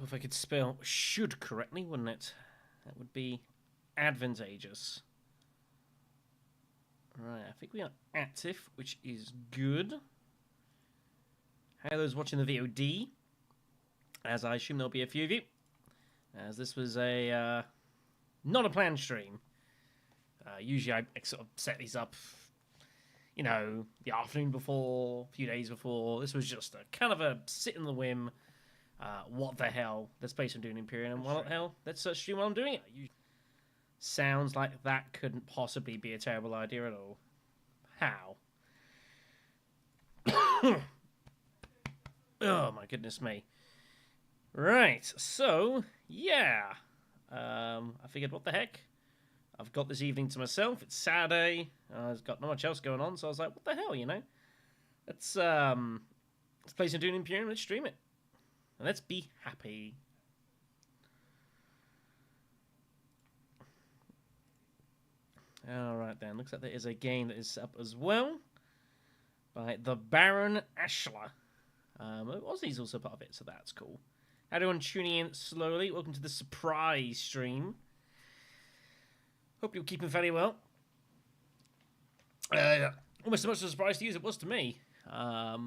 if I could spell should correctly, wouldn't it? That would be advantageous. Right, I think we are active, which is good. How are those watching the VOD? As I assume there'll be a few of you. As this was a not a planned stream. Usually I sort of set these up, you know, the afternoon before, a few days before. This was just a kind of a sit in the whim. What the hell? Let's play some Dune Imperium, and what the hell? Let's stream while I'm doing it. Sounds like that couldn't possibly be a terrible idea at all. How? Oh my goodness me. Right, so, yeah. I figured, what the heck? I've got this evening to myself. It's Saturday. I've got not much else going on, so I was like, what the hell, you know? Let's play some Dune Imperium, let's stream it. And let's be happy. Alright then, looks like there is a game that is up as well. By the Baron Ashler. Ozzy's also part of it, so that's cool. Everyone tuning in slowly. Welcome to the surprise stream. Hope you're keeping fairly well. Almost as much of a surprise to you as it was to me. I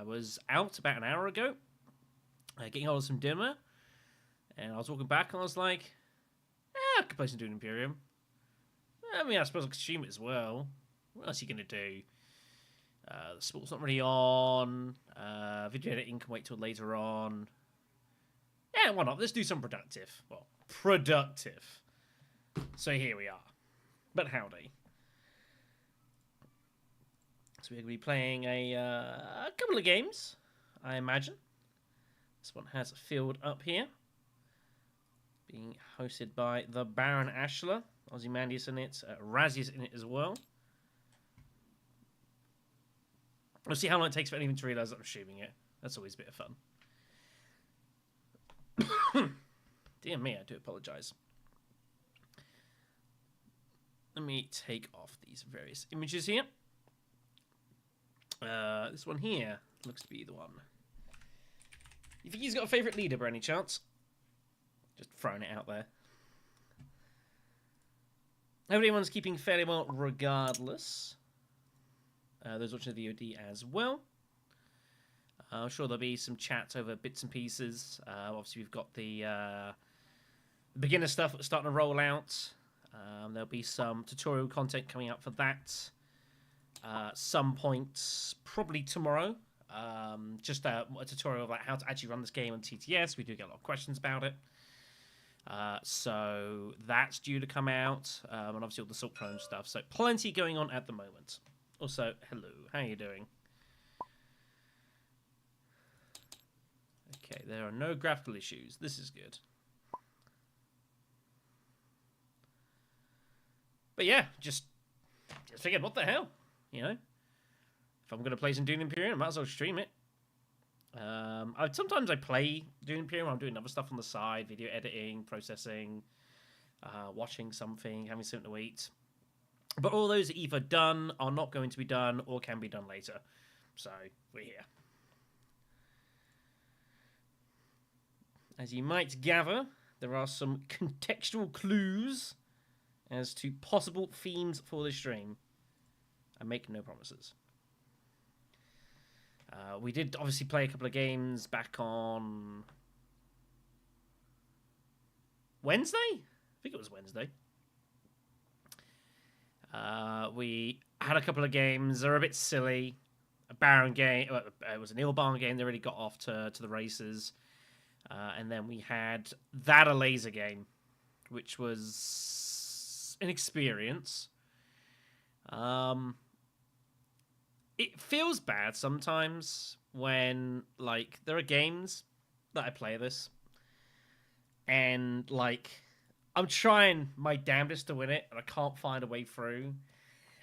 was out about an hour ago, getting hold of some dinner, and I was walking back and I was like, I could play some Dune Imperium. I mean, I suppose I could stream it as well. What else are you going to do? The sport's not really on. Video editing can wait till later on. Yeah, why not? Let's do some productive. Well, productive. So here we are. But howdy. So we're going to be playing a couple of games, I imagine. This one has filled up here. Being hosted by the Baron Ashler. Ozymandias in it. Razzi's in it as well. We'll see how long it takes for anyone to realise that I'm streaming it. That's always a bit of fun. Dear me, I do apologise. Let me take off these various images here. This one here looks to be the one. You think he's got a favourite leader by any chance? Just throwing it out there. Everyone's keeping fairly well regardless. Those watching the VOD as well. I'm sure there'll be some chats over bits and pieces. Obviously, we've got the beginner stuff that's starting to roll out. There'll be some tutorial content coming out for that. Some point, probably tomorrow. Just a tutorial about how to actually run this game on TTS. We do get a lot of questions about it. So that's due to come out. And obviously all the Salt Prone stuff. So plenty going on at the moment. Also, hello. How are you doing? Okay, there are no graphical issues. This is good. But yeah, just figured, what the hell? You know? If I'm going to play some Dune Imperium, I might as well stream it. Sometimes I play Dune Imperium. I'm doing other stuff on the side. Video editing, processing, watching something, having something to eat. But all those are either done, are not going to be done, or can be done later. So, we're here. As you might gather, there are some contextual clues as to possible themes for this stream. I make no promises. We did obviously play a couple of games back on Wednesday? I think it was Wednesday. We had a couple of games. They're a bit silly. A Baron game. It was an Ilbarn game. They already got off to the races. And then we had that a laser game, which was an experience. It feels bad sometimes when, like, there are games that I play this, and, like, I'm trying my damnedest to win it, and I can't find a way through.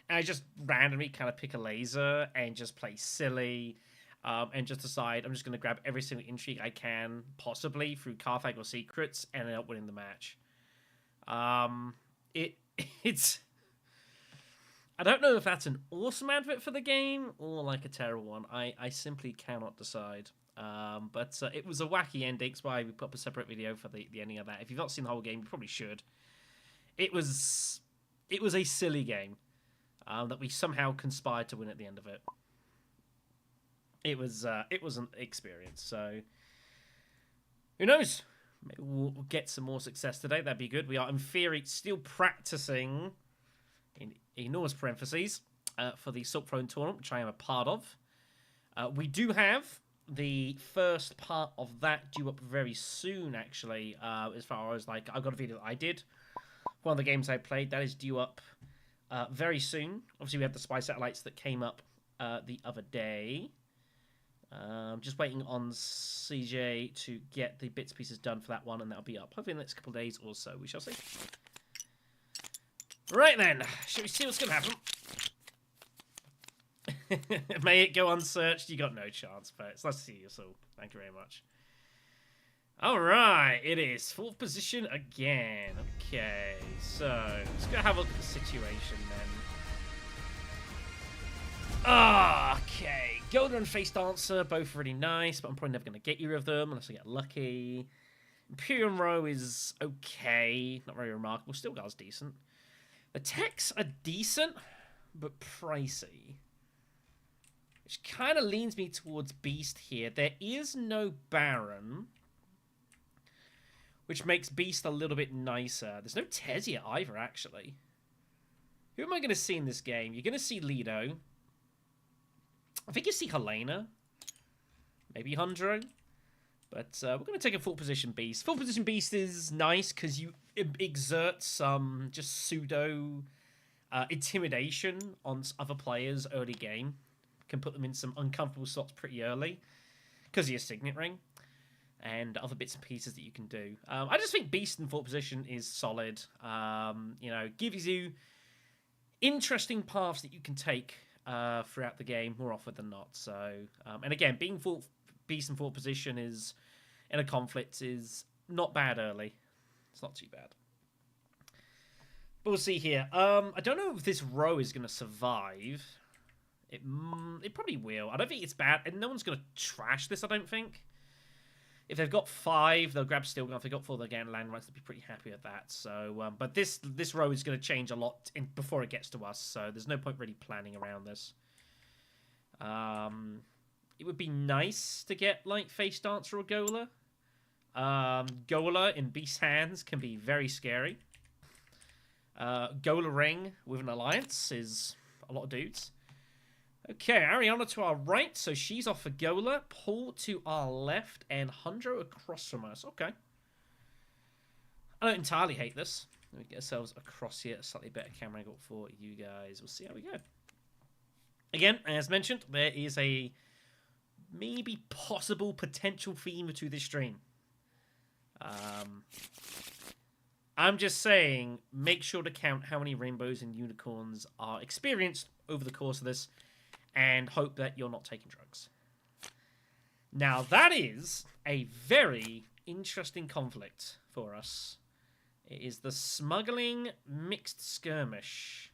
And I just randomly kind of pick a laser and just play silly, and just decide I'm just going to grab every single intrigue I can, possibly through Carthag or secrets, and end up winning the match. It's... I don't know if that's an awesome advert for the game or like a terrible one. I simply cannot decide. But it was a wacky ending. That's why we put up a separate video for the ending of that. If you've not seen the whole game, you probably should. It was a silly game that we somehow conspired to win at the end of it. It was an experience. So who knows? Maybe we'll get some more success today. That'd be good. We are, in theory, still practicing, in enormous parentheses, for the Silk Throne tournament, which I am a part of. We do have the first part of that due up very soon, actually, as far as, like, I've got a video that I did. One of the games I played, that is due up very soon. Obviously, we have the spy satellites that came up the other day. Just waiting on CJ to get the bits and pieces done for that one, and that'll be up hopefully in the next couple of days or so. We shall see. Right then, shall we see what's going to happen? May it go unsearched. You got no chance, but it's nice to see you all. Thank you very much. Alright, it is 4th position again. Okay, so let's go have a look at the situation then. Okay, Golden and Face Dancer, both really nice, but I'm probably never going to get either of them unless I get lucky. Imperium Row is okay, not very remarkable. Still Guard's decent. The techs are decent, but pricey. Which kind of leans me towards Beast here. There is no Baron, which makes Beast a little bit nicer. There's no Tessia either, actually. Who am I going to see in this game? You're going to see Lido. I think you see Helena. Maybe Hundro. But we're going to take a 4th position Beast. 4th position Beast is nice because you exert some just pseudo intimidation on other players early game. Can put them in some uncomfortable slots pretty early because of your Signet Ring and other bits and pieces that you can do. I just think Beast in 4th position is solid. You know, gives you interesting paths that you can take throughout the game more often than not. So, and again, being Beast in 4th position is in a conflict is not bad early. It's not too bad. But we'll see here. I don't know if this row is going to survive. It probably will. I don't think it's bad. And no one's going to trash this, I don't think. If they've got 5, they'll grab Stilgar. If they've got 4, they'll get land rights. They'll be pretty happy with that. So, but this row is going to change a lot before it gets to us. So there's no point really planning around this. It would be nice to get, like, Face Dancer or Gola. Gola in Beast's hands can be very scary. Gola Ring with an alliance is a lot of dudes. Okay, Ariana to our right, so she's off for Gola. Paul to our left, and Hundro across from us. Okay. I don't entirely hate this. Let me get ourselves across here. A slightly better camera angle for you guys. We'll see how we go. Again, as mentioned, there is a maybe possible potential theme to this stream. I'm just saying, make sure to count how many rainbows and unicorns are experienced over the course of this, and hope that you're not taking drugs. Now, that is a very interesting conflict for us. It is the Smuggling Mixed Skirmish.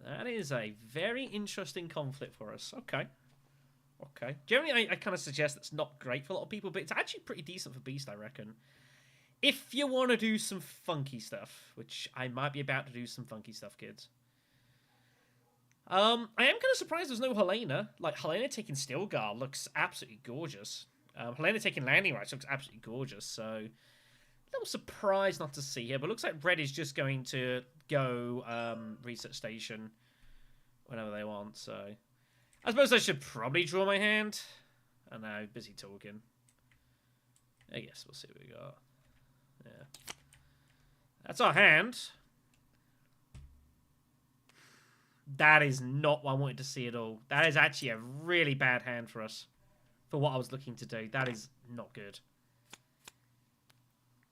That is a very interesting conflict for us. Okay. Okay. Generally, I kind of suggest it's not great for a lot of people, but it's actually pretty decent for Beast, I reckon. If you want to do some funky stuff, which I might be about to do some funky stuff, kids. I am kind of surprised there's no Helena. Like, Helena taking Stilgar looks absolutely gorgeous. Helena taking landing rights looks absolutely gorgeous, so a little surprised not to see her, but it looks like Red is just going to go research station whenever they want, so I suppose I should probably draw my hand. I know, busy talking. I guess we'll see what we got. Yeah. That's our hand. That is not what I wanted to see at all. That is actually a really bad hand for us. For what I was looking to do. That is not good.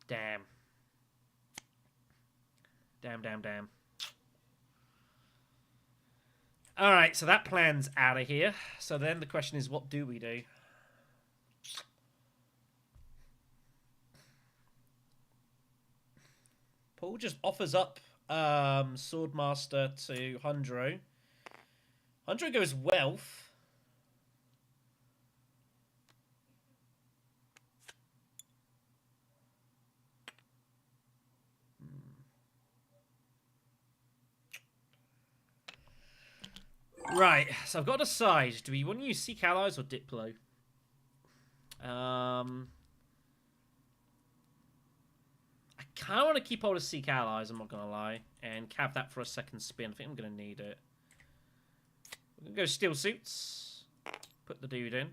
Damn. Damn, damn, damn. Alright, so that plan's out of here. So then the question is, what do we do? Paul just offers up Swordmaster to Hundro. Hundro goes Wealth. Right, so I've got to decide. Do we want to use Seek Allies or Diplo? I kind of want to keep hold of Seek Allies, I'm not going to lie. And cap that for a second spin. I think I'm going to need it. We're going to go Steel Suits. Put the dude in.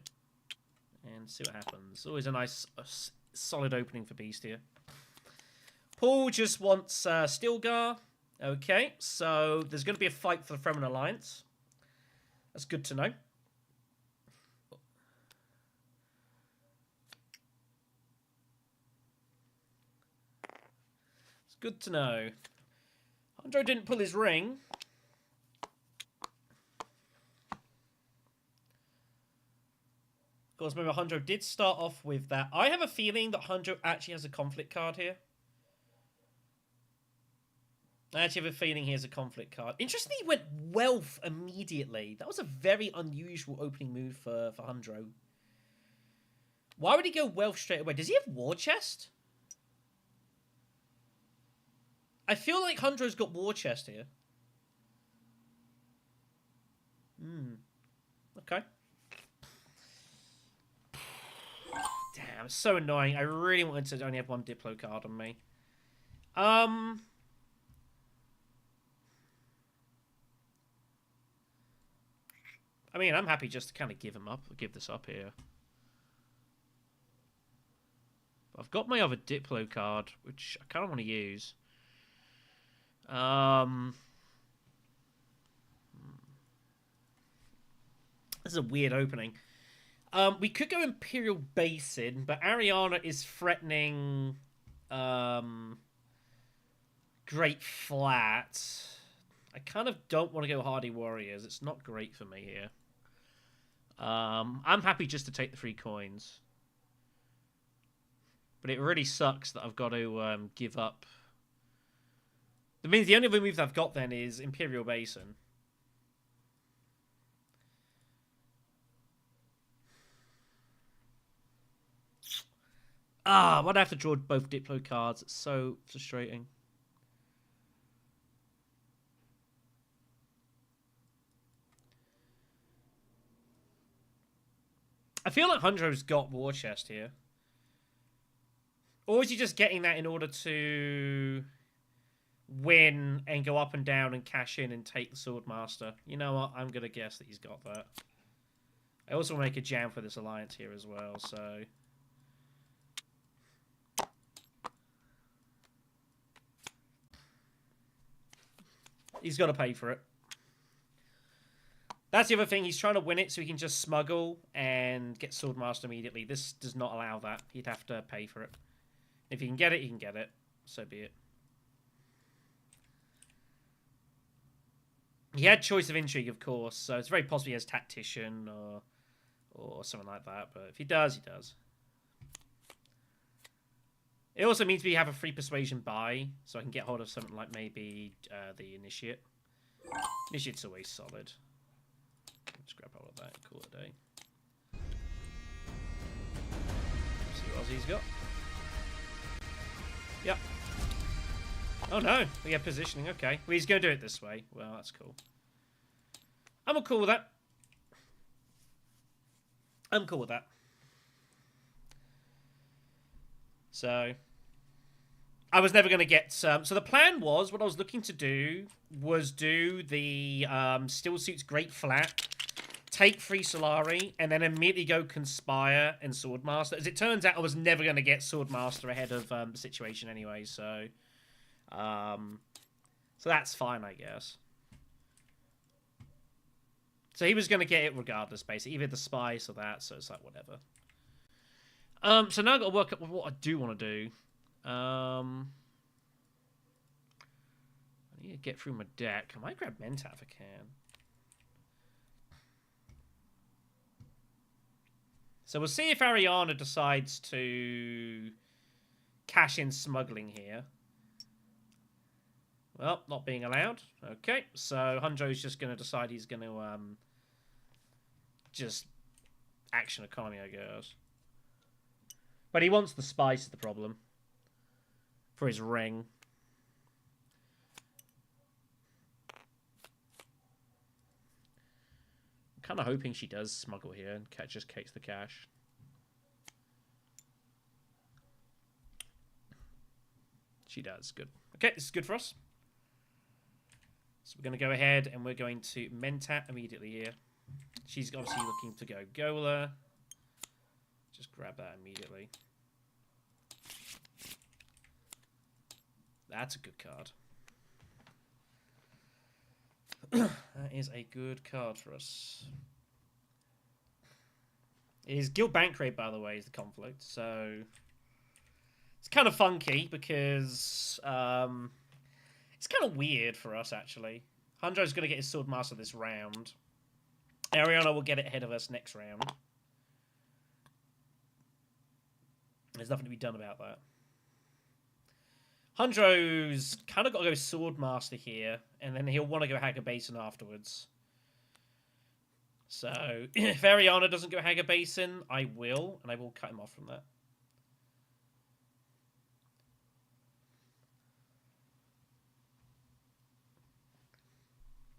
And see what happens. Always a nice, solid opening for Beast here. Paul just wants Stilgar. Okay, so there's going to be a fight for the Fremen Alliance. That's good to know. It's good to know. Andro didn't pull his ring. Of course, remember, Hundro did start off with that. I have a feeling that Hundro actually has a conflict card here. I actually have a feeling he has a conflict card. Interestingly, he went Wealth immediately. That was a very unusual opening move for Hundro. Why would he go Wealth straight away? Does he have War Chest? I feel like Hundro's got War Chest here. Okay. Damn, it's so annoying. I really wanted to only have one Diplo card on me. I mean, I'm happy just to kind of give this up here. I've got my other Diplo card, which I kind of want to use. This is a weird opening. We could go Imperial Basin, but Ariana is threatening Great Flat. I kind of don't want to go Hardy Warriors. It's not great for me here. I'm happy just to take the 3 coins. But it really sucks that I've got to give up. That means the only other move that I've got then is Imperial Basin. Why'd I have to draw both Diplo cards? It's so frustrating. I feel like Hundro's got War Chest here. Or is he just getting that in order to win and go up and down and cash in and take the Swordmaster? You know what? I'm going to guess that he's got that. I also want to make a jam for this alliance here as well, so... He's got to pay for it. That's the other thing. He's trying to win it so he can just smuggle and get Swordmaster immediately. This does not allow that. He'd have to pay for it. If he can get it, he can get it. So be it. He had Choice of Intrigue, of course, so it's very possible he has Tactician or something like that. But if he does, he does. It also means we have a free Persuasion buy, so I can get hold of something like maybe the Initiate. Initiate's always solid. Just grab hold of that and call it a day. See what else he's got. Yep. Oh no, we have positioning, okay. Well, he's going to do it this way. Well, that's cool. I'm cool with that. I'm cool with that. So, I was never going to get... so the plan was, what I was looking to do was do the Still Suits Great Flat, take 3 Solari, and then immediately go Conspire and Swordmaster. As it turns out, I was never going to get Swordmaster ahead of the situation anyway, so... so that's fine, I guess. So he was going to get it regardless, basically. Either the Spice or that, so it's like, whatever. So now I've got to work out what I do want to do. I need to get through my deck. I might grab Mentat if I can. So we'll see if Ariana decides to cash in smuggling here. Well, not being allowed. Okay, so Hundro's just going to decide he's going to just action economy, I guess. But he wants the Spice is the problem. For his ring. Kind of hoping she does smuggle here and just takes the cash. She does. Good. Okay, this is good for us. So we're going to go ahead and we're going to Mentat immediately here. She's obviously looking to go Gola. Just grab that immediately. That's a good card. That is a good card for us. It is Guild Bankrate, by the way, is the conflict. So it's kind of funky because it's kind of weird for us, actually. Hundro's going to get his Swordmaster this round. Ariana will get it ahead of us next round. There's nothing to be done about that. Hundro's kind of got to go Swordmaster here, and then he'll want to go Haggar Basin afterwards. So, if Ariana doesn't go Haggar Basin, I will, and I will cut him off from that.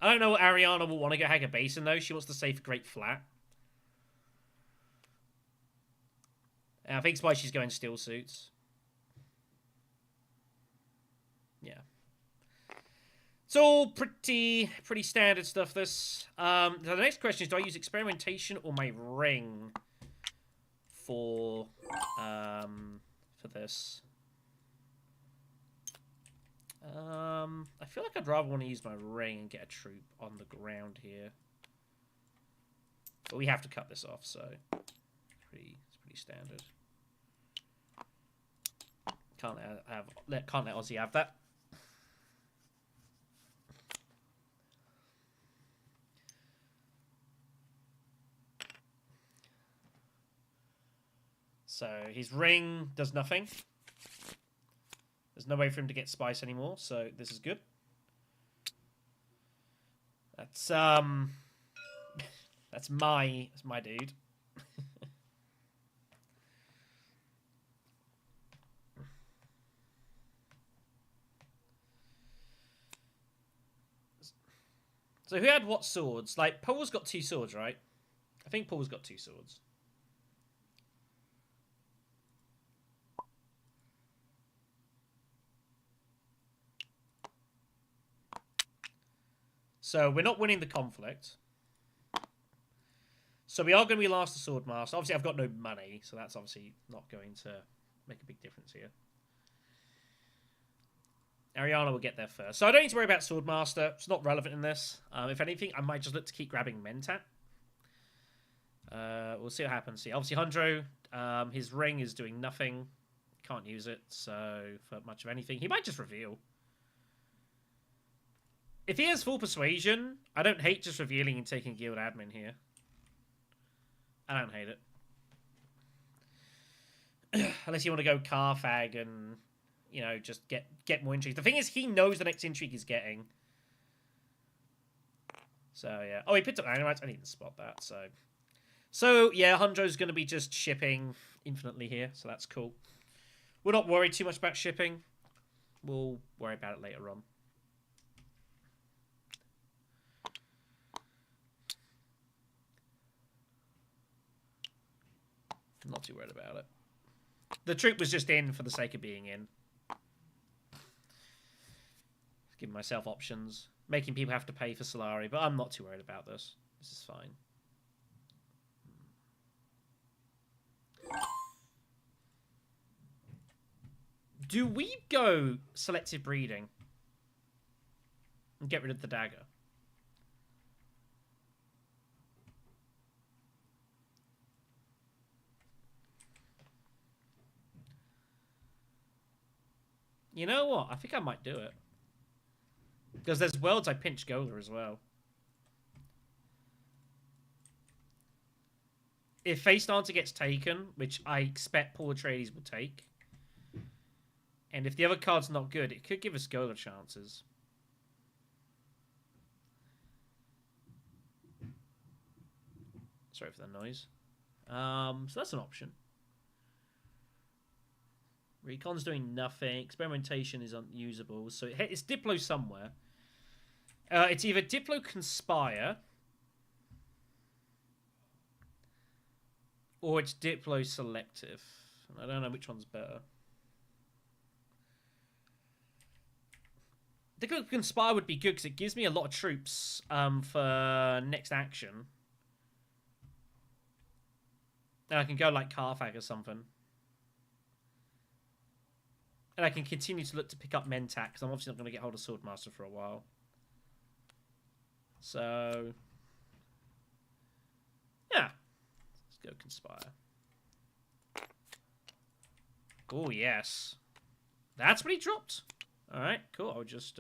I don't know what Ariana will want to go Haggar Basin, though. She wants to save Great Flat. And I think it's why she's going Steel Suits. Yeah. It's all pretty standard stuff, this. So the next question is, do I use Experimentation or my Ring for this? I feel like I'd rather want to use my Ring and get a troop on the ground here. But we have to cut this off, so it's pretty standard. Can't let Aussie have that. So his Ring does nothing. There's no way for him to get Spice anymore, so this is good. That's that's my dude. So who had what swords? Like, Paul's got 2 swords, right? I think Paul's got 2 swords. So we're not winning the conflict. So we are going to be last to Swordmaster. Obviously, I've got no money, so that's obviously not going to make a big difference here. Ariana will get there first. So I don't need to worry about Swordmaster. It's not relevant in this. If anything, I might just look to keep grabbing Mentat. We'll see what happens here. Obviously, Hundro, his Ring is doing nothing. Can't use it, so for much of anything. He might just reveal. If he has full Persuasion, I don't hate just revealing and taking Guild Admin here. I don't hate it. Unless you want to go Carfag and, you know, just get more intrigue. The thing is, he knows the next intrigue he's getting. So, yeah. Oh, he picked up Animates. I need to spot that, so... So, yeah, Hundro's going to be just shipping infinitely here, so that's cool. We're not worried too much about shipping. We'll worry about it later on. I'm not too worried about it. The troop was just in for the sake of being in. Giving myself options. Making people have to pay for Solari, but I'm not too worried about this. This is fine. Do we go selective breeding? And get rid of the dagger? You know what? I think I might do it. Because there's worlds I pinch Gola as well. If Face Dancer gets taken, which I expect Poor Atreides will take, and if the other card's not good, it could give us Gola chances. Sorry for the noise. So that's an option. Recon's doing nothing. Experimentation is unusable. So it's Diplo somewhere. It's either Diplo Conspire. Or it's Diplo selective. I don't know which one's better. The good Conspire would be good because it gives me a lot of troops for next action. And I can go like Carthag or something. And I can continue to look to pick up Mentat because I'm obviously not going to get hold of Swordmaster for a while. So, yeah. Let's go Conspire. Oh, yes. That's what he dropped? Alright, cool. I'll just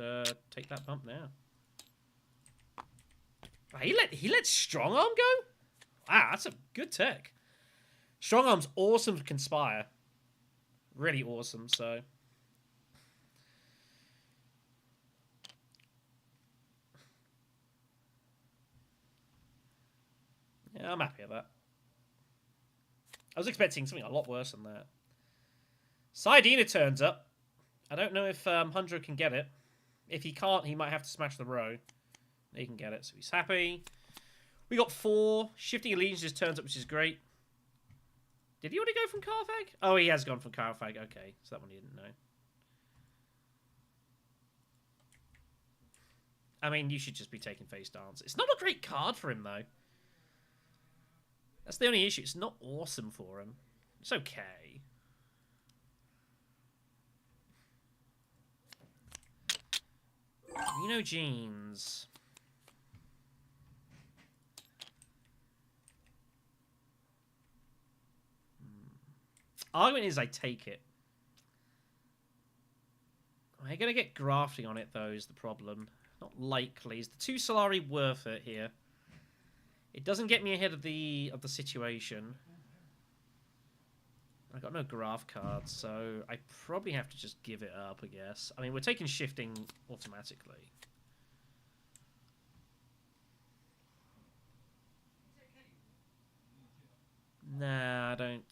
take that bump now. He let Strong Arm go? Wow, that's a good tech. Strong Arm's awesome for Conspire. Really awesome, so... yeah, I'm happy with that. I was expecting something a lot worse than that. Sidina turns up. I don't know if Hundred can get it. If he can't, he might have to smash the row. He can get it, so he's happy. We got 4. Shifting Allegiance just turns up, which is great. Did he already go from Carthag? Oh, he has gone from Carthag. Okay, so that one you didn't know. I mean, you should just be taking Face Dance. It's not a great card for him, though. That's the only issue. It's not awesome for him. It's okay. Reno Jeans. Argument is I take it. Am I going to get grafting on it, though, is the problem. Not likely. Is the 2 Solari worth it here? It doesn't get me ahead of the situation. I've got no graph cards, so I probably have to just give it up, I guess. I mean, we're taking shifting automatically. Nah, I don't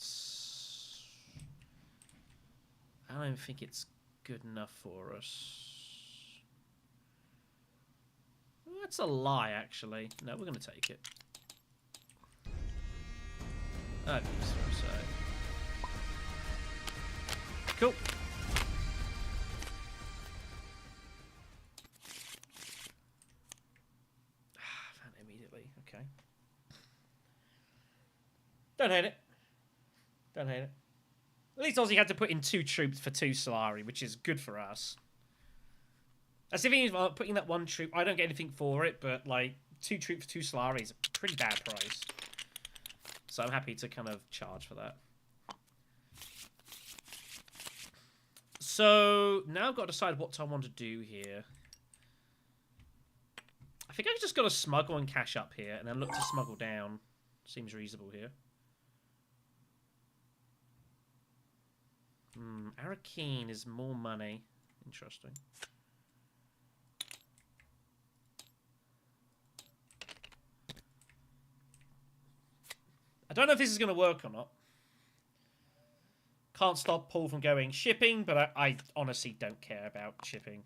think it's good enough for us. That's a lie, actually. No, we're going to take it. I think so. Cool. Found it immediately. Okay. Don't hate it. Don't hate it. At least Ozzy had to put in 2 troops for 2 Solari, which is good for us. As if he's putting that 1 troop, I don't get anything for it, but like 2 troops for 2 Solari is a pretty bad price. So I'm happy to kind of charge for that. So now I've got to decide what I want to do here. I think I've just got to smuggle and cash up here, and then look to smuggle down. Seems reasonable here. Arakeen is more money. Interesting. I don't know if this is going to work or not. Can't stop Paul from going shipping, but I honestly don't care about shipping.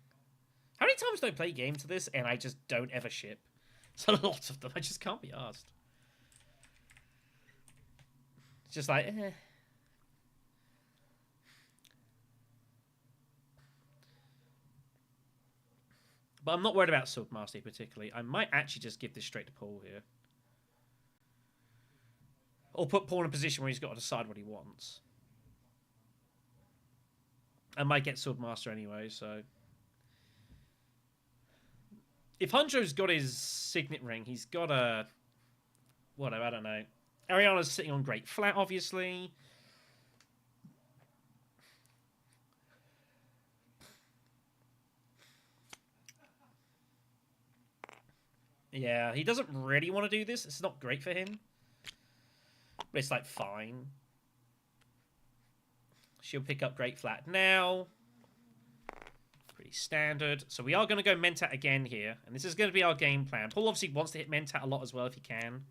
How many times do I play games to this and I just don't ever ship? It's a lot of them. I just can't be asked. It's just like, eh. But I'm not worried about Swordmaster particularly. I might actually just give this straight to Paul here. Or put Paul in a position where he's got to decide what he wants. I might get Swordmaster anyway, so... If Hunjo's got his signet ring, he's got a... whatever, I don't know. Ariana's sitting on Great Flat, obviously. Yeah, he doesn't really want to do this. It's not great for him. But it's like, fine. She'll pick up Great Flat now. Pretty standard. So we are going to go Mentat again here. And this is going to be our game plan. Paul obviously wants to hit Mentat a lot as well if he can.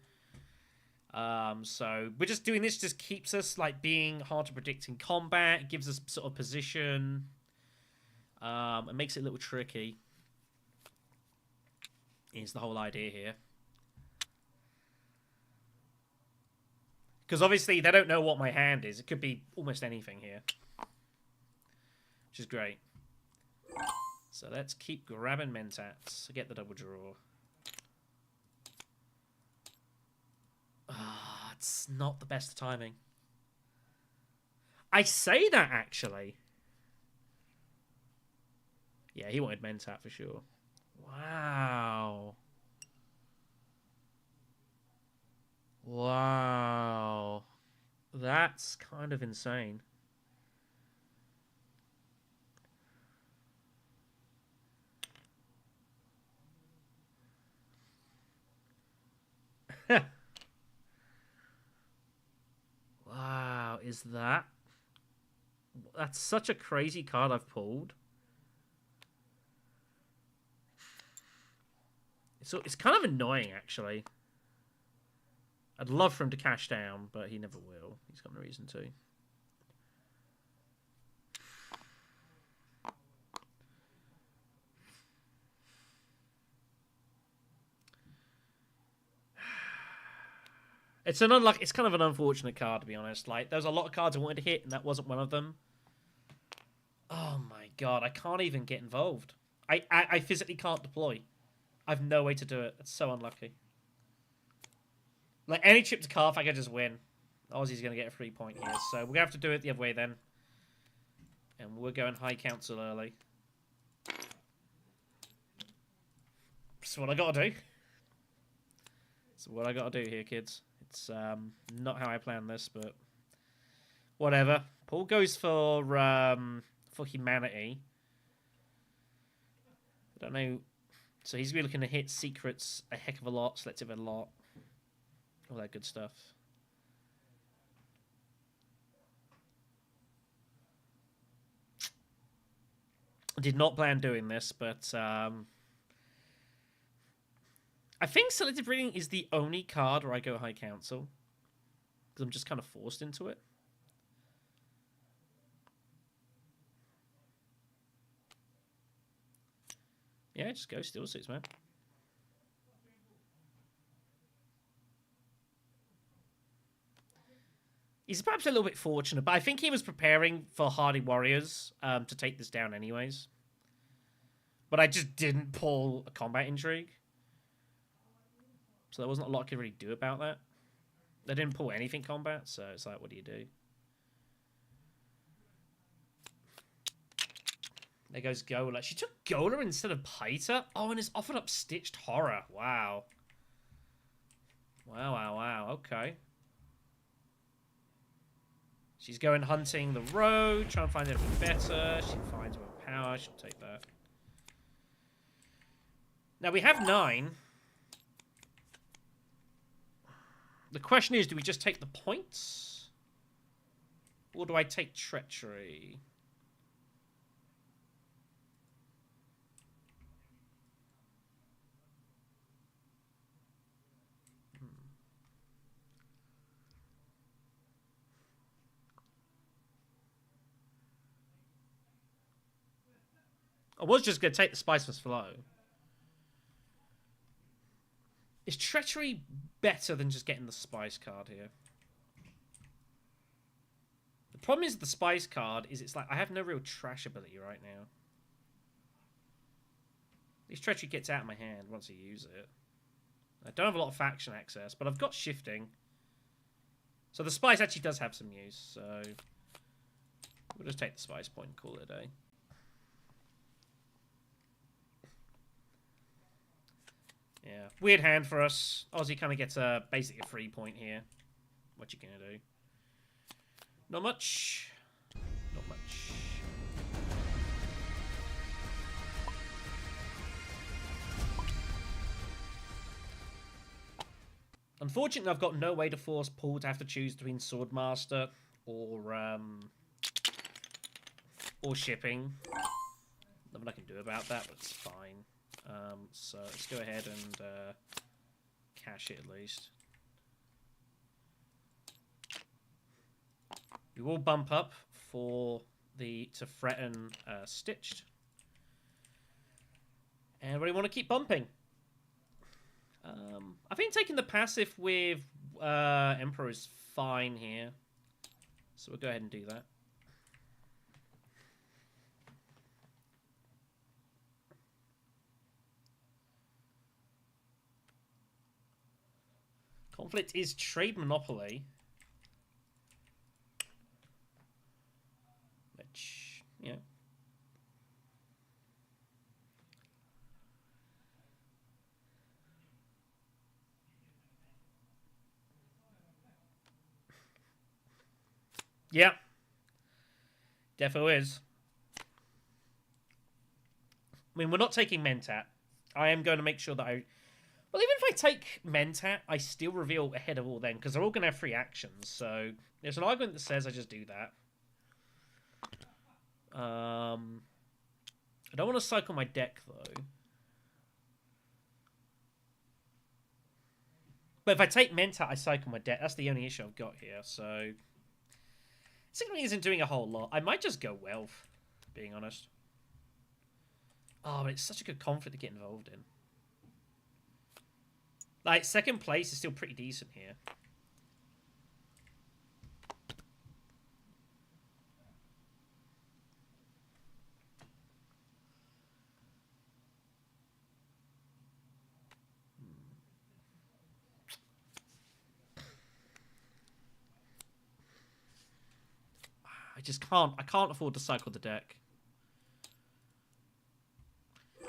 So we're just doing this. Just keeps us like being hard to predict in combat. It gives us sort of position. It makes it a little tricky. Is the whole idea here. Because obviously they don't know what my hand is. It could be almost anything here. Which is great. So let's keep grabbing Mentats. Get the double draw. Ah, it's not the best timing. I say that, actually. Yeah, he wanted Mentat for sure. Wow. Wow. That's kind of insane. Wow, is that... That's such a crazy card I've pulled. It's kind of annoying, actually. I'd love for him to cash down, but he never will. He's got no reason to. It's kind of an unfortunate card, to be honest. Like, there's a lot of cards I wanted to hit, and that wasn't one of them. Oh my god, I can't even get involved. I physically can't deploy. I've no way to do it. It's so unlucky. Like, any chip to calf, I could just win. Aussie's going to get a 3 point here. So we're going to have to do it the other way then. And we're going High Council early. That's what I got to do. That's what I got to do here, kids. It's not how I planned this, but whatever. Paul goes for humanity. I don't know. So he's really looking to hit secrets a heck of a lot, selective a lot. All that good stuff. I did not plan doing this, but I think selective reading is the only card where I go High Council. Because I'm just kind of forced into it. Yeah, just go Steel Suits, man. He's perhaps a little bit fortunate, but I think he was preparing for Hardy Warriors to take this down anyways. But I just didn't pull a Combat Intrigue. So there wasn't a lot I could really do about that. I didn't pull anything combat, so it's like, what do you do? There goes Gola. She took Gola instead of Paita? Oh, and it's offered up Stitched Horror. Wow. Wow. Okay. She's going hunting the road, trying to find anything better. She finds more power. She'll take that. Now, we have 9. The question is, do we just take the points? Or do I take Treachery? I was just going to take the Spiceless Flow. Is Treachery better than just getting the Spice card here? The problem is the Spice card is it's like I have no real trash ability right now. At least Treachery gets out of my hand once I use it. I don't have a lot of faction access, but I've got Shifting. So the Spice actually does have some use, so we'll just take the Spice point and call it a day. Yeah, weird hand for us. Aussie kind of gets basically a 3 point here. What you gonna do? Not much. Not much. Unfortunately, I've got no way to force Paul to have to choose between Swordmaster or shipping. Nothing I can do about that, but it's fine. So let's go ahead and cash it at least. We will bump up to threaten Stitched. And we want to keep bumping. I think taking the passive with Emperor is fine here. So we'll go ahead and do that. Conflict is trade monopoly. Which, yeah. Yeah. Defo is. I mean, we're not taking Mentat. I am going to make sure that I... Well, even if I take Mentat, I still reveal ahead of all them, because they're all going to have free actions, so... There's an argument that says I just do that. I don't want to cycle my deck, though. But if I take Mentat, I cycle my deck. That's the only issue I've got here, so... Signaling isn't doing a whole lot. I might just go Wealth, being honest. Oh, but it's such a good conflict to get involved in. Like, second place is still pretty decent here. I can't afford to cycle the deck.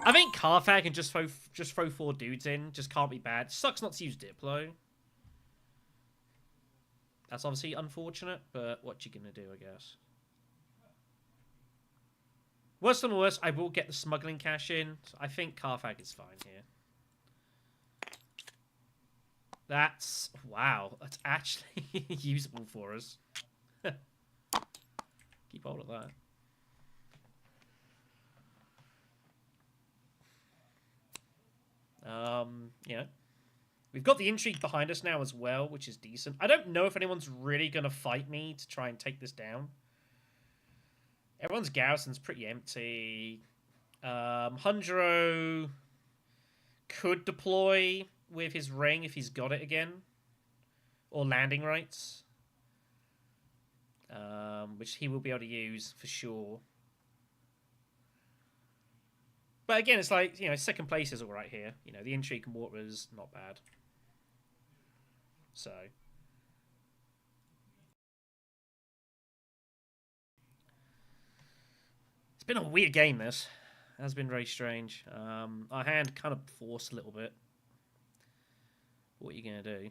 I think Carthag and just throw 4 dudes in just can't be bad. Sucks not to use Diplo. That's obviously unfortunate, but what you gonna do, I guess. Worst than worst, I will get the smuggling cash in. So I think Carthag is fine here. That's... Wow. That's actually usable for us. Keep hold of that. Yeah. We've got the intrigue behind us now as well, which is decent. I don't know if anyone's really going to fight me to try and take this down. Everyone's garrison's pretty empty. Hundro could deploy with his ring if he's got it again. Or landing rights. Which he will be able to use for sure. But again, it's like, you know, second place is all right here. You know, the intrigue and water is not bad. So. It's been a weird game, this. It has been very strange. Our hand kind of forced a little bit. What are you going to do?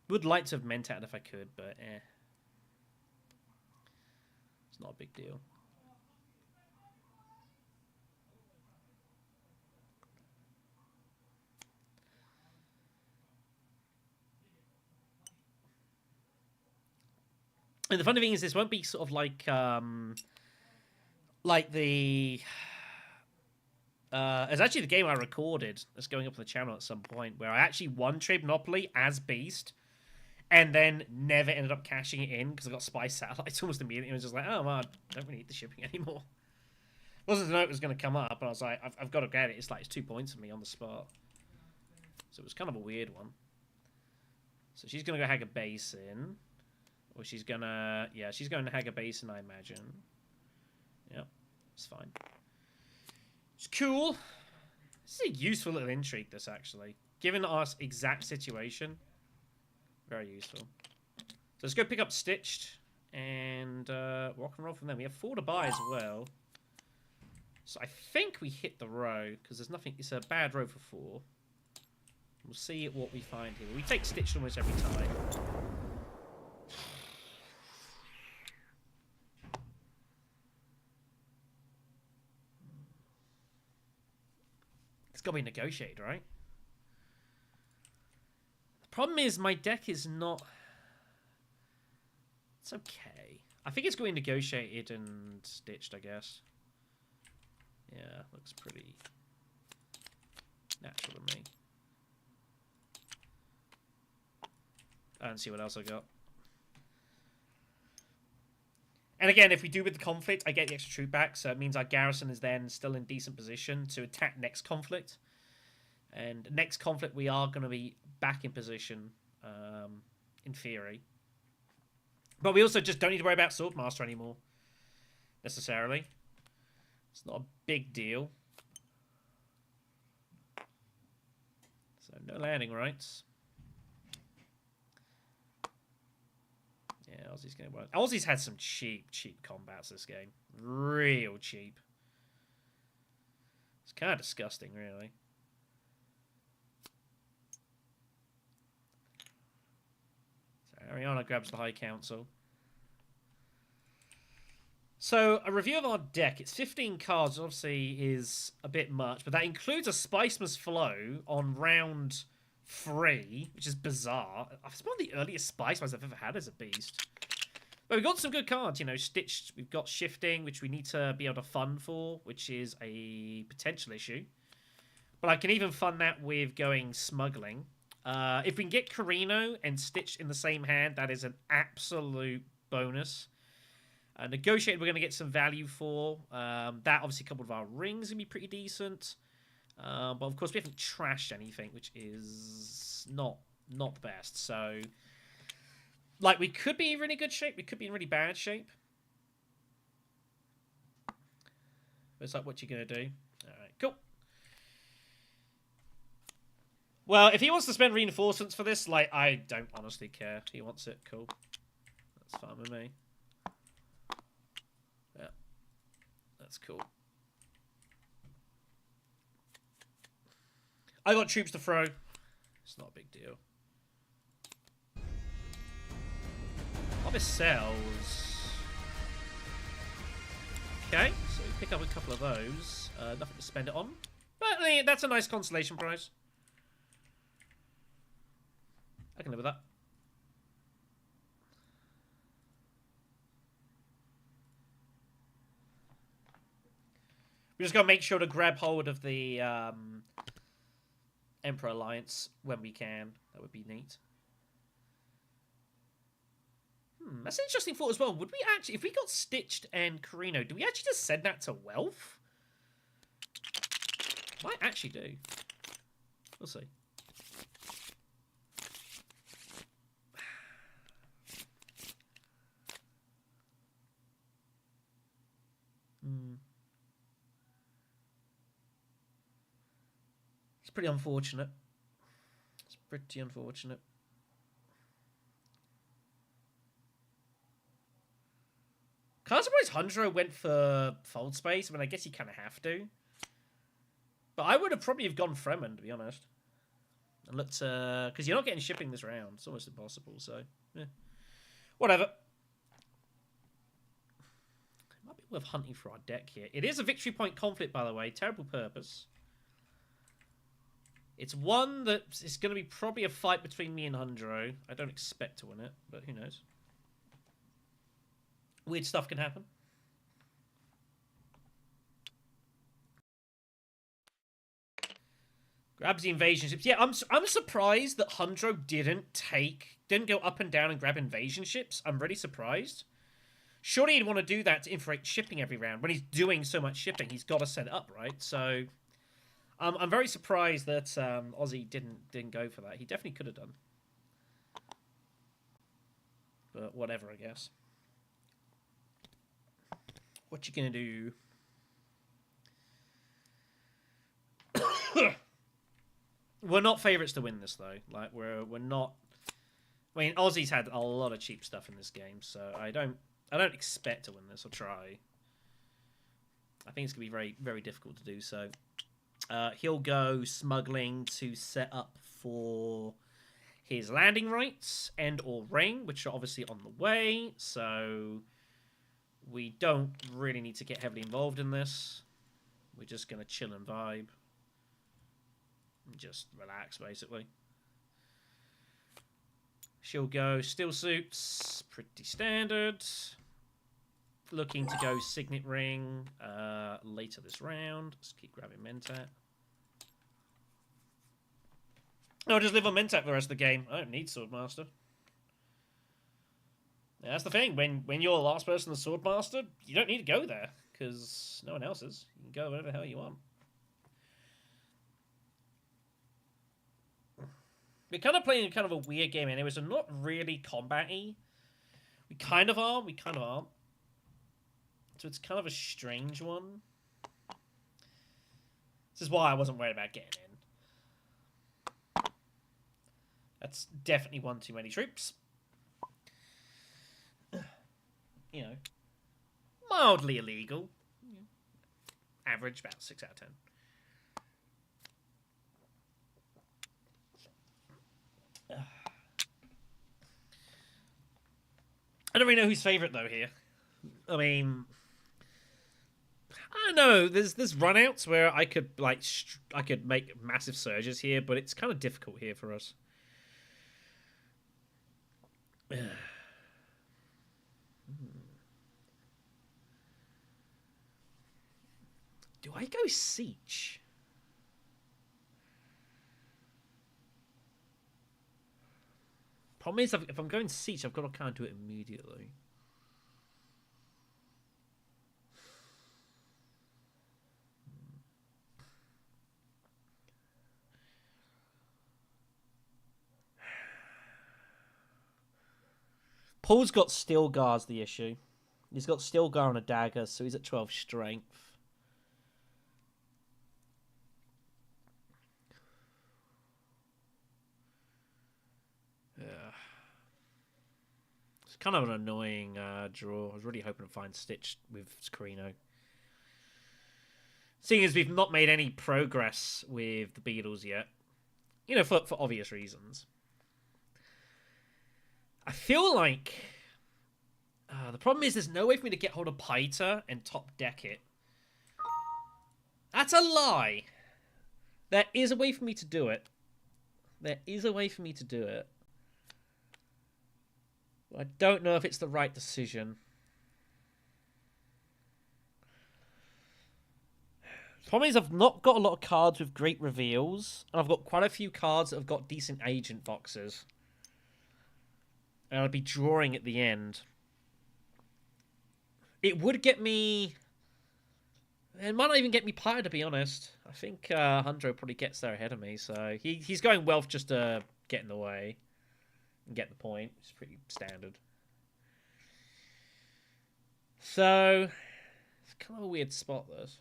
Would like to have Mentat if I could, but eh. It's not a big deal. And the funny thing is, this won't be sort of like the... it's actually the game I recorded that's going up on the channel at some point, where I actually won Trade Monopoly as Beast, and then never ended up cashing it in because I got Spy Satellites almost immediately. I was just like, oh, well, I don't really need the shipping anymore. Wasn't to know it was going to come up, and I was like, I've got to get it. It's like, it's 2 points for me on the spot. So it was kind of a weird one. So she's going to go hag a base in. Or she's going to... Yeah, she's going to hag a base in, I imagine. Yep, it's fine. It's cool. This is a useful little intrigue, this, actually. Given our exact situation. Very useful. So let's go pick up Stitched. And rock and roll from them. We have 4 to buy as well. So I think we hit the row. Because there's nothing... It's a bad row for 4. We'll see what we find here. We take Stitched almost every time. It's got to be negotiated, right? The problem is my deck is not... It's okay. I think it's going negotiated and stitched, I guess. Yeah, looks pretty natural to me. I don't see what else I got. And again, if we do with the conflict, I get the extra troop back, so it means our garrison is then still in decent position to attack next conflict. And next conflict, we are going to be back in position, in theory. But we also just don't need to worry about Swordmaster anymore, necessarily. It's not a big deal. So no landing rights. Yeah, Aussie's going to work. Aussie's had some cheap combats this game. Real cheap. It's kind of disgusting, really. So Ariana grabs the High Council. So, a review of our deck. It's 15 cards, obviously is a bit much, but that includes a Spiceman's Flow on round 3, which is bizarre. It's one of the earliest Spicemans I've ever had as a beast. But we've got some good cards, you know, Stitched. We've got Shifting, which we need to be able to fund for, which is a potential issue. But I can even fund that with going Smuggling. If we can get Carino and Stitched in the same hand, that is an absolute bonus. Negotiated, we're going to get some value for. That, obviously, coupled with our rings, going to be pretty decent. But, of course, we haven't trashed anything, which is not the best. So, like, we could be in really good shape. We could be in really bad shape. But it's like, what you going to do? All right, cool. Well, if he wants to spend reinforcements for this, like, I don't honestly care. He wants it, cool. That's fine with me. Yeah, that's cool. I got troops to throw. It's not a big deal. Harvest sells. Okay, so we pick up a couple of those. Nothing to spend it on. But that's a nice consolation prize. I can live with that. We just got to make sure to grab hold of the Emperor Alliance when we can. That would be neat. That's an interesting thought as well. Would we actually, if we got Stitched and Carino, do we actually just send that to Wealth? Might actually do. We'll see. It's pretty unfortunate. It's pretty unfortunate. Can't surprise Hundro went for Fold Space. I mean, I guess you kind of have to. But I would have probably have gone Fremen, to be honest. And looked, because you're not getting shipping this round. It's almost impossible, so, yeah. Whatever. Might be worth hunting for our deck here. It is a victory point conflict, by the way. Terrible purpose. It's one that is going to be probably a fight between me and Hundro. I don't expect to win it, but who knows. Weird stuff can happen. Grabs the invasion ships. Yeah, I'm surprised that Hundro didn't go up and down and grab invasion ships. I'm really surprised. Surely he'd want to do that to infiltrate shipping every round. When he's doing so much shipping, he's got to set it up, right? So I'm very surprised that Aussie didn't go for that. He definitely could have done. But whatever, I guess. What you gonna do? We're not favourites to win this though. Like we're not. I mean, Aussie's had a lot of cheap stuff in this game, so I don't expect to win this. I'll try. I think it's gonna be very, very difficult to do so. He'll go Smuggling to set up for his landing rights and or ring, which are obviously on the way. So we don't really need to get heavily involved in this. We're just gonna chill and vibe. Just relax, basically. She'll go Steel Suits, pretty standard. Looking to go Signet Ring later this round. Let's keep grabbing Mentat. I'll just live on Mentat for the rest of the game. I don't need Swordmaster. Yeah, that's the thing. When you're the last person to Swordmaster, you don't need to go there because no one else is. You can go wherever the hell you want. we're kind of playing kind of a weird game anyway, so not really combat-y. We kind of are, we kind of aren't. So it's kind of a strange one. This is why I wasn't worried about getting in. That's definitely one too many troops. You know, mildly illegal. Average, about 6 out of 10. I don't really know who's favourite, though, here. I mean, I don't know. There's runouts where I could, like, I could make massive surges here, but it's kind of difficult here for us. Do I go siege? Problem is, if I'm going siege, I've got to kind of do it immediately. Paul's got Stilgar's the issue. He's got Stilgar on a dagger, so he's at 12 strength. It's kind of an annoying draw. I was really hoping to find Stitch with Carino. Seeing as we've not made any progress with the Beatles yet. You know, for obvious reasons. I feel like... the problem is there's no way for me to get hold of Paita and top deck it. That's a lie. There is a way for me to do it. There is a way for me to do it. I don't know if it's the right decision. The problem is I've not got a lot of cards with great reveals, and I've got quite a few cards that have got decent agent boxes. And I'll be drawing at the end. It would get me... It might not even get me Pyre, to be honest. I think Hundro probably gets there ahead of me, so he's going Wealth just to get in the way. And get the point. It's pretty standard. So, it's kind of a weird spot, this.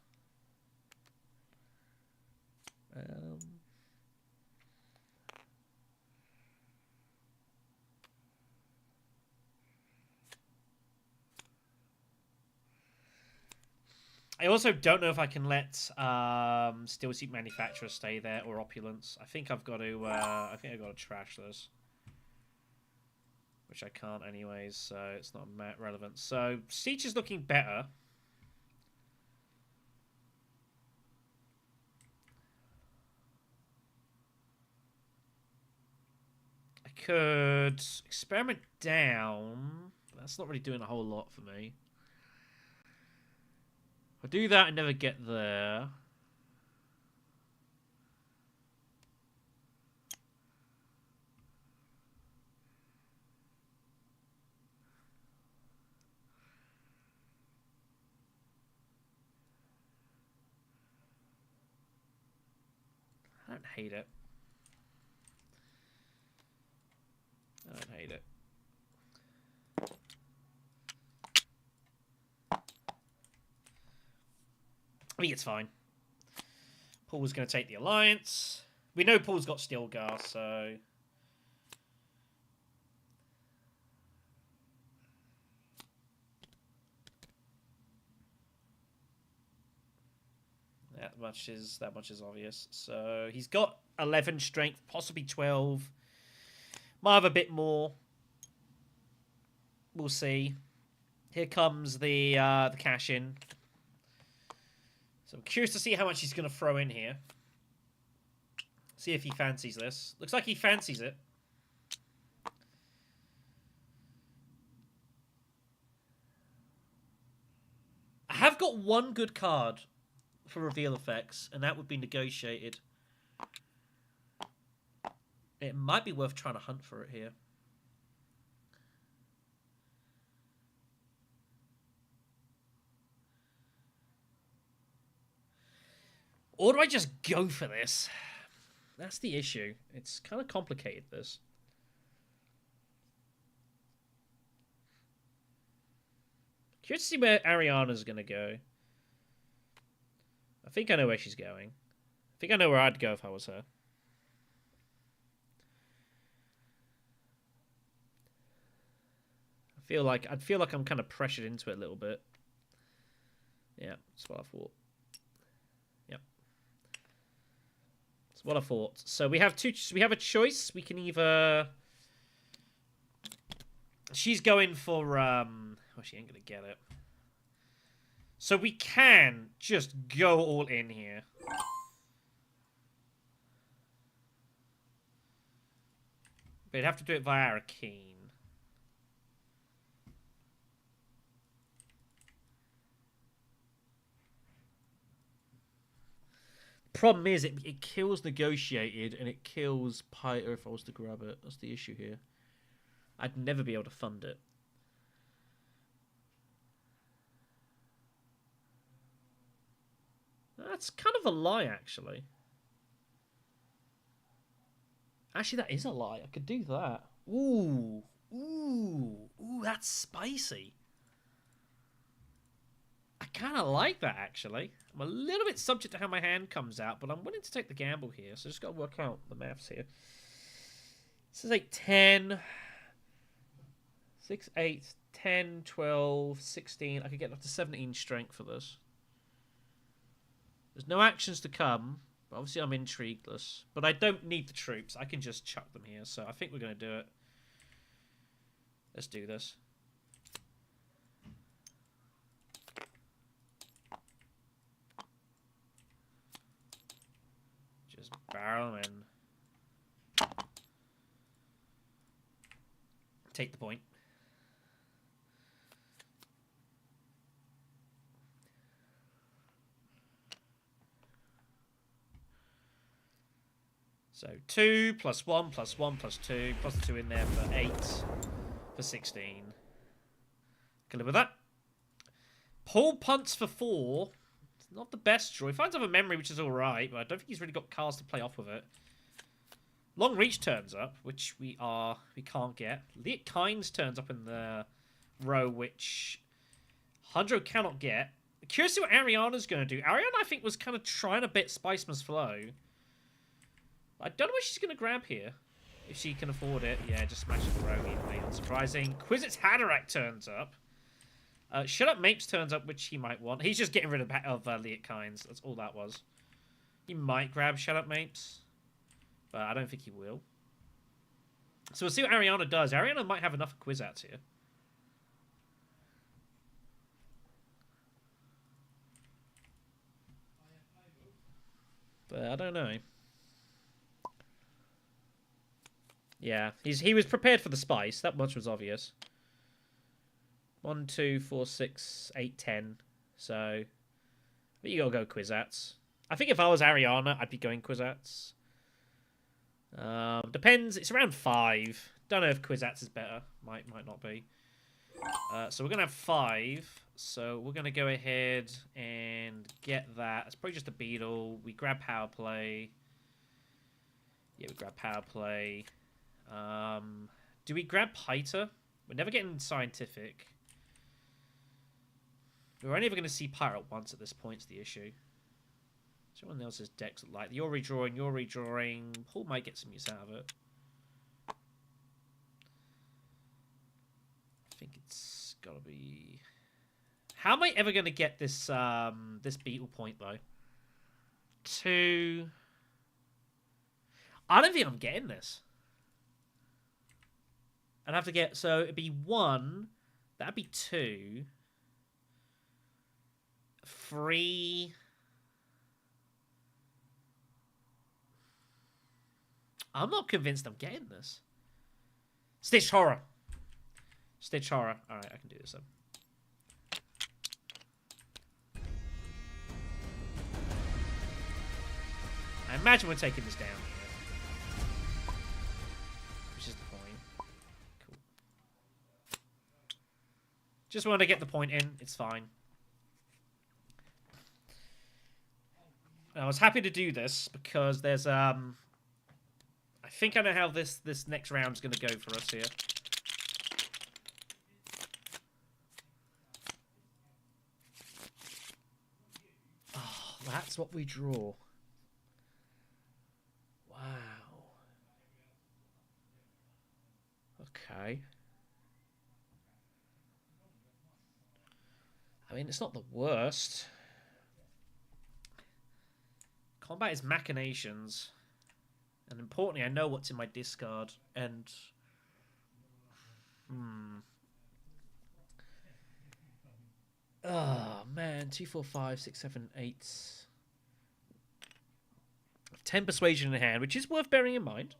I also don't know if I can let Steel Seat Manufacturer stay there or Opulence. I think I've got to. I think I've got to trash this. Which I can't anyways, so it's not relevant. So, Siege is looking better. I could experiment down. That's not really doing a whole lot for me. If I do that and never get there... I don't hate it. I don't hate it. I think it's fine. Paul's going to take the Alliance. We know Paul's got Stilgar, so... That much is obvious. So he's got 11 strength, possibly 12. Might have a bit more. We'll see. Here comes the cash in. So I'm curious to see how much he's going to throw in here. See if he fancies this. Looks like he fancies it. I have got one good card for reveal effects, and that would be Negotiated. It might be worth trying to hunt for it here. Or do I just go for this? That's the issue. It's kind of complicated, this. Curious to see where Ariana's going to go. I think I know where she's going. I think I know where I'd go if I was her. I'd feel like I'm kind of pressured into it a little bit. Yeah, that's what I thought. Yep. That's what I thought. So we have a choice. We can either... She's going for well, she ain't gonna get it. So we can just go all in here. But you'd have to do it via a keen. Problem is, it kills negotiated and it kills Piter if I was to grab it. That's the issue here. I'd never be able to fund it. That's kind of a lie, actually. Actually, that is a lie. I could do that. Ooh. Ooh. Ooh, that's spicy. I kind of like that, actually. I'm a little bit subject to how my hand comes out, but I'm willing to take the gamble here, so just got to work out the maths here. This is like 10... 6, 8, 10, 12, 16. I could get up to 17 strength for this. There's no actions to come, but obviously I'm intrigueless. But I don't need the troops. I can just chuck them here, so I think we're going to do it. Let's do this. Just barrel them in. Take the point. So 2 plus 1 plus 1 plus 2 plus the 2 in there for 8 for 16. Can live with that. Paul punts for 4. It's not the best draw. He finds other memory, which is alright, but I don't think he's really got cards to play off with it. Long Reach turns up, which we can't get. Liet Kynes turns up in the row, which Hudro cannot get. Curious to see what Ariana's going to do. Ariana, I think, was kind of trying to bit Spiceman's Flow. I don't know what she's going to grab here. If she can afford it. Yeah, just smash the row evenly. Unsurprising. Quizit's Haderach turns up. Shut Up Mapes turns up, which he might want. He's just getting rid of Liet Kynes. That's all that was. He might grab Shut Up Mapes. But I don't think he will. So we'll see what Ariana does. Ariana might have enough Kwisatz here. But I don't know. Yeah, he was prepared for the spice. That much was obvious. 1, 2, 4, 6, 8, 10. So, but you gotta go Kwisatz. I think if I was Ariana, I'd be going Kwisatz. Depends. It's around 5. Don't know if Kwisatz is better. Might not be. So we're gonna have 5. So we're gonna go ahead and get that. It's probably just a beetle. We grab power play. Yeah, we grab power play. Do we grab Piter? We're never getting scientific. We're only ever going to see Pirate once at this point, is the issue. Someone else's decks look like. You're redrawing. Paul might get some use out of it. I think it's got to be... How am I ever going to get this this beetle point, though? 2... I don't think I'm getting this. I'd have to get... So it'd be 1. That'd be 2. 3... I'm not convinced I'm getting this. Stitched Horror. Stitched Horror. Alright, I can do this then. I imagine we're taking this down here. Which is the point. Cool. Just wanted to get the point in. It's fine. I was happy to do this because there's I think I know how this next round's going to go for us here. Oh, that's what we draw. Wow. Okay. I mean, it's not the worst. Combat is machinations. And importantly, I know what's in my discard. And... Oh, man. 2, 4, 5, 6, 7, 8. 10 persuasion in hand, which is worth bearing in mind.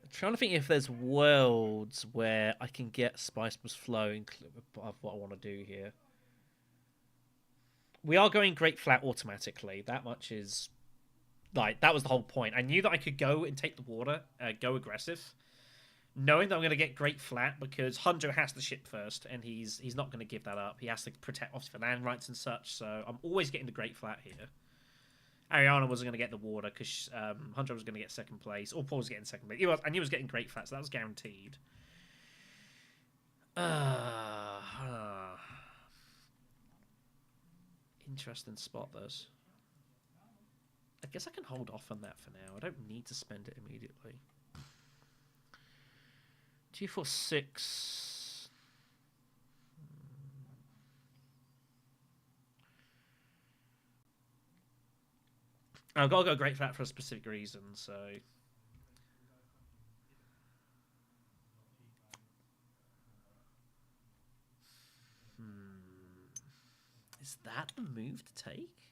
I'm trying to think if there's worlds where I can get Spice Must Flow of what I want to do here. We are going Great Flat automatically. That much is... Like, that was the whole point. I knew that I could go and take the water, go aggressive, knowing that I'm going to get Great Flat because Hunjo has to ship first, and he's not going to give that up. He has to protect, obviously, for land rights and such, so I'm always getting the Great Flat here. Ariana wasn't going to get the water because Hunjo was going to get second place, or Paul was getting second place. I knew he was getting Great Flat, so that was guaranteed. Interesting spot, those. I guess I can hold off on that for now. I don't need to spend it immediately. 2, 4, 6. I've got to go Great Flat for a specific reason, so... Is that the move to take?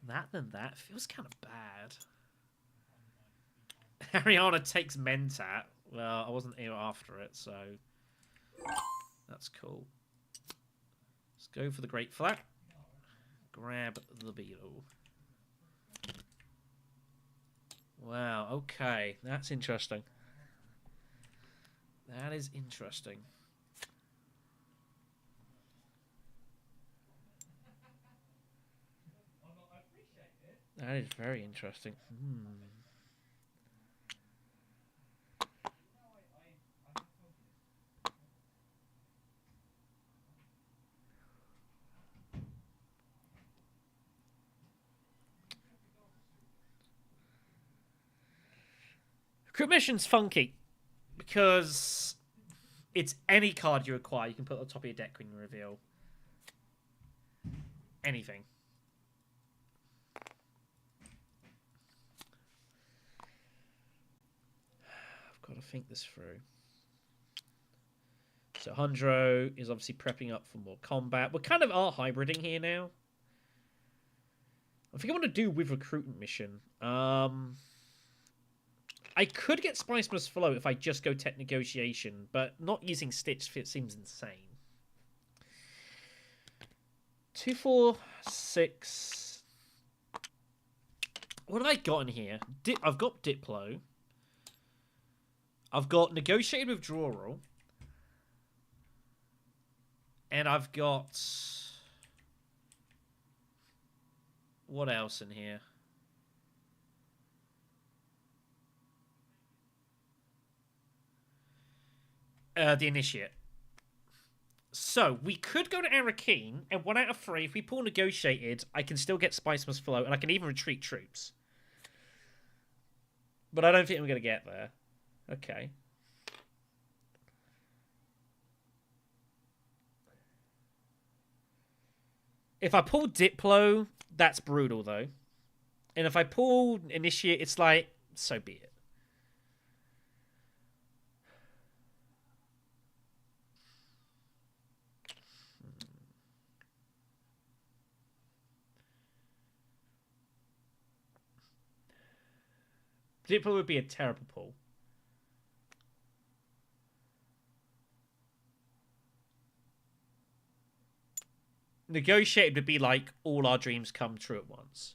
That then that feels kind of bad. Ariana takes Mentat. Well, I wasn't here after it, so that's cool. Let's go for the Great Flat. Grab the beetle. Wow, okay. That's interesting. That is interesting. That is very interesting. Crit Mission's funky because it's any card you acquire. You can put on top of your deck when you reveal anything. I've got to think this through. So Hunjo is obviously prepping up for more combat. We kind of are hybriding here now. I think I want to do with Recruitment Mission. I could get Spice Must Flow if I just go Tech Negotiation, but not using Stitch seems insane. 2, 4, 6. What have I got in here? I've got Diplo. I've got Negotiated Withdrawal. And I've got... What else in here? The Initiate. So, we could go to Arakeen, and 1 out of 3, if we pull Negotiated, I can still get Spice Must Flow, and I can even retreat troops. But I don't think I'm going to get there. Okay. If I pull Diplo, that's brutal, though. And if I pull Initiate, it's like, so be it. Diplo would be a terrible pull. Negotiated would be like all our dreams come true at once.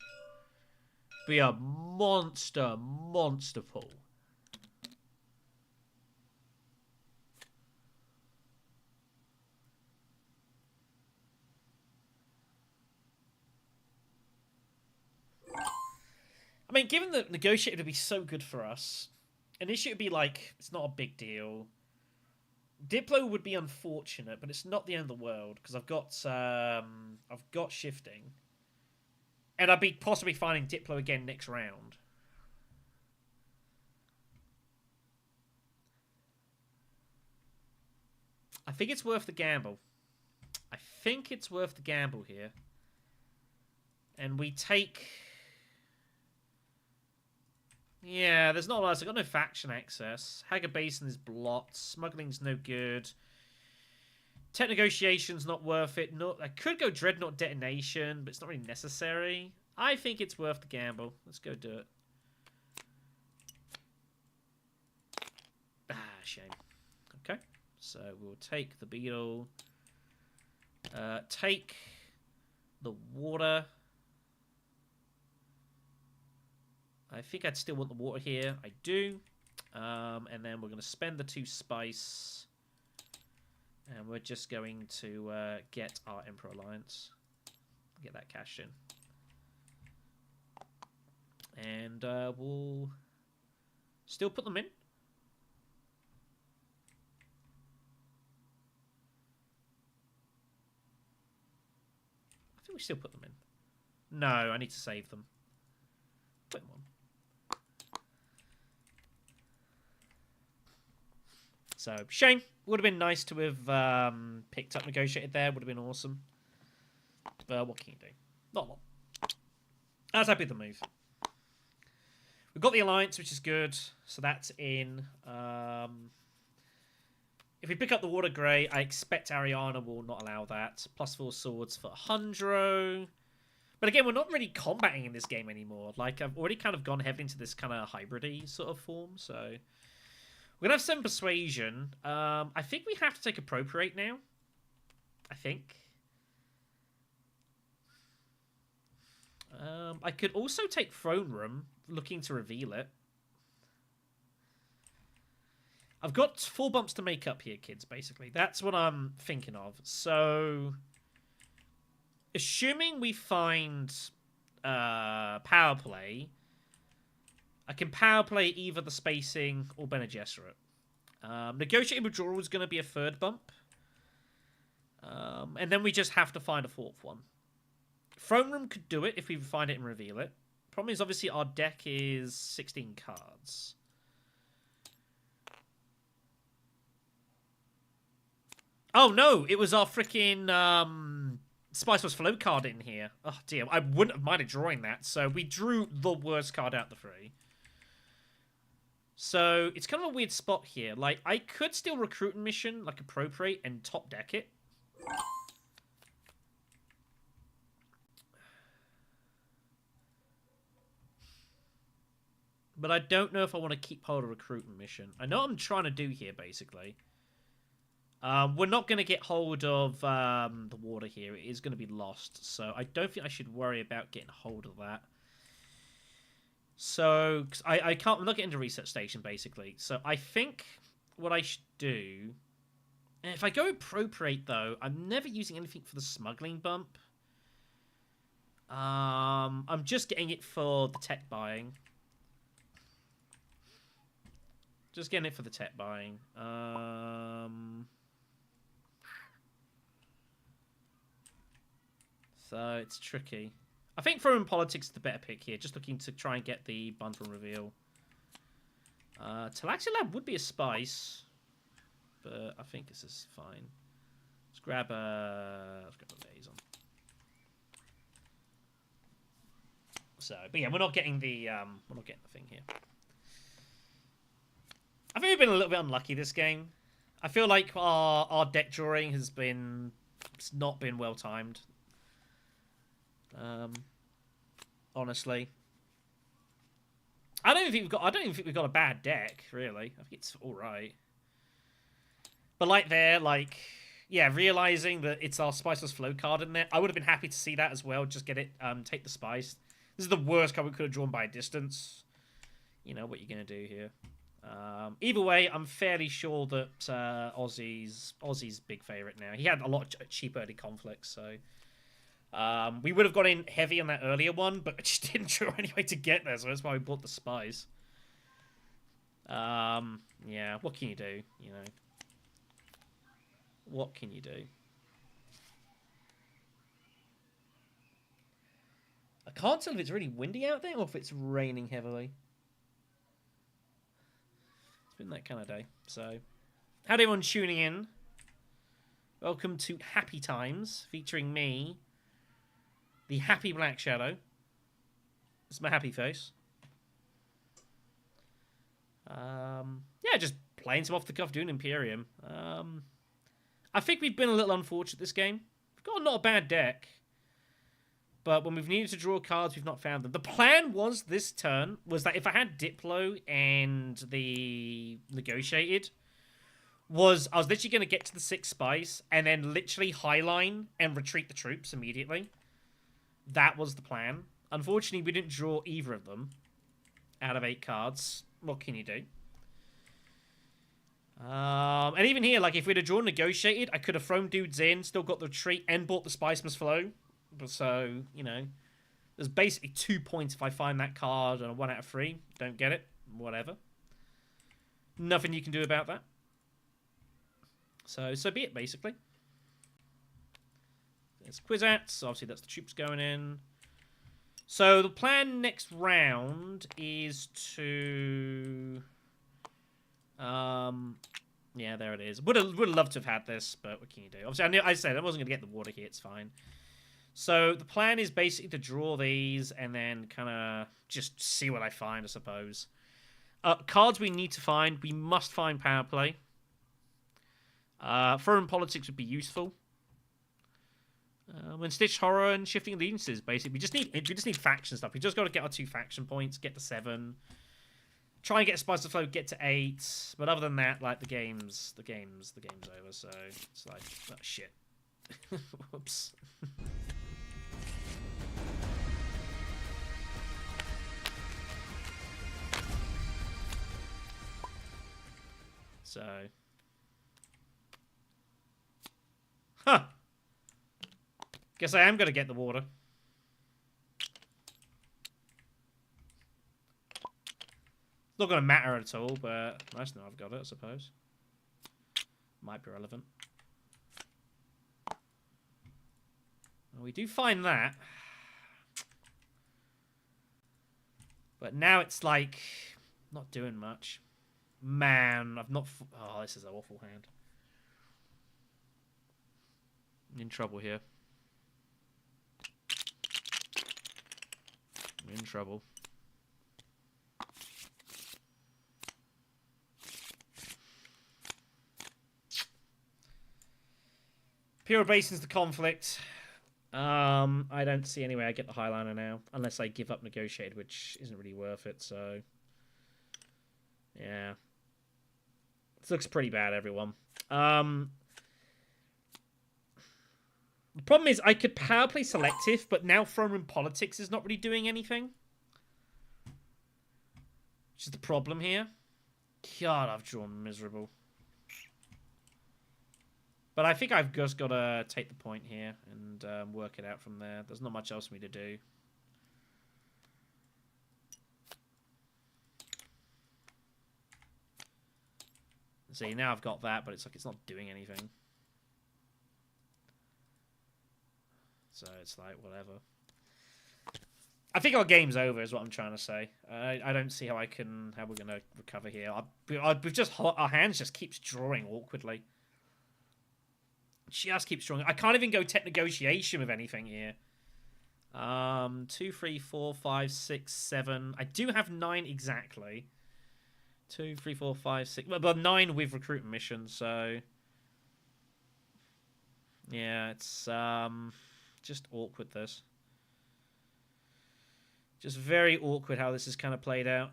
Be a monster pull. mean, given that Negotiator would be so good for us, initially it would be like, it's not a big deal. Diplo would be unfortunate, but it's not the end of the world, because I've got shifting. And I'd be possibly finding Diplo again next round. I think it's worth the gamble. I think it's worth the gamble here. And we take... Yeah, there's not a lot else. I've got no faction access. Hager Basin is blocked. Smuggling's no good. Tech negotiation's not worth it. No, I could go Dreadnought Detonation, but it's not really necessary. I think it's worth the gamble. Let's go do it. Ah, shame. Okay, so we'll take the Beetle. Take the water. I think I'd still want the water here. I do. And then we're going to spend the 2 spice. And we're just going to get our Emperor Alliance. Get that cash in. And we'll still put them in. I think we still put them in. No, I need to save them. Put them on. So, shame. Would have been nice to have picked up Negotiated there. Would have been awesome. But what can you do? Not a lot. I was happy with the move. We've got the Alliance, which is good. So that's in. If we pick up the Water Grey, I expect Ariana will not allow that. +4 swords for Hundro. But again, we're not really combating in this game anymore. Like, I've already kind of gone heavily into this kind of hybrid-y sort of form, so... We're going to have 7 Persuasion. I think we have to take Appropriate now. I think. I could also take Throne Room, looking to reveal it. I've got 4 bumps to make up here, kids, basically. That's what I'm thinking of. So, assuming we find Power Play... I can power play either the Spacing or Bene Gesserit. Negotiating Withdrawal is going to be a 3rd bump. And then we just have to find a 4th one. Throne Room could do it if we find it and reveal it. Problem is, obviously, our deck is 16 cards. Oh, no! It was our freaking Spice Wars Flow card in here. Oh, dear. I wouldn't have minded drawing that. So we drew the worst card out of the 3. So, it's kind of a weird spot here. Like, I could still recruit a mission, like Appropriate, and top deck it. But I don't know if I want to keep hold of recruiting mission. I know what I'm trying to do here, basically. We're not going to get hold of the water here. It is going to be lost. So, I don't think I should worry about getting hold of that. So, cause I can't... I'm not getting to Research Station, basically. So, I think what I should do... If I go Appropriate, though, I'm never using anything for the Smuggling bump. I'm just getting it for the tech buying. Just getting it for the tech buying. So, it's tricky. I think Throne Politics is the better pick here. Just looking to try and get the bundle reveal. Talaxilab would be a spice. But I think this is fine. Let's grab a liaison. So, but yeah, we're not getting the thing here. I think we've been a little bit unlucky this game. I feel like our deck drawing has been... It's not been well timed. Honestly, I don't even think we've got a bad deck, really. I think it's all right. But yeah, realizing that it's our Spiceless Flow card in there, I would have been happy to see that as well. Just get it, take the spice. This is the worst card we could have drawn by a distance. You know what you're gonna do here. Either way, I'm fairly sure that Aussie's big favorite now. He had a lot of cheap early conflicts, so We would have got in heavy on that earlier one, but I just didn't draw any way to get there, so that's why we bought the spies. Yeah, what can you do, you know? What can you do? I can't tell if it's really windy out there or if it's raining heavily. It's been that kind of day, so... Howdy everyone tuning in. Welcome to Happy Times, featuring me, the happy BlackShadow. It's my happy face. Yeah, just playing some off-the-cuff Dune Imperium. I think we've been a little unfortunate this game. We've got not a bad deck. But when we've needed to draw cards, we've not found them. The plan was this turn, was that if I had Diplo and the Negotiated, I was literally going to get to the 6 spice and then literally highline and retreat the troops immediately. That was the plan. Unfortunately, we didn't draw either of them out of 8 cards. What can you do? And even here, like, if we'd have drawn Negotiated, I could have thrown dudes in, still got the retreat, and bought the Spice Must Flow. But so, you know, there's basically 2 points if I find that card on a 1 out of 3. Don't get it. Whatever. Nothing you can do about that. So be it, basically. There's Kwisatz. Obviously, that's the troops going in. So the plan next round is to... yeah, there it is. Would have loved to have had this, but what can you do? Obviously, I said I wasn't going to get the water here. It's fine. So the plan is basically to draw these and then kind of just see what I find, I suppose. Cards we need to find. We must find power play. Foreign politics would be useful. When Stitch Horror and Shifting Allegiances, basically, we just need faction stuff. We just got to get our 2 faction points, get to 7. Try and get Spice of Flow, get to 8. But other than that, like, the game's over. So it's like, oh shit. Whoops. So, huh. Guess I am going to get the water. Not going to matter at all, but nice to know I've got it, I suppose. Might be relevant. Well, we do find that. But now it's like, not doing much. Man, I've not... Oh, this is an awful hand. I'm in trouble here. I'm in trouble. Pure Basin's the conflict. I don't see any way I get the Highliner now. Unless I give up Negotiated, which isn't really worth it, so... Yeah. This looks pretty bad, everyone. The problem is I could power play Selective, but now Foreign Politics is not really doing anything. Which is the problem here. God, I've drawn miserable. But I think I've just got to take the point here and work it out from there. There's not much else for me to do. See, now I've got that, but it's like it's not doing anything. So it's like, whatever. I think our game's over is what I'm trying to say. I don't see how we're going to recover here. Our hands just keeps drawing awkwardly. Just keeps drawing. I can't even go tech negotiation with anything here. 2, 3, 4, 5, 6, 7. I do have 9 exactly. 2, 3, 4, 5, 6. Well, 9 with recruitment missions, so... Yeah, it's just awkward, this. Just very awkward how this is kind of played out.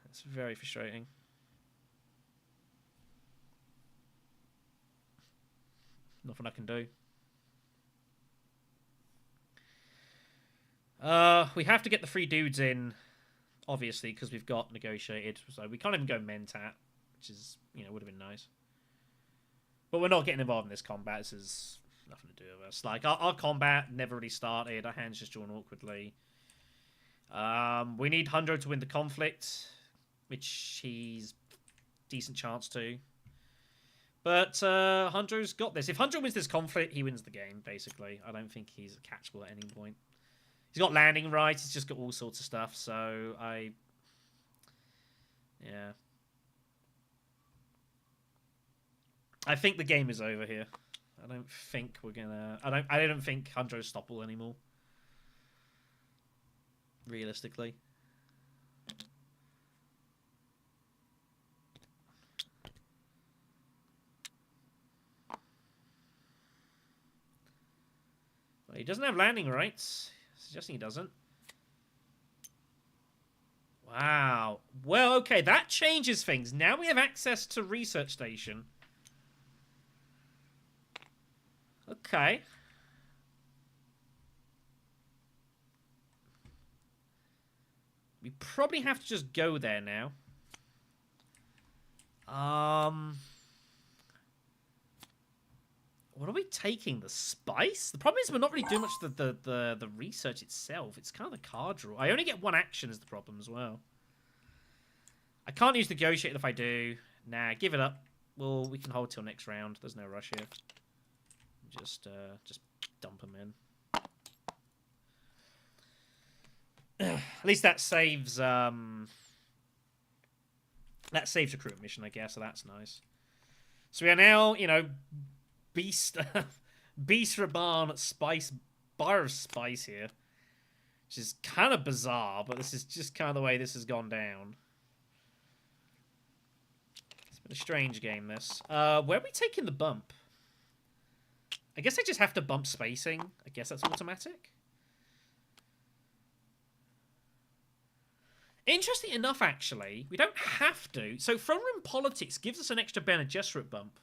It's very frustrating. Nothing I can do. We have to get the 3 dudes in, obviously, because we've got Negotiated. So we can't even go Mentat, which is, you know, would have been nice. But we're not getting involved in this combat. This is nothing to do with us. Like, our combat never really started. Our hands just drawn awkwardly. We need Hundro to win the conflict, which he's decent chance to. But Hundro's got this. If Hundro wins this conflict, he wins the game, basically. I don't think he's catchable at any point. He's got landing rights. He's just got all sorts of stuff, so yeah. I think the game is over here. I don't think we're gonna... I don't think Hundro's stoppable anymore. Realistically. Well, he doesn't have landing rights. Suggesting he doesn't. Wow. Well, okay, that changes things. Now we have access to Research Station. Okay. We probably have to just go there now. What are we taking? The spice? The problem is we're not really doing much of the research itself. It's kind of the card draw. I only get one action is the problem as well. I can't use negotiate if I do. Nah, give it up. Well, we can hold till next round. There's no rush here. Just dump them in. At least that saves recruitment mission, I guess. So that's nice. So we are now, you know, Beast Raban Spice Bar of Spice here, which is kind of bizarre, but this is just kind of the way this has gone down. It's been a strange game, this. Where are we taking the bump? I guess I just have to bump spacing. I guess that's automatic. Interesting enough, actually, we don't have to. So Throne Room Politics gives us an extra Bene Gesserit bump.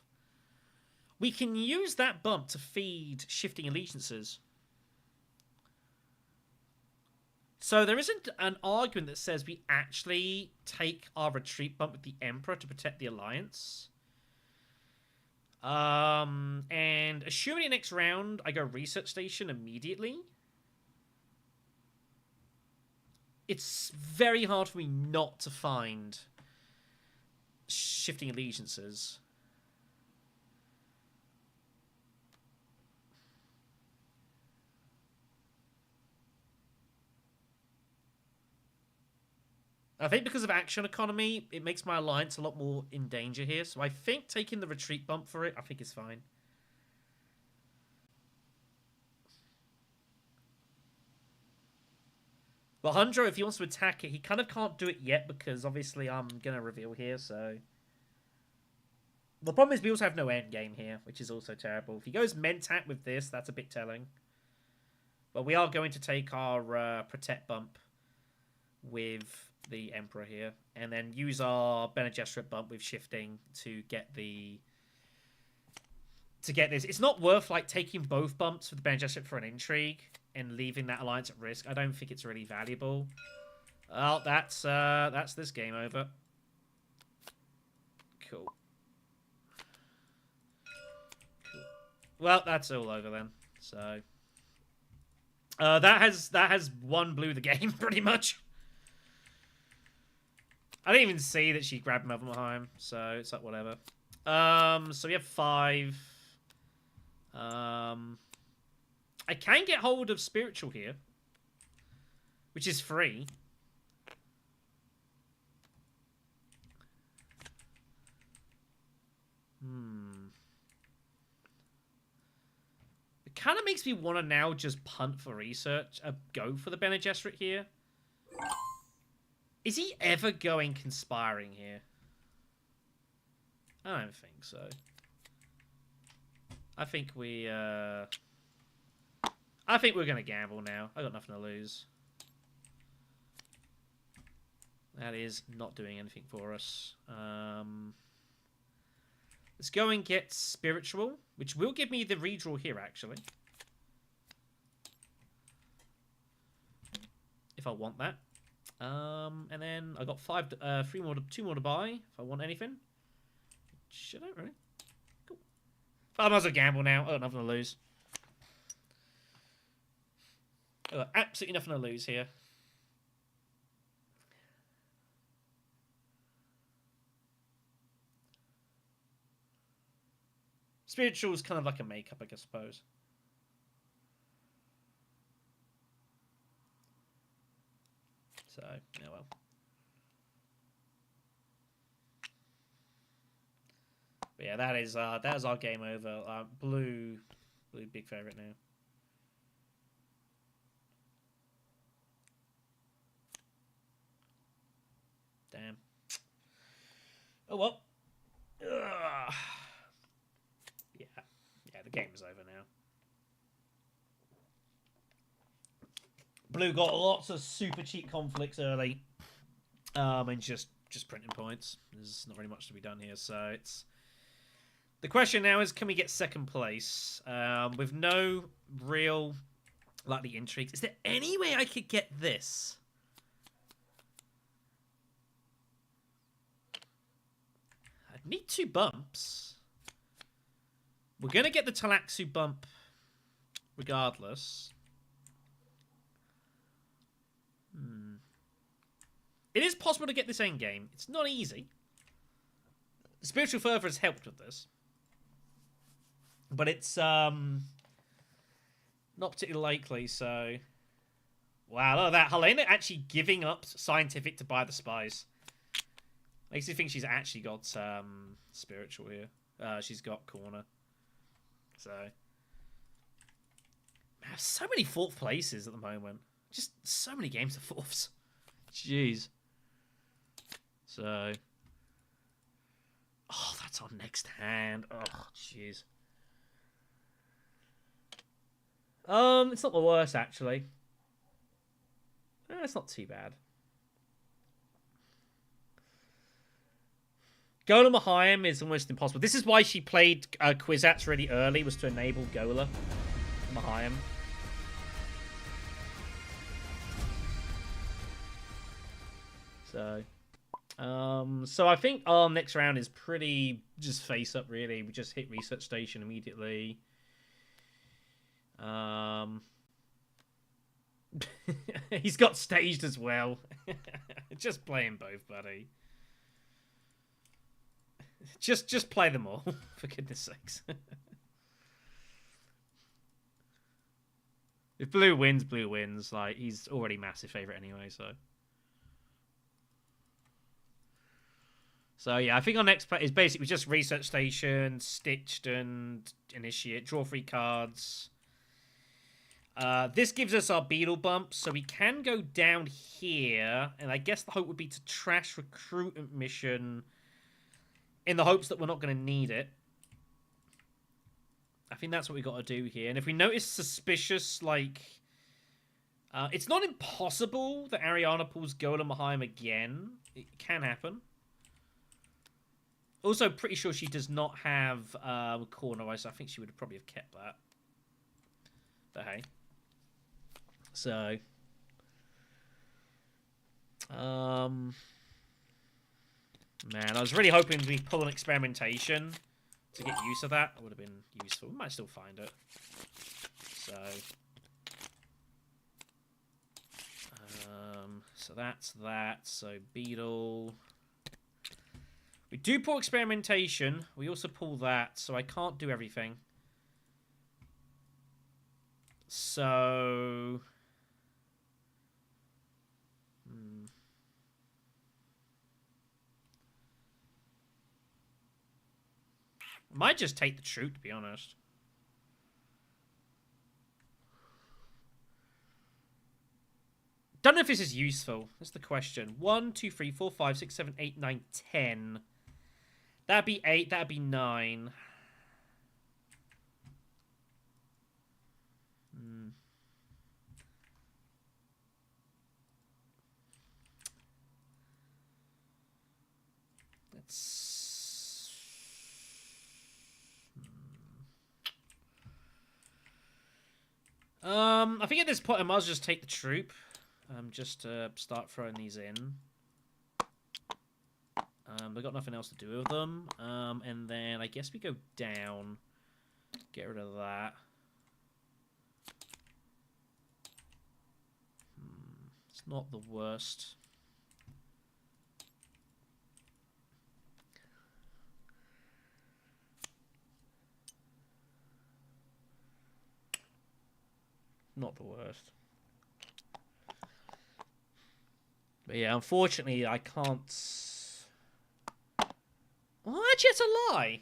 We can use that bump to feed shifting allegiances. So there isn't an argument that says we actually take our retreat bump with the Emperor to protect the Alliance. And assuming next round I go Research Station immediately, it's very hard for me not to find shifting allegiances. I think because of action economy, it makes my alliance a lot more in danger here. So I think taking the retreat bump for it, I think is fine. But Hundro, if he wants to attack it, he kind of can't do it yet because obviously I'm going to reveal here, so... The problem is we also have no endgame here, which is also terrible. If he goes Mentat with this, that's a bit telling. But we are going to take our Protect bump with the Emperor here, and then use our Bene Gesserit bump with shifting to get the... To get this. It's not worth like taking both bumps with the Bene Gesserit for an intrigue and leaving that alliance at risk. I don't think it's really valuable. Oh, that's this game over. Cool. Well, that's all over then. So that has one blue the game pretty much. I didn't even see that she grabbed Motherheim, so it's like whatever. So we have 5. I can get hold of Spiritual here, which is free. It kind of makes me want to now just punt for research, go for the Bene Gesserit here. Is he ever going conspiring here? I don't think so. I think we're going to gamble now. I got nothing to lose. That is not doing anything for us. Let's go and get Spiritual, which will give me the redraw here, actually. If I want that. And then I got 2 more to buy if I want anything. Which I don't really. Cool. I might as well gamble now. I got nothing to lose. Absolutely nothing to lose here. Spiritual is kind of like a makeup, I suppose. So, yeah, well. But yeah, that is our game over. Blue, big favorite now. Damn. Oh well. Ugh. Yeah, the game is over now. Blue got lots of super cheap conflicts early, and just printing points. There's not really much to be done here, so it's. The question now is, can we get second place with no real likely intrigues? Is there any way I could get this? I'd need 2 bumps. We're going to get the Talaxu bump regardless. It is possible to get this end game. It's not easy. The Spiritual Fervor has helped with this. But it's not particularly likely, so... Wow, look at that. Helena actually giving up Scientific to buy the Spies. Makes me think she's actually got Spiritual here. She's got Corner. So... Man, so many 4th places at the moment. Just so many games of 4ths. Jeez. So... Oh, that's our next hand. Oh, jeez. It's not the worst, actually. It's not too bad. Golem Mahayim is almost impossible. This is why she played Kwisatz really early, was to enable Gola Mahayim. So I think our next round is pretty just face up, really. We just hit Research Station immediately. He's got staged as well. Just play them both, buddy. Just play them all, for goodness sakes. If blue wins, blue wins. Like, he's already massive favorite anyway, so. So yeah, I think our next play is basically just Research Station, Stitched, and Initiate. Draw 3 cards. This gives us our Beetle bump, so we can go down here, and I guess the hope would be to trash Recruitment Mission in the hopes that we're not going to need it. I think that's what we got to do here. And if we notice suspicious, like... it's not impossible that Ariana pulls Golem Mahayim again. It can happen. Also, pretty sure she does not have Corner Ice. I think she would have probably have kept that. But hey. So... Man, I was really hoping we pull an Experimentation to get use of that. It would have been useful. We might still find it. So that's that. So Beetle. We do pull Experimentation. We also pull that, so I can't do everything. So... Might just take the Troop, to be honest. Don't know if this is useful. That's the question. 1, 2, 3, 4, 5, 6, 7, 8, 9, 10. That'd be 8. That'd be 9. That's... I think at this point I might as well just take the Troop. Just to start throwing these in. We've got nothing else to do with them. And then I guess we go down. Get rid of that. It's not the worst. Not the worst. But yeah, unfortunately, I can't... Well, actually, it's a lie.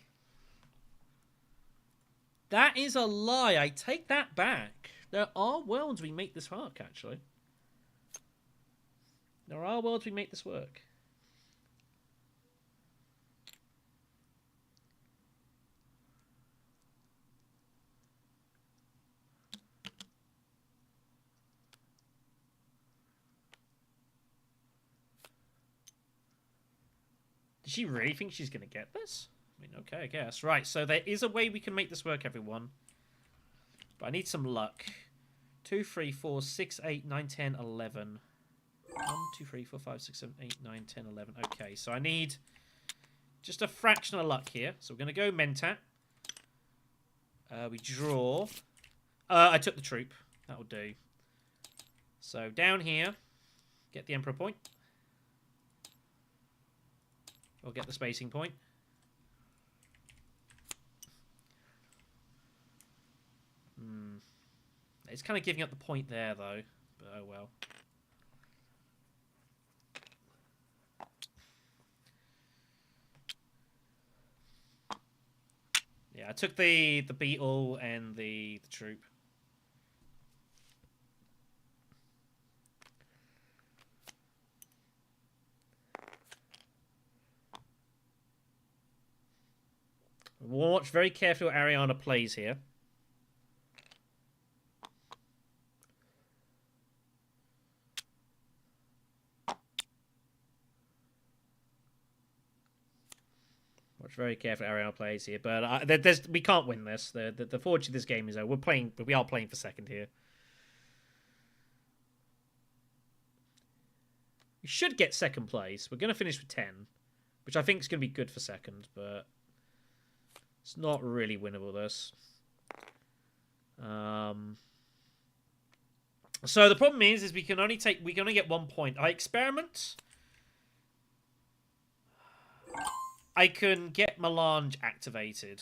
That is a lie. I take that back. There are worlds we make this work, actually. There are worlds we make this work. Does she really think she's going to get this? I mean, okay, I guess. Right, so there is a way we can make this work, everyone. But I need some luck. 2, 3, 4, 6, 8, 9, 10, 11. 1, 2, 3, 4, 5, 6, 7, 8, 9, 10, 11. Okay, so I need just a fraction of luck here. So we're going to go Mentat. We draw. I took the troop. That'll do. So down here, get the Emperor point. Or get the spacing point. It's kind of giving up the point there, though. But oh well. Yeah, I took the beetle and the troop. Watch very carefully what Ariana plays here. Watch very carefully what Ariana plays here, but we can't win this. The fortune of this game is we are playing for second here. We should get second place. We're going to finish with 10, which I think is going to be good for second, but it's not really winnable, this. So the problem is we can only get 1 point. I experiment. I can get Melange activated.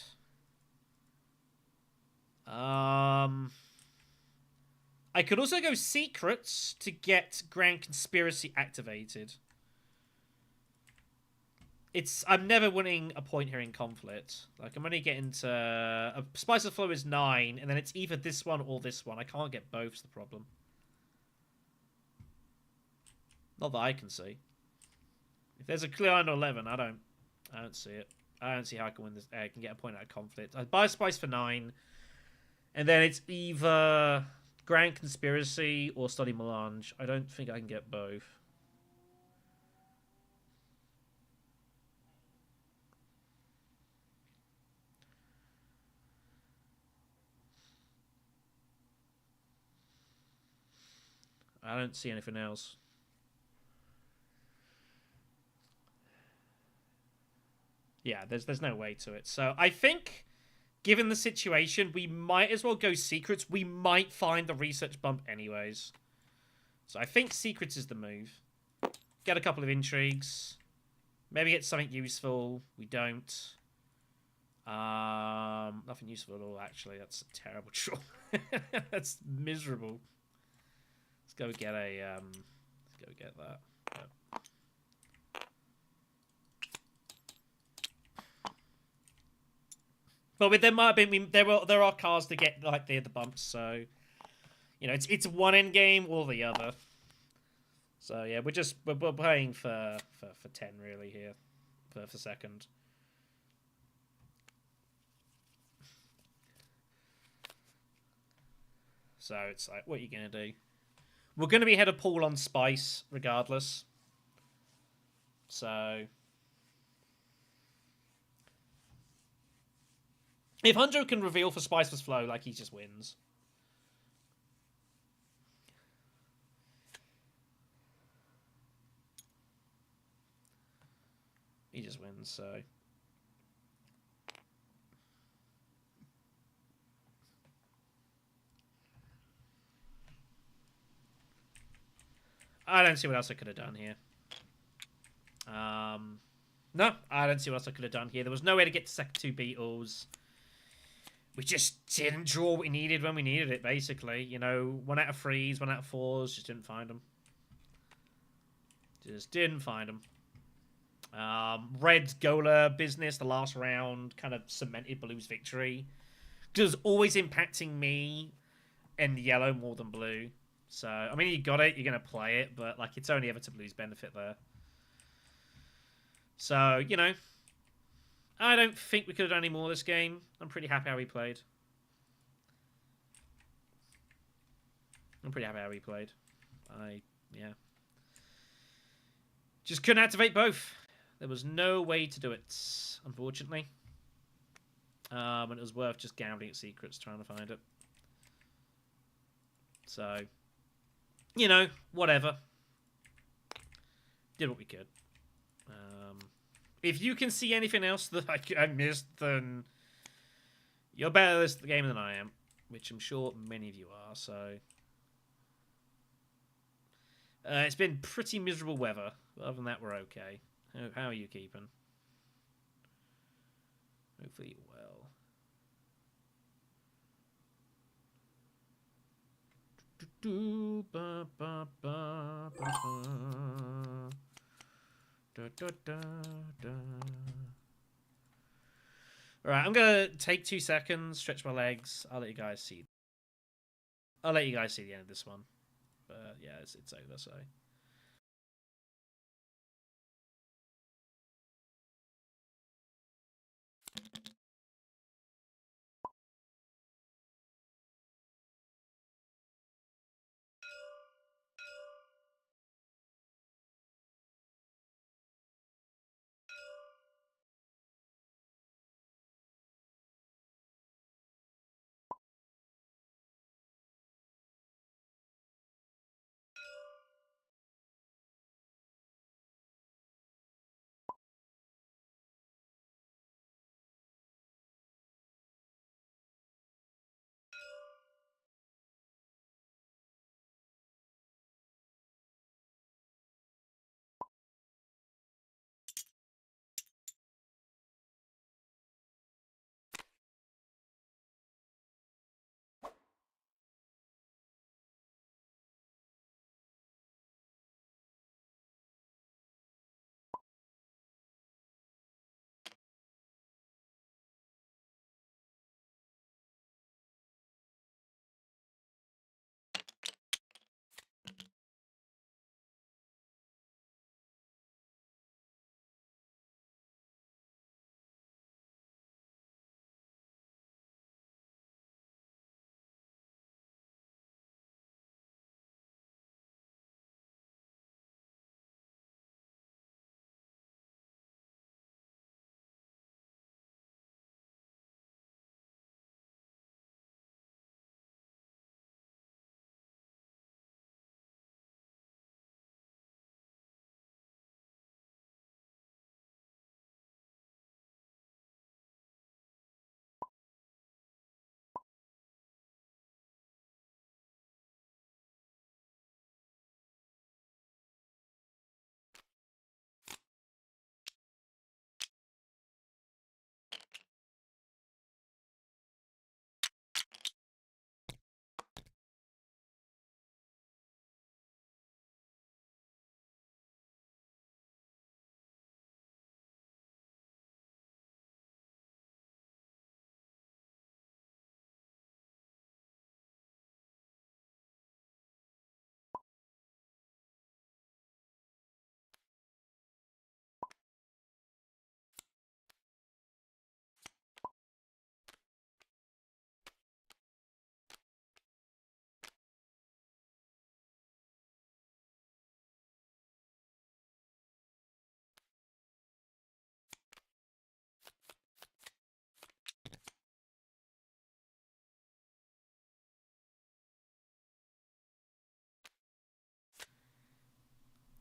I could also go Secrets to get Grand Conspiracy activated. I'm never winning a point here in Conflict. Like, I'm only getting to... Spice of Flow is 9, and then it's either this one or this one. I can't get both, is the problem. Not that I can see. If there's a clear line on 11, I don't see it. I don't see how I can win this. I can get a point out of Conflict. I buy Spice for 9, and then it's either Grand Conspiracy or Study Melange. I don't think I can get both. I don't see anything else. Yeah, there's no way to it. So I think, given the situation, we might as well go Secrets. We might find the research bump anyways. So I think Secrets is the move. Get a couple of intrigues. Maybe get something useful. We don't. Nothing useful at all, actually. That's a terrible draw. That's miserable. Let's go get a... let's go get that. Yep. But there might have been there are cards to get like the bumps, so you know it's one end game or the other. So yeah, we're playing for 10 really here for second. So it's like, what are you gonna do? We're gonna be ahead of Paul on Spice regardless. So. If Hunjo can reveal for Spiceless Flow, like, he just wins. He just wins, so... I don't see what else I could have done here. No, I don't see what else I could have done here. There was no way to get to second 2 beetles. We just didn't draw what we needed when we needed it, basically. You know, 1 out of 3s, 1 out of 4s, just didn't find them. Just didn't find them. Red's Gola business, the last round, kind of cemented Blue's victory. It was always impacting me and yellow more than blue. So, I mean, you got it, you're going to play it, but, like, it's only ever to Blue's benefit there. So, you know, I don't think we could have done any more this game. I'm pretty happy how we played. Yeah. Just couldn't activate both. There was no way to do it, unfortunately. And it was worth just gambling at secrets trying to find it. So, you know, whatever. Did what we could. If you can see anything else that I missed, then you're better at this game than I am, which I'm sure many of you are, so... it's been pretty miserable weather, but other than that, we're okay. How are you keeping? Hopefully you're well. Alright, I'm gonna take 2 seconds, stretch my legs. I'll let you guys see the end of this one. But yeah, it's over, so.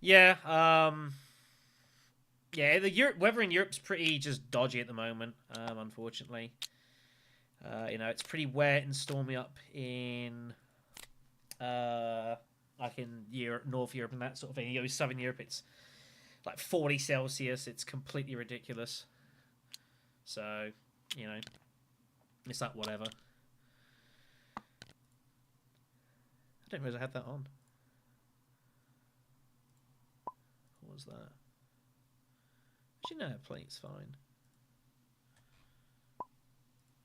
Yeah, yeah, the weather in Europe's pretty just dodgy at the moment, unfortunately. You know, it's pretty wet and stormy up in, like in Europe, North Europe, and that sort of thing. You go to Southern Europe, it's like 40 Celsius. It's completely ridiculous. So, you know, it's like whatever. I didn't realize I had that on. What was that? Actually, no, plate's fine.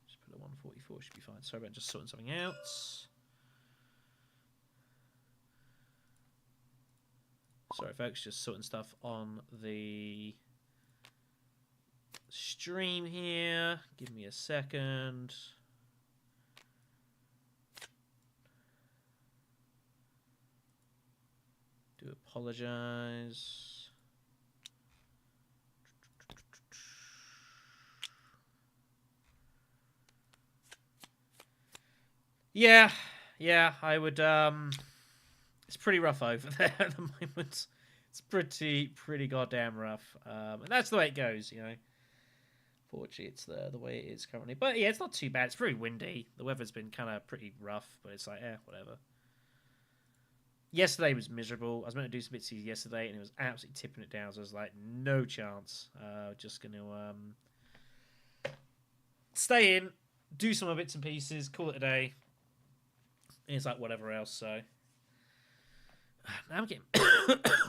Just put a 144, should be fine. Sorry about just sorting something out. Sorry, folks, just sorting stuff on the stream here. Give me a second. Do apologize. Yeah, I would, it's pretty rough over there at the moment. It's pretty goddamn rough. And that's the way it goes, you know. Fortunately, it's the way it is currently. But yeah, it's not too bad. It's pretty windy. The weather's been kind of pretty rough, but it's like, whatever. Yesterday was miserable. I was meant to do some bits yesterday, and it was absolutely tipping it down. So I was like, no chance. Just going to stay in, do some bits and pieces, call it a day. And it's like whatever else, so... Now I'm getting...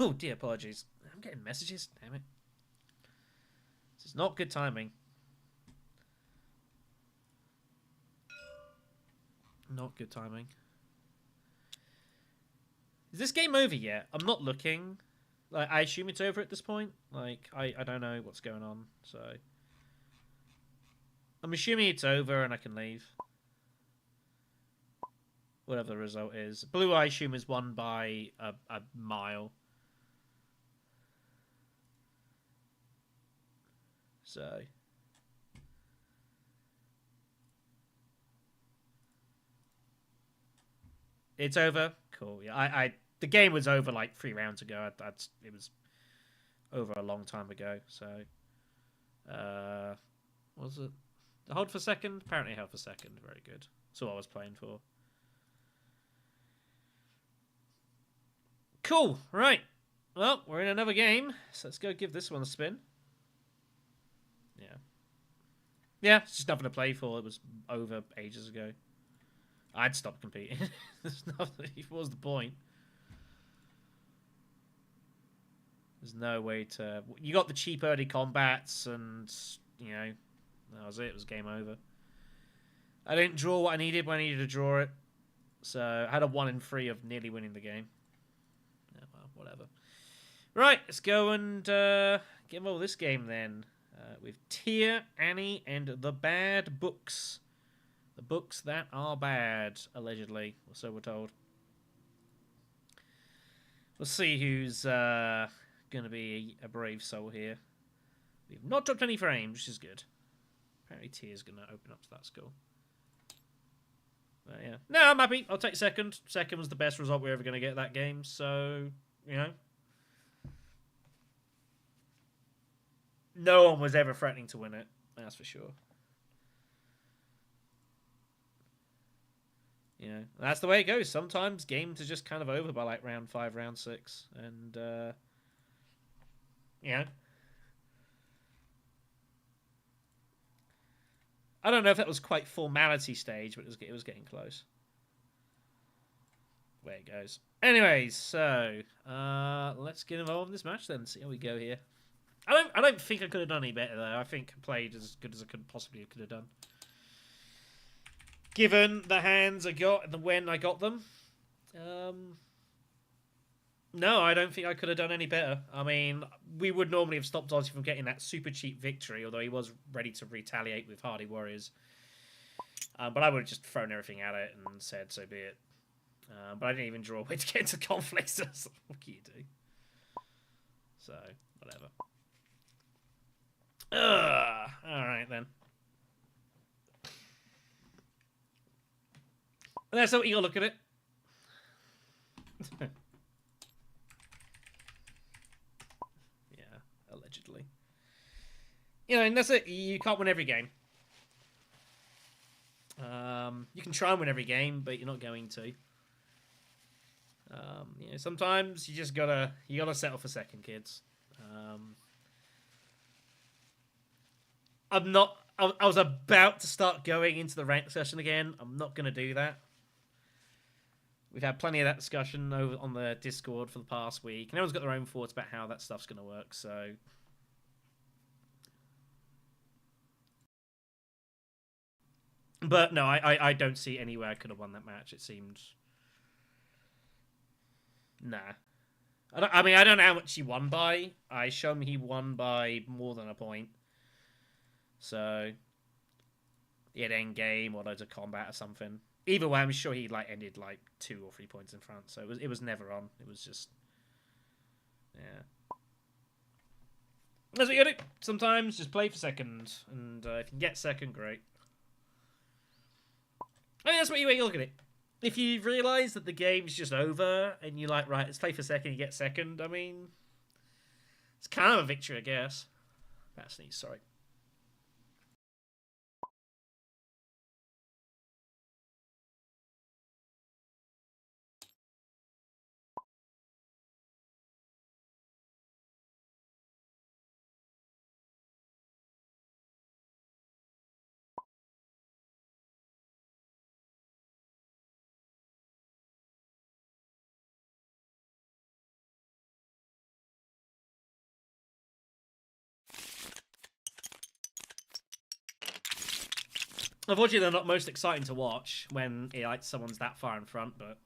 oh dear, apologies. I'm getting messages, damn it. This is not good timing. Not good timing. Is this game over yet? I'm not looking. Like, I assume it's over at this point. Like, I don't know what's going on, so... I'm assuming it's over and I can leave. Whatever the result is. Blue, I assume, is won by a mile. So... It's over? Cool. Yeah, the game was over like 3 rounds ago. It was over a long time ago, so... what was it? Hold for second? Apparently held for second. Very good. That's all I was playing for. Cool. Right. Well, we're in another game, so let's go give this one a spin. Yeah. Yeah, it's just nothing to play for. It was over ages ago. I'd stopped competing. There's nothing. What was the point? There's no way to... You got the cheap early combats and, you know, that was it. It was game over. I didn't draw what I needed when I needed to draw it. So I had a 1 in 3 of nearly winning the game. Yeah, well, whatever. Right, let's go and get involved with this game then. With Tia, Annie, and the Bad Books. The books that are bad, allegedly, or so we're told. We'll see who's going to be a brave soul here. We've not dropped any frames, which is good. Apparently Tia's going to open up to that score. But yeah. No, I'm happy. I'll take second. Second was the best result we're ever going to get that game, so, you know. No one was ever threatening to win it, that's for sure. You know, that's the way it goes. Sometimes games are just kind of over by like round 5, round 6, and you know, I don't know if that was quite formality stage, but it was getting close. Way it goes. Anyways, so let's get involved in this match then. See how we go here. I don't think I could have done any better though. I think I played as good as I could have done. Given the hands I got and the when I got them. No, I don't think I could have done any better. I mean, we would normally have stopped Ozzy from getting that super cheap victory, although he was ready to retaliate with Hardy Warriors. But I would have just thrown everything at it and said, so be it. But I didn't even draw a way to get into conflict, so what can you do? So, whatever. Alright then. That's how you gotta look at it. Yeah, allegedly. You know, and that's it. You can't win every game. You can try and win every game, but you're not going to. You know, Sometimes you just gotta settle for second, kids. I'm not. I was about to start going into the rank discussion again. I'm not gonna do that. We've had plenty of that discussion over on the Discord for the past week, and everyone's got their own thoughts about how that stuff's gonna work. So. But no, I don't see any way I could have won that match. It seemed... Nah. I mean, I don't know how much he won by. I show him he won by more than a point. So... he had end game or loads of combat or something. Either way, I'm sure he ended 2 or 3 points in front. So it was never on. It was just... Yeah. That's what you gotta do. Sometimes just play for second. And if you can get second, great. I mean, that's what you look at it. If you realise that the game's just over and you're like, right, let's play for second, you get second, I mean, it's kind of a victory, I guess. That sneeze, sorry. Unfortunately, they're not most exciting to watch when someone's that far in front, but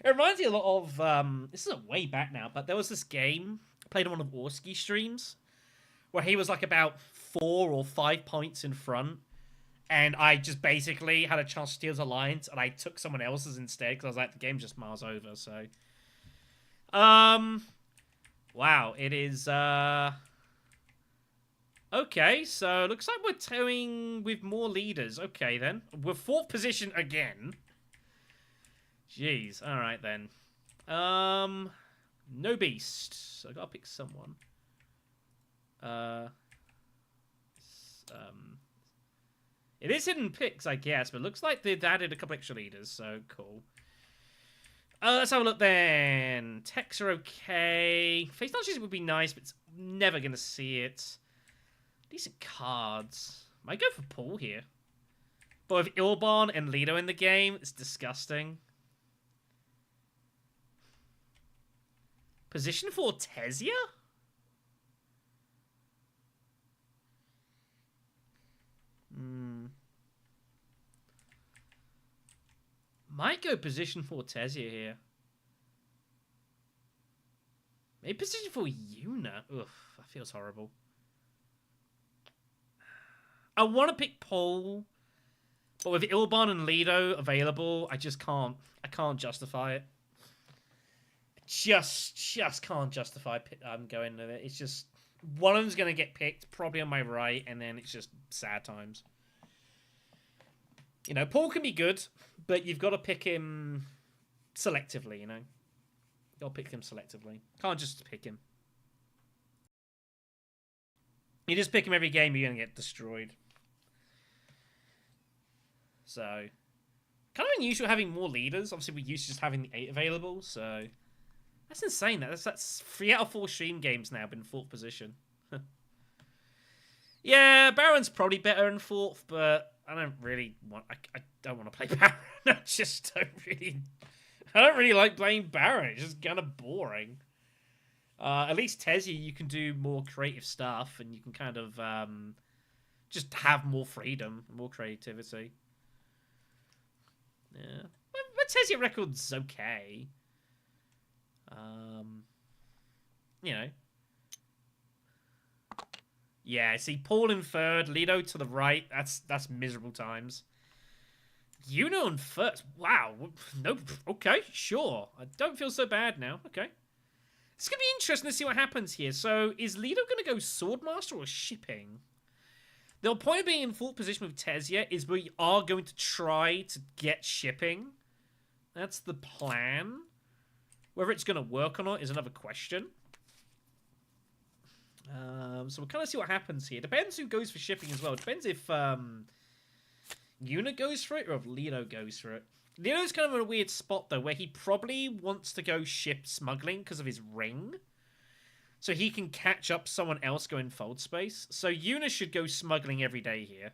it reminds me a lot of this is a way back now, but there was this game I played on one of Orski's streams where he was about 4 or 5 points in front, and I just basically had a chance to steal his alliance, and I took someone else's instead because I was like, the game's just miles over. So, wow, it is okay, so looks like we're towing with more leaders. Okay, then. We're 4th position again. Jeez. Alright, then. No beast. So I gotta pick someone. It is hidden picks, I guess, but it looks like they've added a couple extra leaders, so cool. Let's have a look, then. Techs are okay. Face knowledge would be nice, but it's never gonna see it. Decent cards. Might go for Paul here. But with Ilbon and Lido in the game, it's disgusting. Position for Tessia? Might go position for Tessia here. Maybe position for Yuna. Ugh, that feels horrible. I want to pick Paul, but with Ilbon and Lido available, I just can't. I can't justify it. Just can't justify going with it. It's just one of them's gonna get picked, probably on my right, and then it's just sad times. You know, Paul can be good, but you've got to pick him selectively. You know, you got to pick him selectively. Can't just pick him. You just pick him every game, you're gonna get destroyed. So, kind of unusual having more leaders. Obviously, we're used to just having the 8 available, so... That's insane. That's 3 out of 4 stream games now been 4th position. Yeah, Baron's probably better in 4th, but I don't really want... I don't want to play Baron. I just don't really... I don't really like playing Baron. It's just kind of boring. At least Tessia, you can do more creative stuff, and you can kind of just have more freedom, more creativity. Yeah, but Tessia record's okay. You know. Yeah, see, Paul in 3rd, Lido to the right. That's miserable times. Yuna in 1st. Wow. No. Okay, sure. I don't feel so bad now. Okay. It's going to be interesting to see what happens here. So, is Lido going to go Swordmaster or Shipping? The point of being in 4th position with Tessia is we are going to try to get Shipping. That's the plan. Whether it's going to work or not is another question. So we'll kind of see what happens here. Depends who goes for Shipping as well. Depends if Yuna goes for it or if Lido goes for it. Leo's kind of in a weird spot, though, where he probably wants to go ship smuggling because of his ring. So he can catch up someone else going fold space. So Yuna should go smuggling every day here.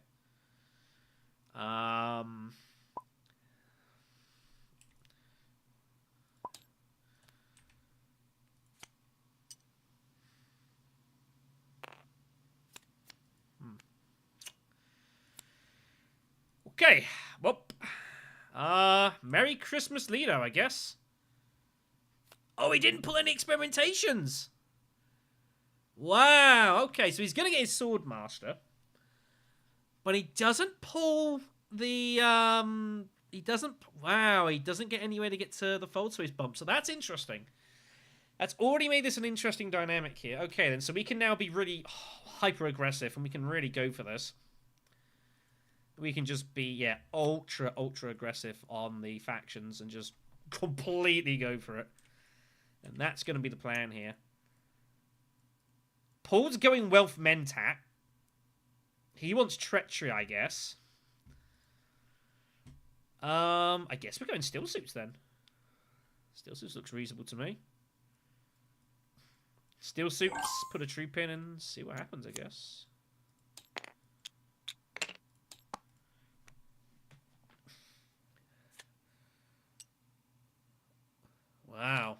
Okay, well, Merry Christmas, Lido, I guess. Oh, he didn't pull any experimentations. Wow, okay, so he's gonna get his Sword Master. But he doesn't pull the, he doesn't get anywhere to get to the Fold Space bump, so that's interesting. That's already made this an interesting dynamic here. Okay, then, so we can now be really hyper-aggressive, and we can really go for this. We can just be, yeah, ultra aggressive on the factions and just completely go for it. And that's going to be the plan here. Paul's going Wealth Mentat. He wants Treachery, I guess. I guess we're going Still Suits then. Still Suits looks reasonable to me. Still Suits, put a troop in and see what happens, I guess. Wow.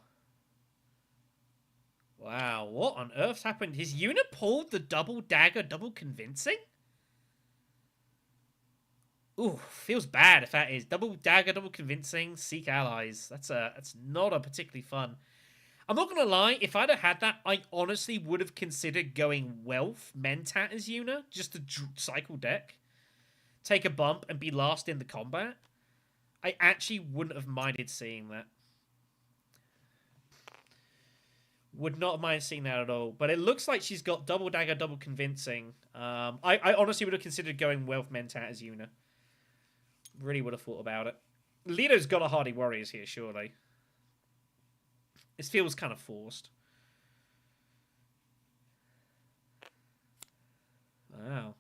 Wow, what on earth's happened? His unit pulled the double dagger, double convincing? Ooh, feels bad if that is. Double dagger, double convincing, seek allies. That's not a particularly fun. I'm not gonna lie, if I'd have had that, I honestly would have considered going Wealth Mentat as Yuna, just to cycle deck. Take a bump and be last in the combat. I actually wouldn't have minded seeing that. Would not mind seeing that at all. But it looks like she's got double dagger, double convincing. I honestly would have considered going Wealth Mentat as Yuna. Really would have thought about it. Lido's got a Hardy Warriors here, surely. This feels kind of forced. Wow.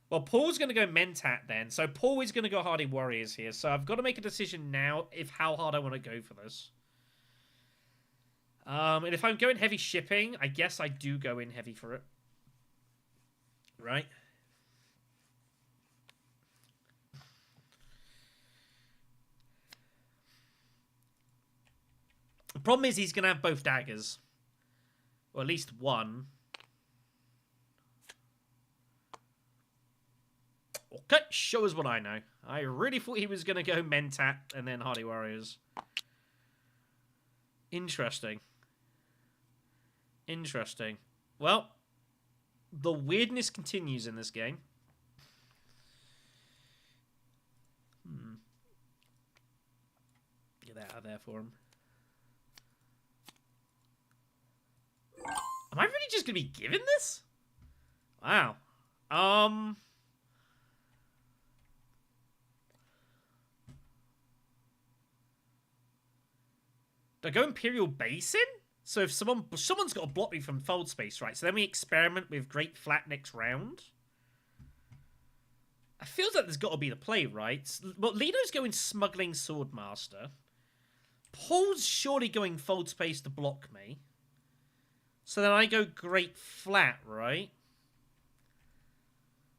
Well, Paul's going to go Mentat then. So Paul is going to go Hardy Warriors here. So I've got to make a decision now if how hard I want to go for this. And if I'm going heavy shipping, I guess I do go in heavy for it. Right? The problem is he's going to have both daggers. Or at least one. Okay, show us what I know. I really thought he was going to go Mentat and then Hardy Warriors. Interesting. Interesting. Well, the weirdness continues in this game. Get that out of there for him. Am I really just going to be given this? Wow. Do I go Imperial Basin? So if someone's got to block me from fold space, right? So then we experiment with Great Flat next round. I feel like there's got to be the play, right? But Lido's going Smuggling Swordmaster. Paul's surely going fold space to block me. So then I go Great Flat, right?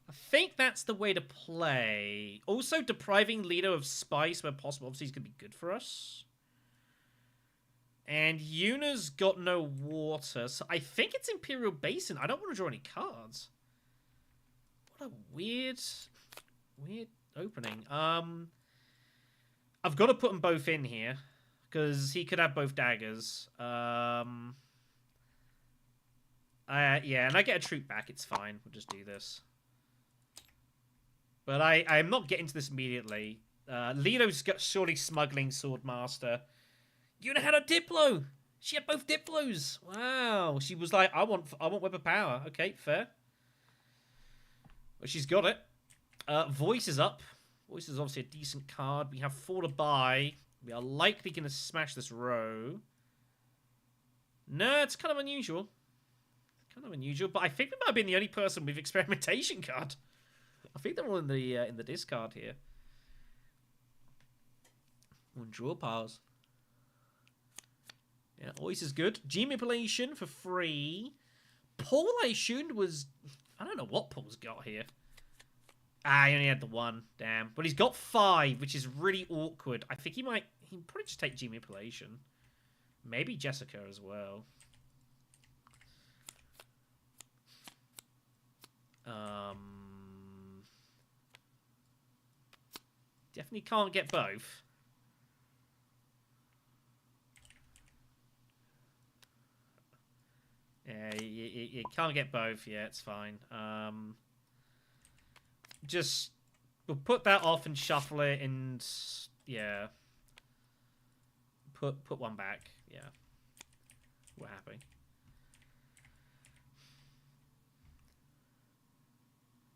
I think that's the way to play. Also, depriving Lido of spice where possible obviously is going to be good for us. And Yuna's got no water, so I think it's Imperial Basin. I don't want to draw any cards. What a weird opening. I've got to put them both in here, because he could have both daggers. Yeah, and I get a troop back, it's fine. We'll just do this. But I'm not getting to this immediately. Lido's got surely Smuggling Swordmaster. Yuna had a Diplo. She had both Diplos. Wow. She was like, I want Web of Power. Okay, fair. Well, she's got it. Voice is up. Voice is obviously a decent card. We have 4 to buy. We are likely going to smash this row. No, it's kind of unusual. Kind of unusual, but I think we might have been the only person with experimentation card. I think they're all in the discard here. One draw piles. Yeah, always is good. G manipulation for free. Paul, I assumed was... I don't know what Paul's got here. Ah, he only had the one. Damn. But he's got 5, which is really awkward. I think he might... He'd probably just take G manipulation. Maybe Jessica as well. Definitely can't get both. Yeah, you can't get both. Yeah, it's fine. Just we'll put that off and shuffle it, and yeah, put one back. Yeah, we're happy.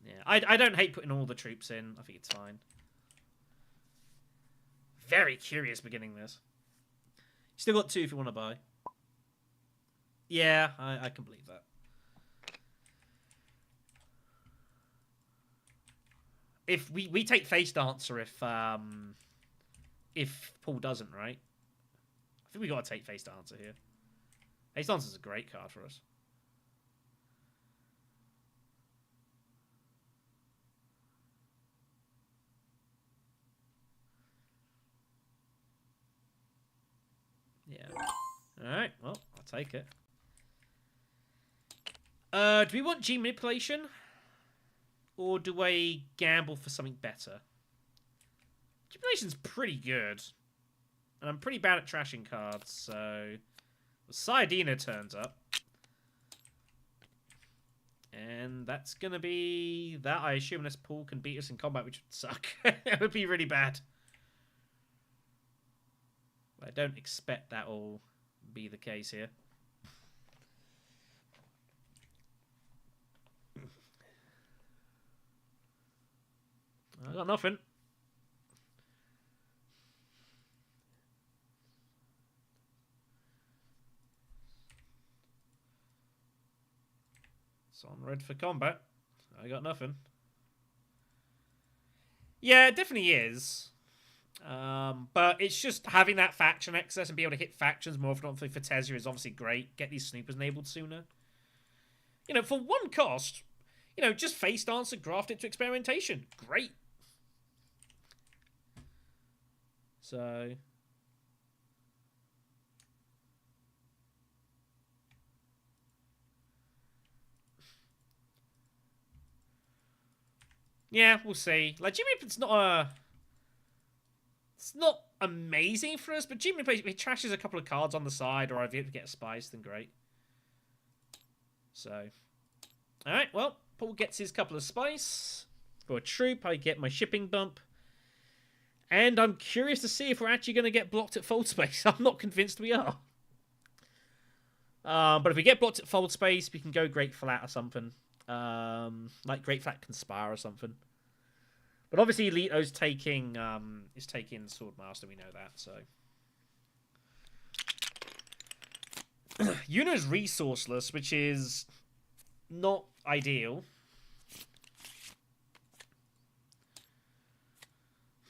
Yeah, I don't hate putting all the troops in. I think it's fine. Very curious beginning this. Still got 2 if you want to buy. Yeah, I can believe that. If we take Face Dancer if Paul doesn't, right? I think we got to take Face Dancer here. Face Dancer's a great card for us. Yeah. Alright, well, I'll take it. Do we want G manipulation? Or do I gamble for something better? G manipulation's pretty good. And I'm pretty bad at trashing cards, so... Sayadina turns up. And that's gonna be that, I assume, unless Paul can beat us in combat, which would suck. That would be really bad. I don't expect that will be the case here. I got nothing. So I'm ready for combat. I got nothing. Yeah, it definitely is. But it's just having that faction access and be able to hit factions more often for Tessia is obviously great. Get these snoopers enabled sooner. You know, for 1 cost, you know, just Face Dancer, graft it to experimentation. Great. So... yeah, we'll see. Like, Jimmy, it's not a... It's not amazing for us, but Jimmy, if he trashes a couple of cards on the side, or if he get a spice, then great. So... Alright, well, Paul gets his couple of spice. For a troop, I get my shipping bump. And I'm curious to see if we're actually going to get blocked at fold space. I'm not convinced we are. But if we get blocked at fold space, we can go Great Flat or something. Like Great Flat Conspire or something. But obviously Leto's taking Swordmaster, we know that, so. Yuna's resourceless, which is not ideal.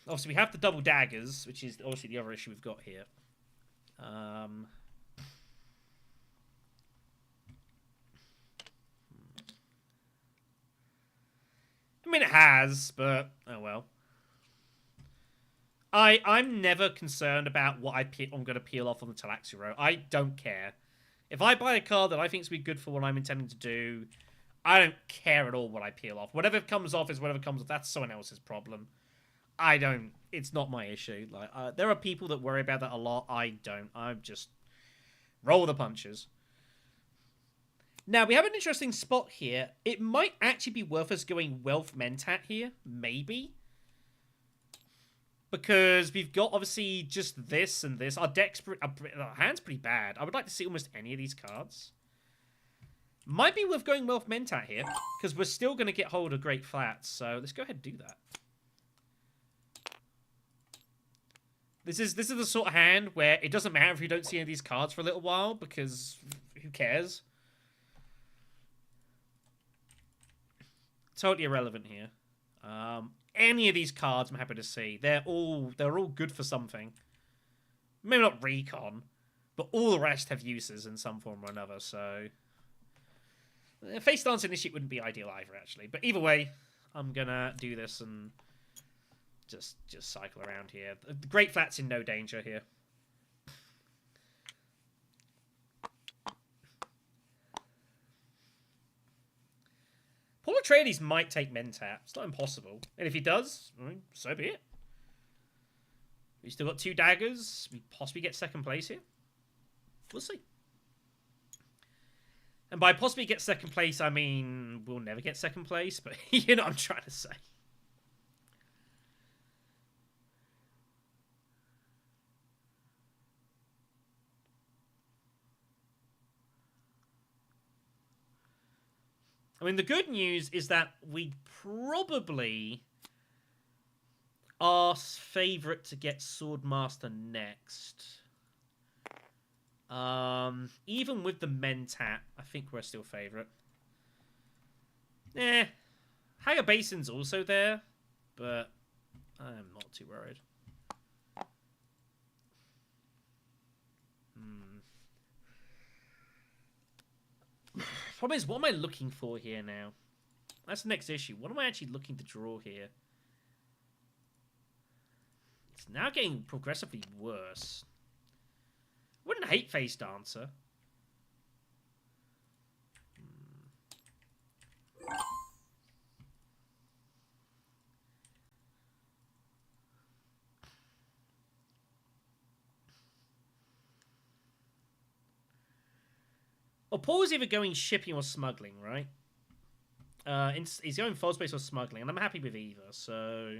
Obviously, we have the double daggers, which is obviously the other issue we've got here. I mean, it has, but oh well. I'm never concerned about what I'm going to peel off on the Talaxi row. I don't care. If I buy a card that I think is be good for what I'm intending to do, I don't care at all what I peel off. Whatever comes off is whatever comes off. That's someone else's problem. I don't. It's not my issue. Like there are people that worry about that a lot. I don't. I'm just roll the punches. Now we have an interesting spot here. It might actually be worth us going Wealth Mentat here, maybe, because we've got obviously just this and this. Our hand's pretty bad. I would like to see almost any of these cards. Might be worth going Wealth Mentat here because we're still going to get hold of Great Flats. So let's go ahead and do that. This is the sort of hand where it doesn't matter if you don't see any of these cards for a little while, because who cares? Totally irrelevant here. Any of these cards I'm happy to see. They're all good for something. Maybe not recon, but all the rest have uses in some form or another, so... Face Dance Initiate wouldn't be ideal either, actually. But either way, I'm gonna do this and just cycle around here. The Great Flat's in no danger here. Paul Atreides might take Mentat. It's not impossible. And if he does, so be it. We've still got 2 daggers. We possibly get second place here. We'll see. And by possibly get second place, I mean we'll never get second place, but you know what I'm trying to say. I mean, the good news is that we probably are favourite to get Swordmaster next. Even with the Mentat, I think we're still favourite. Haga Basin's also there, but I'm not too worried. Problem is, what am I looking for here now? That's the next issue. What am I actually looking to draw here? It's now getting progressively worse. Wouldn't hate Face Dancer. Well, Paul's either going shipping or smuggling, right? He's going full space or smuggling, and I'm happy with either, so...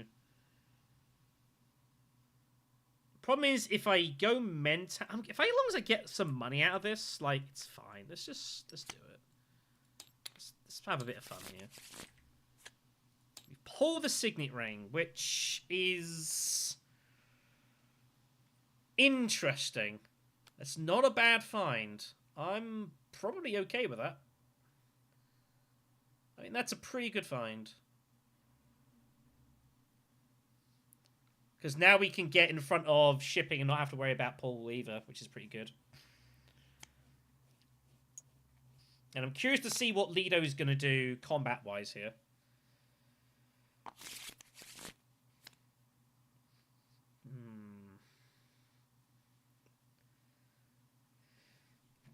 Problem is, if I go Mentat... If as long as I get some money out of this, like, it's fine. Let's do it. Let's have a bit of fun here. We pull the Signet Ring, which is... interesting. That's not a bad find. I'm probably okay with that. I mean, that's a pretty good find. Because now we can get in front of shipping and not have to worry about Paul either, which is pretty good. And I'm curious to see what Lido is going to do combat-wise here.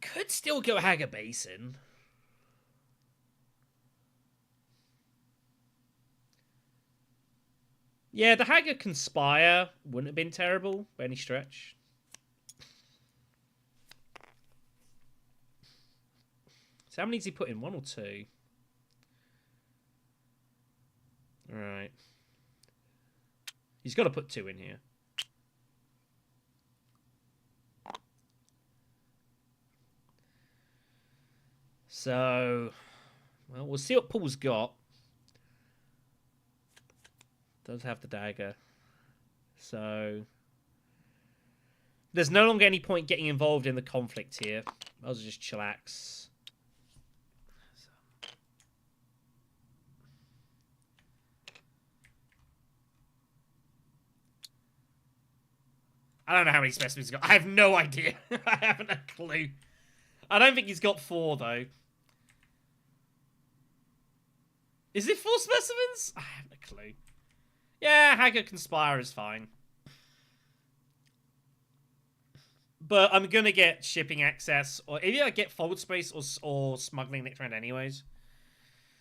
Could still go Haga Basin. Yeah, the Haga Conspire wouldn't have been terrible by any stretch. So how many does he put in? 1 or 2? Alright. He's got to put 2 in here. So, well, we'll see what Paul's got. Does have the dagger. So, there's no longer any point getting involved in the conflict here. I'll just chillax. I don't know how many specimens he's got. I have no idea. I haven't a clue. I don't think he's got 4, though. Is it 4 specimens? I haven't a clue. Yeah, Haga Conspire is fine. But I'm going to get shipping access, or maybe I get forward space or smuggling next round anyways.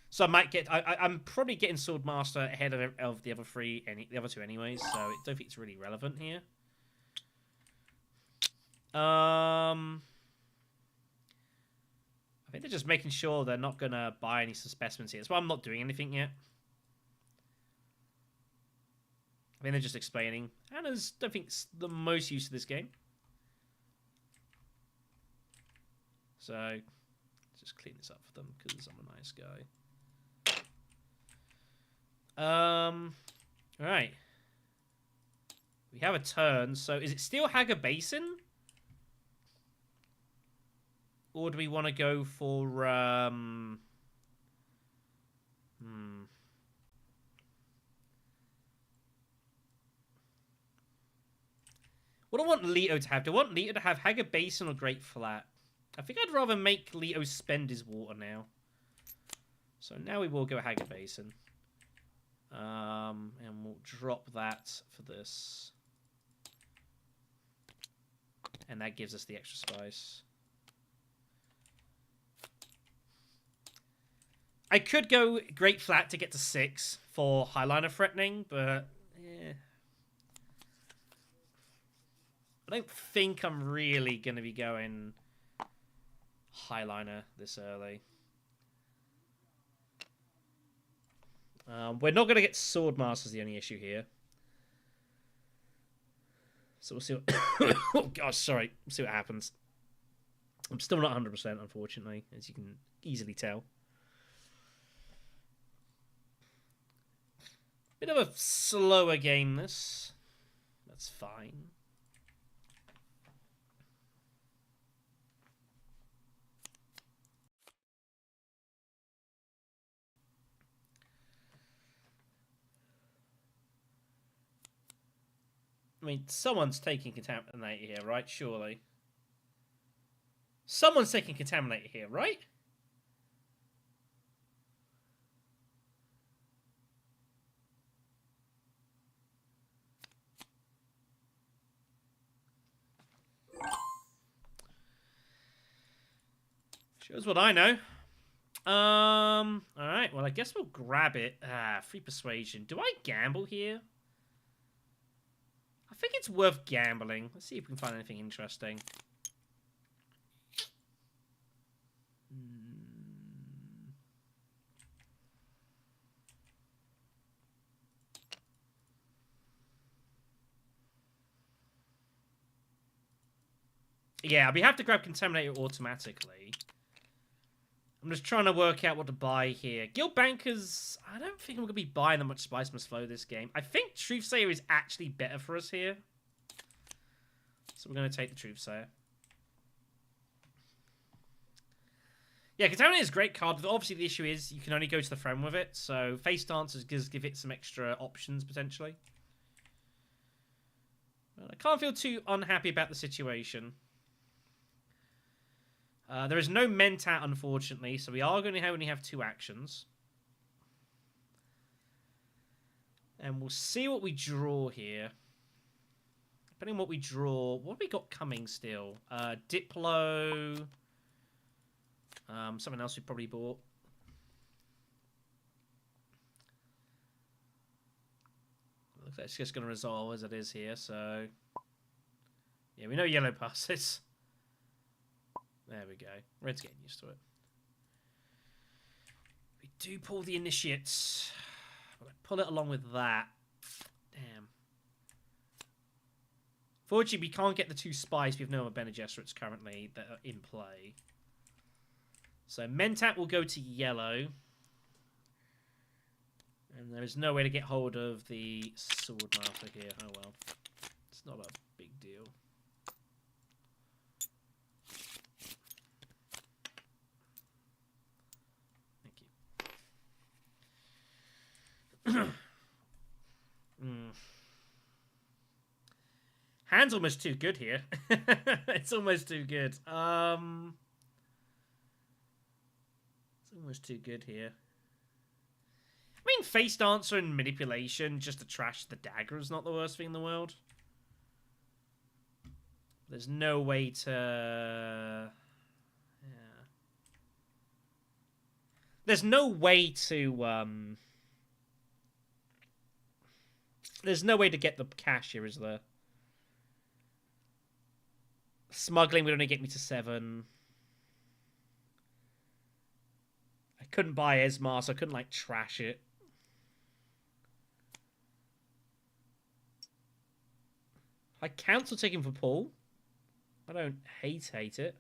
So I might get... I'm probably getting Swordmaster ahead of the other 3, the other 2 anyways, so I don't think it's really relevant here. I think they're just making sure they're not going to buy any specimens here. That's why I'm not doing anything yet. I mean, they're just explaining. Anna's, don't think, it's the most used to this game. So, let's just clean this up for them, because I'm a nice guy. Alright. We have a turn, so is it still Haga Basin? Or do we want to go for, What do I want Leto to have? Do I want Leto to have Haggard Basin or Great Flat? I think I'd rather make Leto spend his water now. So now we will go Haggard Basin. And we'll drop that for this. And that gives us the extra spice. I could go Great Flat to get to 6 for Highliner threatening, but yeah. I don't think I'm really going to be going Highliner this early. We're not going to get Swordmaster's the only issue here. So we'll see what... oh, gosh, sorry. We'll see what happens. I'm still not 100%, unfortunately, as you can easily tell. Bit of a slower game, this. That's fine. I mean, someone's taking Contaminator here, right? Surely. Someone's taking Contaminator here, right? Shows what I know. Alright, well, I guess we'll grab it. Free Persuasion. Do I gamble here? I think it's worth gambling. Let's see if we can find anything interesting. Yeah, we have to grab Contaminator automatically. I'm just trying to work out what to buy here. Guild Bankers, I don't think I'm going to be buying that much Spice Must Flow this game. I think Truthsayer is actually better for us here. So we're going to take the Truthsayer. Yeah, Contaminator is a great card. But obviously, the issue is you can only go to the friend with it. So Face Dancers does give it some extra options, potentially. But I can't feel too unhappy about the situation. There is no Mentat, unfortunately, so we are going to only have 2 actions. And we'll see what we draw here. Depending on what we draw, what have we got coming still? Diplo. Something else we probably bought. Looks like it's just going to resolve as it is here, so... Yeah, we know yellow passes. There we go. Red's getting used to it. We do pull the Initiates. But I pull it along with that. Damn. Fortunately, we can't get the 2 spies. We have no other Bene Gesserits currently that are in play. So Mentat will go to yellow. And there is no way to get hold of the Swordmaster here. Oh well. It's not a big deal. Hand's almost too good here. It's almost too good. It's almost too good here. I mean, Face Dancer and Manipulation just to trash the dagger is not the worst thing in the world. There's no way to... Yeah. There's no way to... There's no way to get the cash here, is there? Smuggling would only get me to 7. I couldn't buy Esmar, so I couldn't, like, trash it. I cancel taking for Paul. I don't hate it.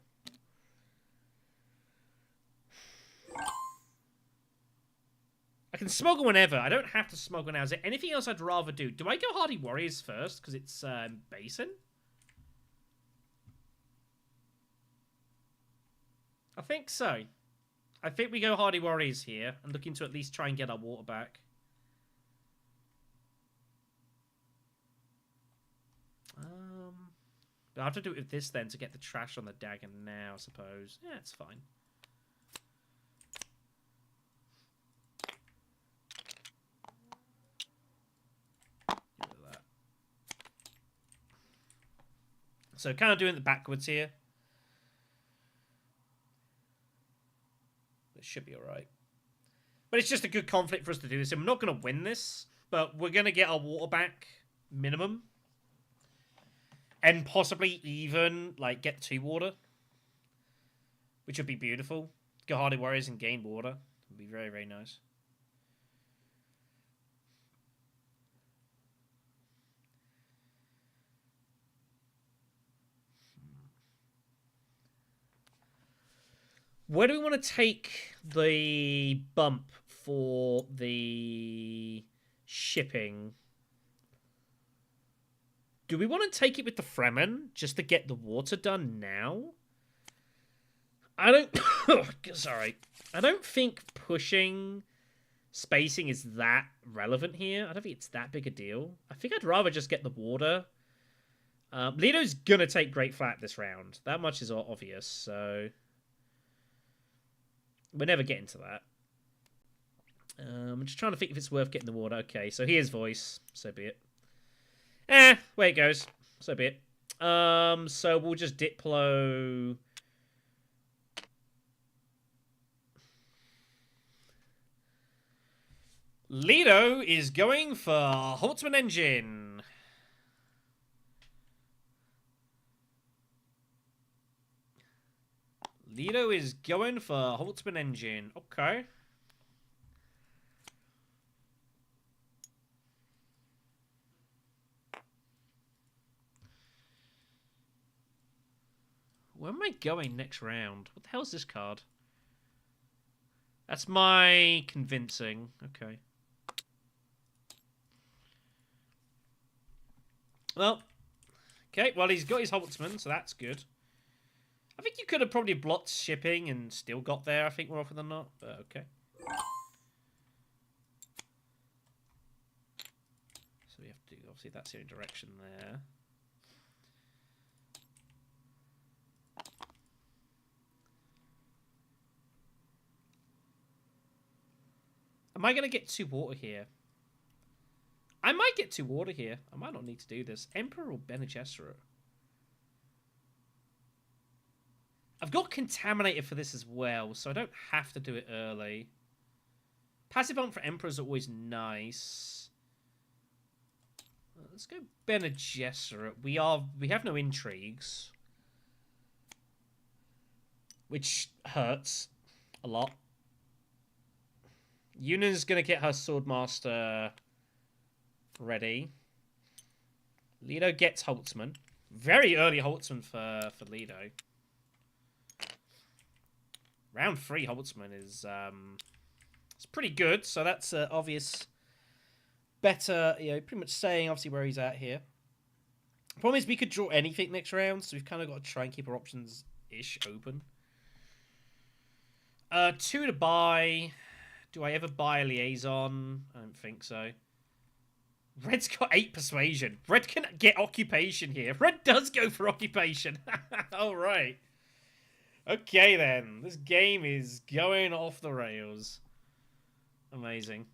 I can smuggle whenever. I don't have to smuggle now. Is there anything else I'd rather do? Do I go Hardy Warriors first? Because it's Basin? I think so. I think we go Hardy Warriors here and looking to at least try and get our water back. I have to do it with this then to get the trash on the dagger now, I suppose. Yeah, it's fine. Get rid of that. So kind of doing it backwards here. It should be alright. But it's just a good conflict for us to do this. And we're not going to win this, but we're going to get our water back minimum. And possibly even, like, get 2 water. Which would be beautiful. Go Hardy Warriors and gain water. It would be very, very nice. Where do we want to take the bump for the shipping? Do we want to take it with the Fremen just to get the water done now? I don't... Sorry. I don't think pushing spacing is that relevant here. I don't think it's that big a deal. I think I'd rather just get the water. Leto's going to take Great Flat this round. That much is obvious, so... We're never getting to that. I'm just trying to think if it's worth getting the water. Okay, so here's voice. So be it. Way it goes. So be it. So we'll just Diplo. Leto is going for Holtzman engine. Leto is going for Holtzman engine. Okay. Where am I going next round? What the hell is this card? That's my convincing. Okay. Well. Okay, well, he's got his Holtzman, so that's good. I think you could have probably blocked shipping and still got there, I think, more often than not. But okay. So we have to do, obviously, that's the only direction there. Am I going to get 2 water here? I might get 2 water here. I might not need to do this. Emperor or Bene Gesserit? I've got Contaminator for this as well, so I don't have to do it early. Passive bump for Emperor is always nice. Let's go Bene Gesserit. We have no intrigues, which hurts a lot. Yuna's gonna get her Swordmaster ready. Leto gets Holtzman. Very early Holtzman for Leto. Round 3 Holtzman is it's pretty good, so that's obvious. Better, you know, pretty much saying obviously where he's at here. Problem is we could draw anything next round, so we've kind of got to try and keep our options ish open. 2 to buy. Do I ever buy a liaison? I don't think so. Red's got 8 persuasion. Red can get occupation here. Red does go for occupation. All right. Okay, then. This game is going off the rails. Amazing.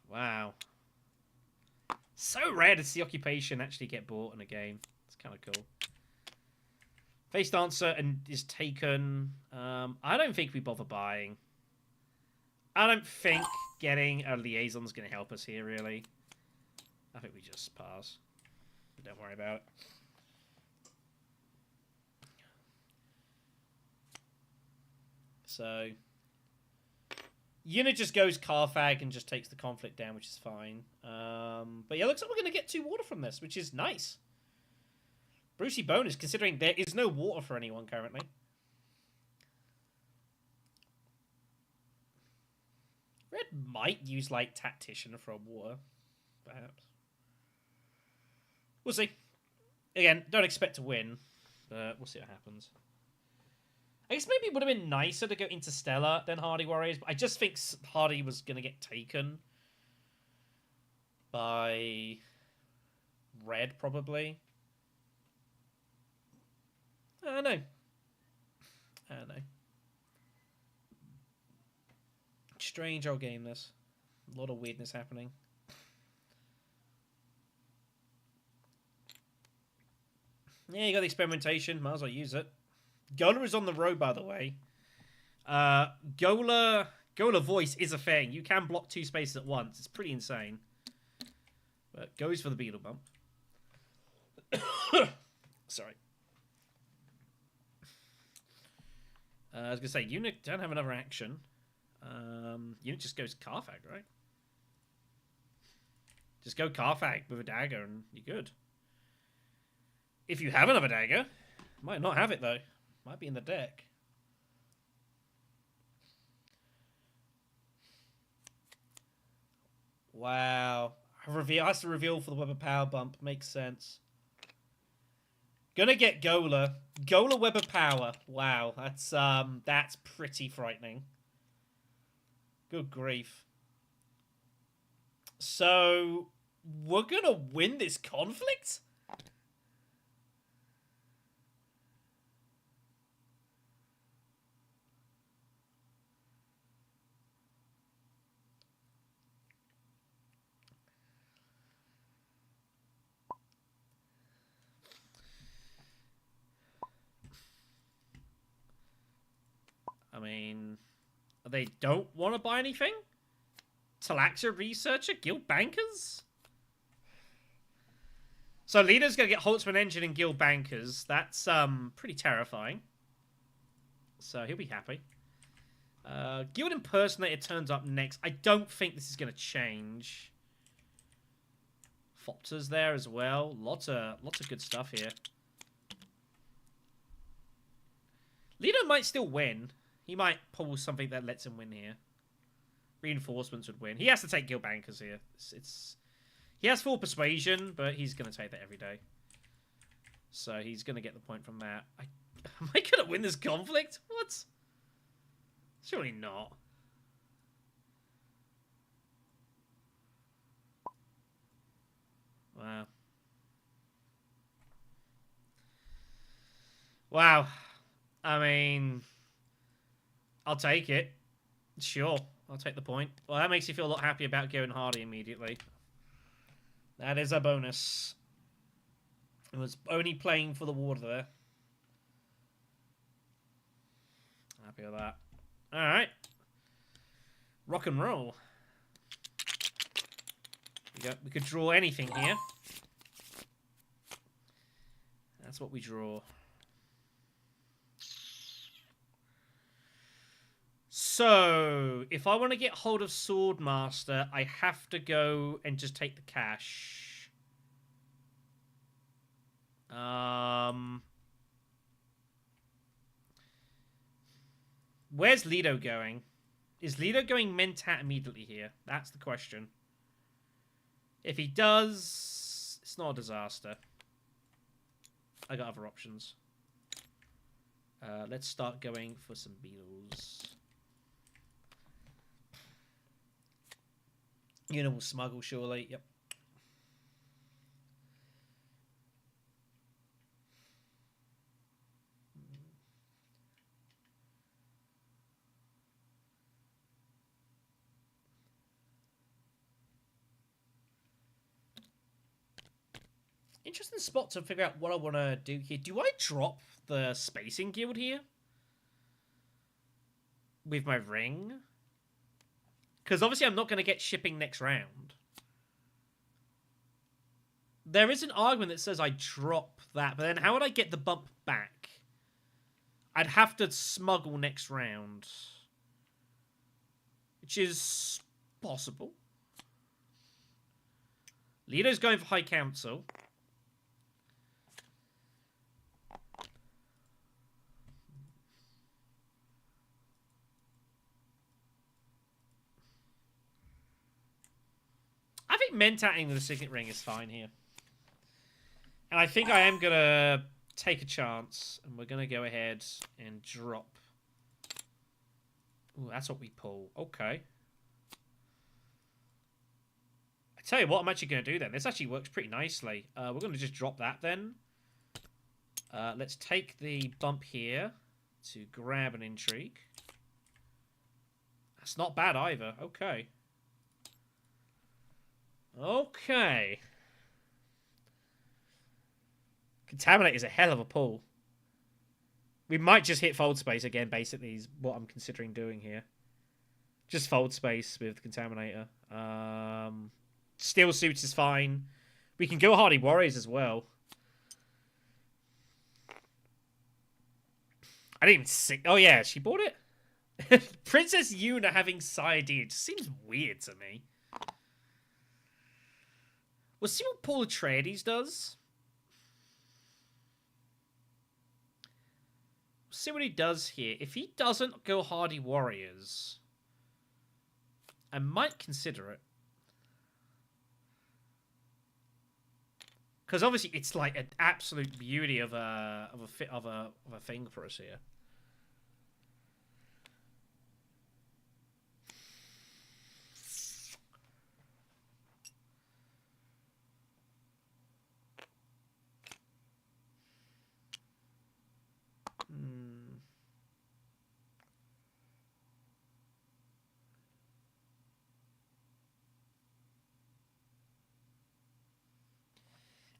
Wow. So rare to see occupation actually get bought in a game. It's kind of cool. Face Dancer and is taken. I don't think we bother buying. I don't think getting a liaison is going to help us here, really. I think we just pass. Don't worry about it. So, Yuna just goes Carthag and just takes the conflict down, which is fine. But yeah, looks like we're going to get 2 water from this, which is nice. Brucey bonus, considering there is no water for anyone currently. Red might use, like, Tactician for a water, perhaps. We'll see. Again, don't expect to win, but we'll see what happens. I guess maybe it would have been nicer to go Interstellar than Hardy Warriors, but I just think Hardy was going to get taken. by red, probably. I don't know. I don't know. Strange old game, this. A lot of weirdness happening. Yeah, you got the experimentation. Might as well use it. Gola is on the road, by the way. Gola voice is a thing. You can block 2 spaces at once. It's pretty insane. But goes for the beetle bump. Sorry. I was going to say, unit don't have another action. Unit just goes Carfag, right? Just go Carfag with a dagger and you're good. If you have another dagger. Might not have it, though. Might be in the deck. Wow. Reveal has to reveal for the Web of Power bump. Makes sense. Gonna get Gola. Gola Web of Power. Wow. That's pretty frightening. Good grief. So, we're gonna win this conflict? I mean, they don't want to buy anything? Talaxia Researcher? Guild Bankers? So Leader's going to get Holtzman Engine and Guild Bankers. That's pretty terrifying. So he'll be happy. Guild Impersonator turns up next. I don't think this is going to change. Fopter's there as well. Lots of good stuff here. Leader might still win. He might pull something that lets him win here. Reinforcements would win. He has to take Guild Bankers here. He has full persuasion, but he's going to take that every day. So he's going to get the point from that. Am I going to win this conflict? What? Surely not. Wow. Wow. I mean, I'll take it. Sure, I'll take the point. Well, that makes you feel a lot happier about going Hardy immediately. That is a bonus. I was only playing for the water there. Happy with that. Alright. Rock and roll. We could draw anything here. That's what we draw. So, if I want to get hold of Swordmaster, I have to go and just take the cash. Where's Lido going? Is Lido going Mentat immediately here? That's the question. If he does, it's not a disaster. I got other options. Let's start going for some beetles. Unit will smuggle, surely. Yep. Interesting spot to figure out what I want to do here. Do I drop the Spacing Guild here? With my ring? Because obviously I'm not going to get shipping next round. There is an argument that says I drop that, but then how would I get the bump back? I'd have to smuggle next round. Which is possible. Lido's going for High Council. I think Mentatting the Signet Ring is fine here. And I think I am going to take a chance. And we're going to go ahead and drop. Ooh, that's what we pull. Okay. I tell you what, I'm actually going to do then. This actually works pretty nicely. We're going to just drop that then. Let's take the bump here to grab an intrigue. That's not bad either. Okay. Okay. Contaminate is a hell of a pull. We might just hit fold space again, basically, is what I'm considering doing here. Just fold space with Contaminator. Steel Suits is fine. We can go Hardy Warriors as well. I didn't even see... Oh, yeah, she bought it? Princess Yuna having Sire D. It just seems weird to me. We'll see what Paul Atreides does. See what he does here. If he doesn't go Hardy Warriors, I might consider it. Because obviously it's like an absolute beauty of a thing for us here.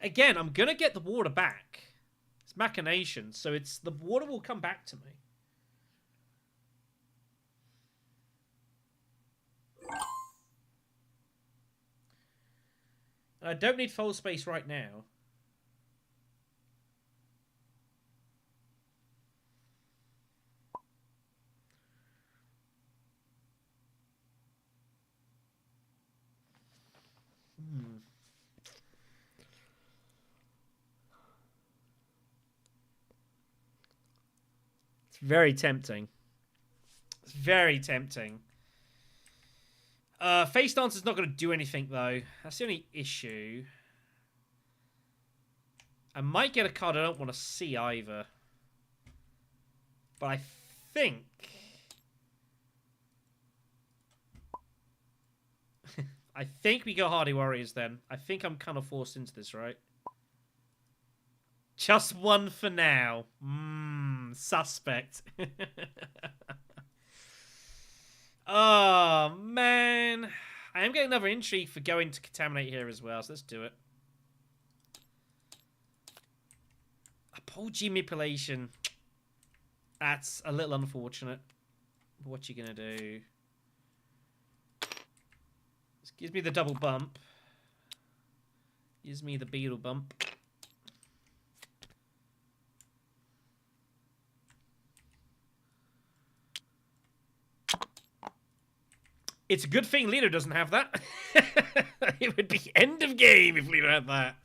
Again, I'm going to get the water back. It's machinations, so it's the water will come back to me. I don't need full space right now. Very tempting. It's very tempting. Face Dance is not going to do anything, though. That's the only issue. I might get a card I don't want to see, either. But I think... I think we go Hardy Warriors, then. I think I'm kind of forced into this, right? Just one for now. Suspect. Oh, man. I am getting another intrigue for going to Contaminate here as well, so let's do it. Apology manipulation. That's a little unfortunate. What you gonna do? This gives me the double bump. Gives me the beetle bump. It's a good thing Lito doesn't have that. It would be end of game if Lito had that.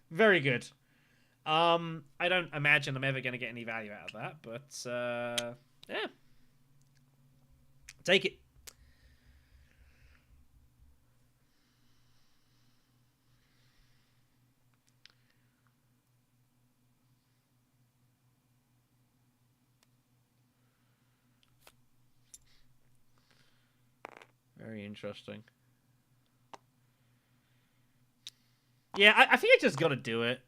Very good. I don't imagine I'm ever going to get any value out of that, but yeah. Take it. Very interesting. Yeah, I think I just got to do it.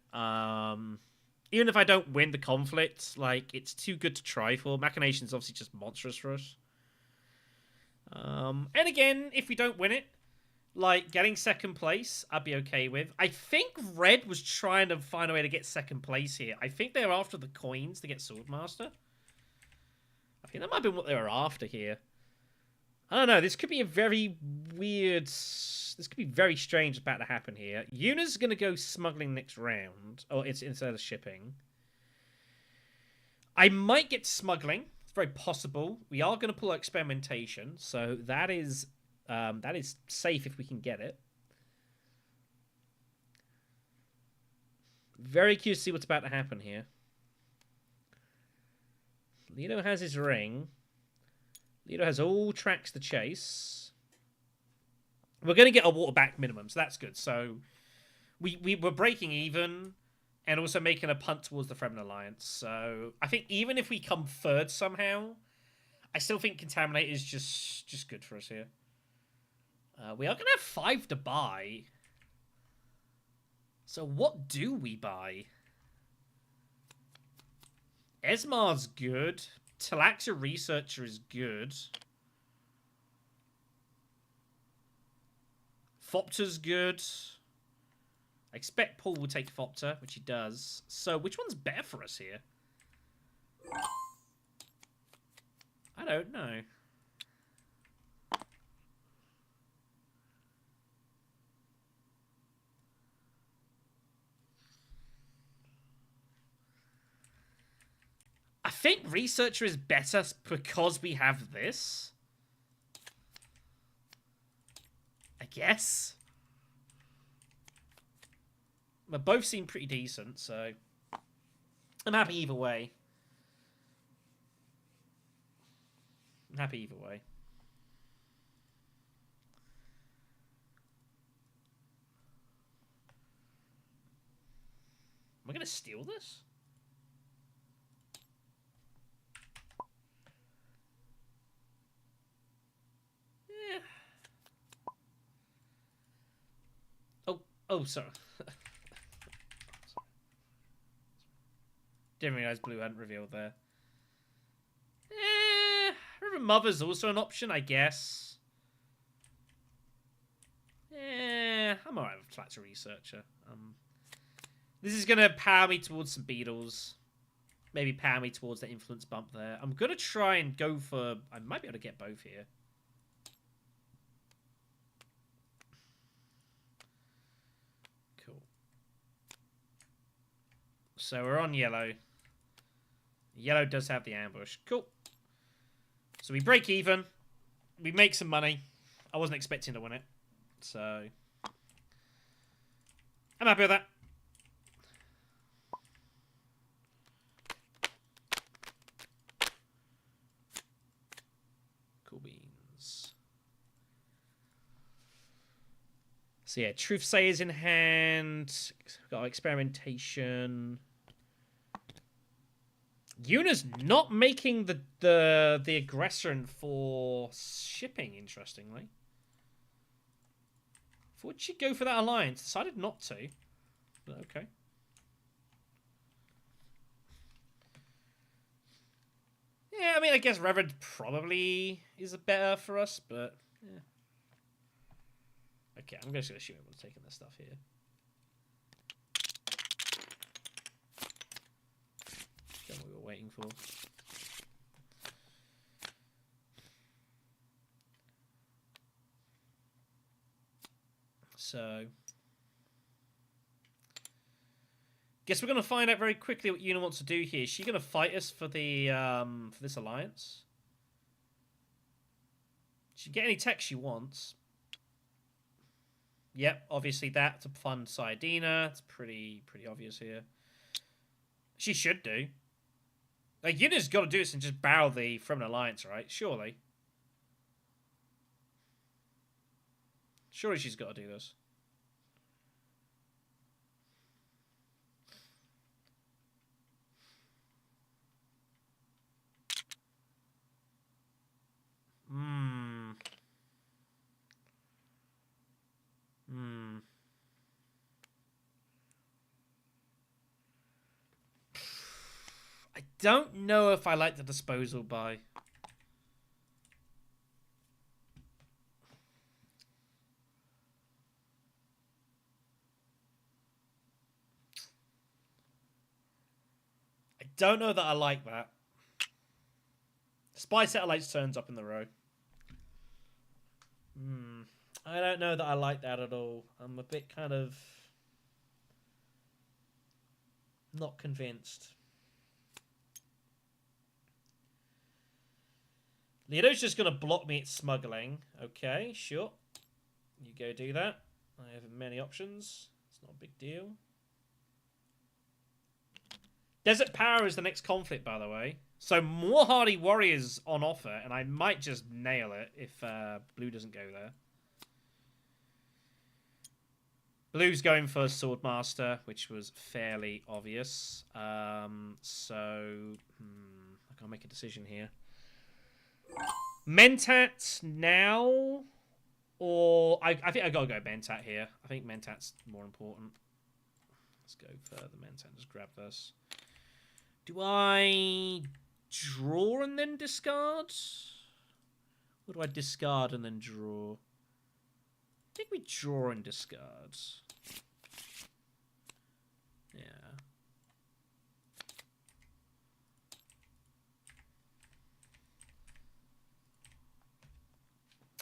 Even if I don't win the conflict, like, it's too good to try for. Machination's obviously just monstrous for us. And again, if we don't win it, like, getting second place, I'd be okay with. I think Red was trying to find a way to get second place here. I think they were after the coins to get Swordmaster. I think that might have been what they were after here. I don't know. This could be a very weird... This could be very strange about to happen here. Yuna's going to go smuggling next round. Oh, it's instead of shipping. I might get smuggling. It's very possible. We are going to pull out experimentation. So that is safe if we can get it. Very curious to see what's about to happen here. Lito has his ring. Lito has all tracks to chase. We're going to get a water back minimum, so that's good. So we're breaking even and also making a punt towards the Fremen Alliance. So I think even if we come third somehow, I still think Contaminate is just good for us here. We are going to have 5 to buy. So what do we buy? Esmar's good. Talaxa Researcher is good. Fopter's good. I expect Paul will take Fopter, which he does. So which one's better for us here? I don't know. I think Researcher is better because we have this. I guess. But both seem pretty decent, so I'm happy either way. I'm happy either way. Am I going to steal this? Yeah. Oh, sorry. Didn't realize blue hadn't revealed there. River Mother's also an option, I guess. I'm alright with Talaxa Researcher. This is going to power me towards some beetles. Maybe power me towards the influence bump there. I'm going to try and go for... I might be able to get both here. Cool. So we're on yellow. Yellow does have the ambush. Cool. So we break even. We make some money. I wasn't expecting to win it. So I'm happy with that. Cool beans. So yeah, Truth Sayers in hand. Got experimentation. Yuna's not making the aggressor for shipping, interestingly. Would she go for that alliance? Decided not to. But okay. Yeah, I mean, I guess Reverend probably is better for us, but yeah. Okay, I'm just going to assume everyone's taking this stuff here. That's what we were waiting for. So, guess we're going to find out very quickly what Yuna wants to do here. Is she going to fight us for the for this alliance? She can get any tech she wants. Yep, obviously that to fund Saidina. It's pretty obvious here. She should do. Like, Yuna's got to do this and just bow the from an alliance, right? Surely. Surely she's got to do this. I don't know if I like the disposal buy. I don't know that I like that. Spy Satellites turns up in the row. I don't know that I like that at all. I'm a bit kind of not convinced. Leo's just going to block me at smuggling. Okay, sure. You go do that. I have many options. It's not a big deal. Desert Power is the next conflict, by the way. So more hardy warriors on offer, and I might just nail it if blue doesn't go there. Blue's going for Swordmaster, which was fairly obvious. So I can't make a decision here. Mentat now. Or I think I gotta go Mentat here. I think Mentat's more important. Let's go for the Mentat. Just grab this. Do I draw and then discard? Or do I discard and then draw? I think we draw and discard. Yeah.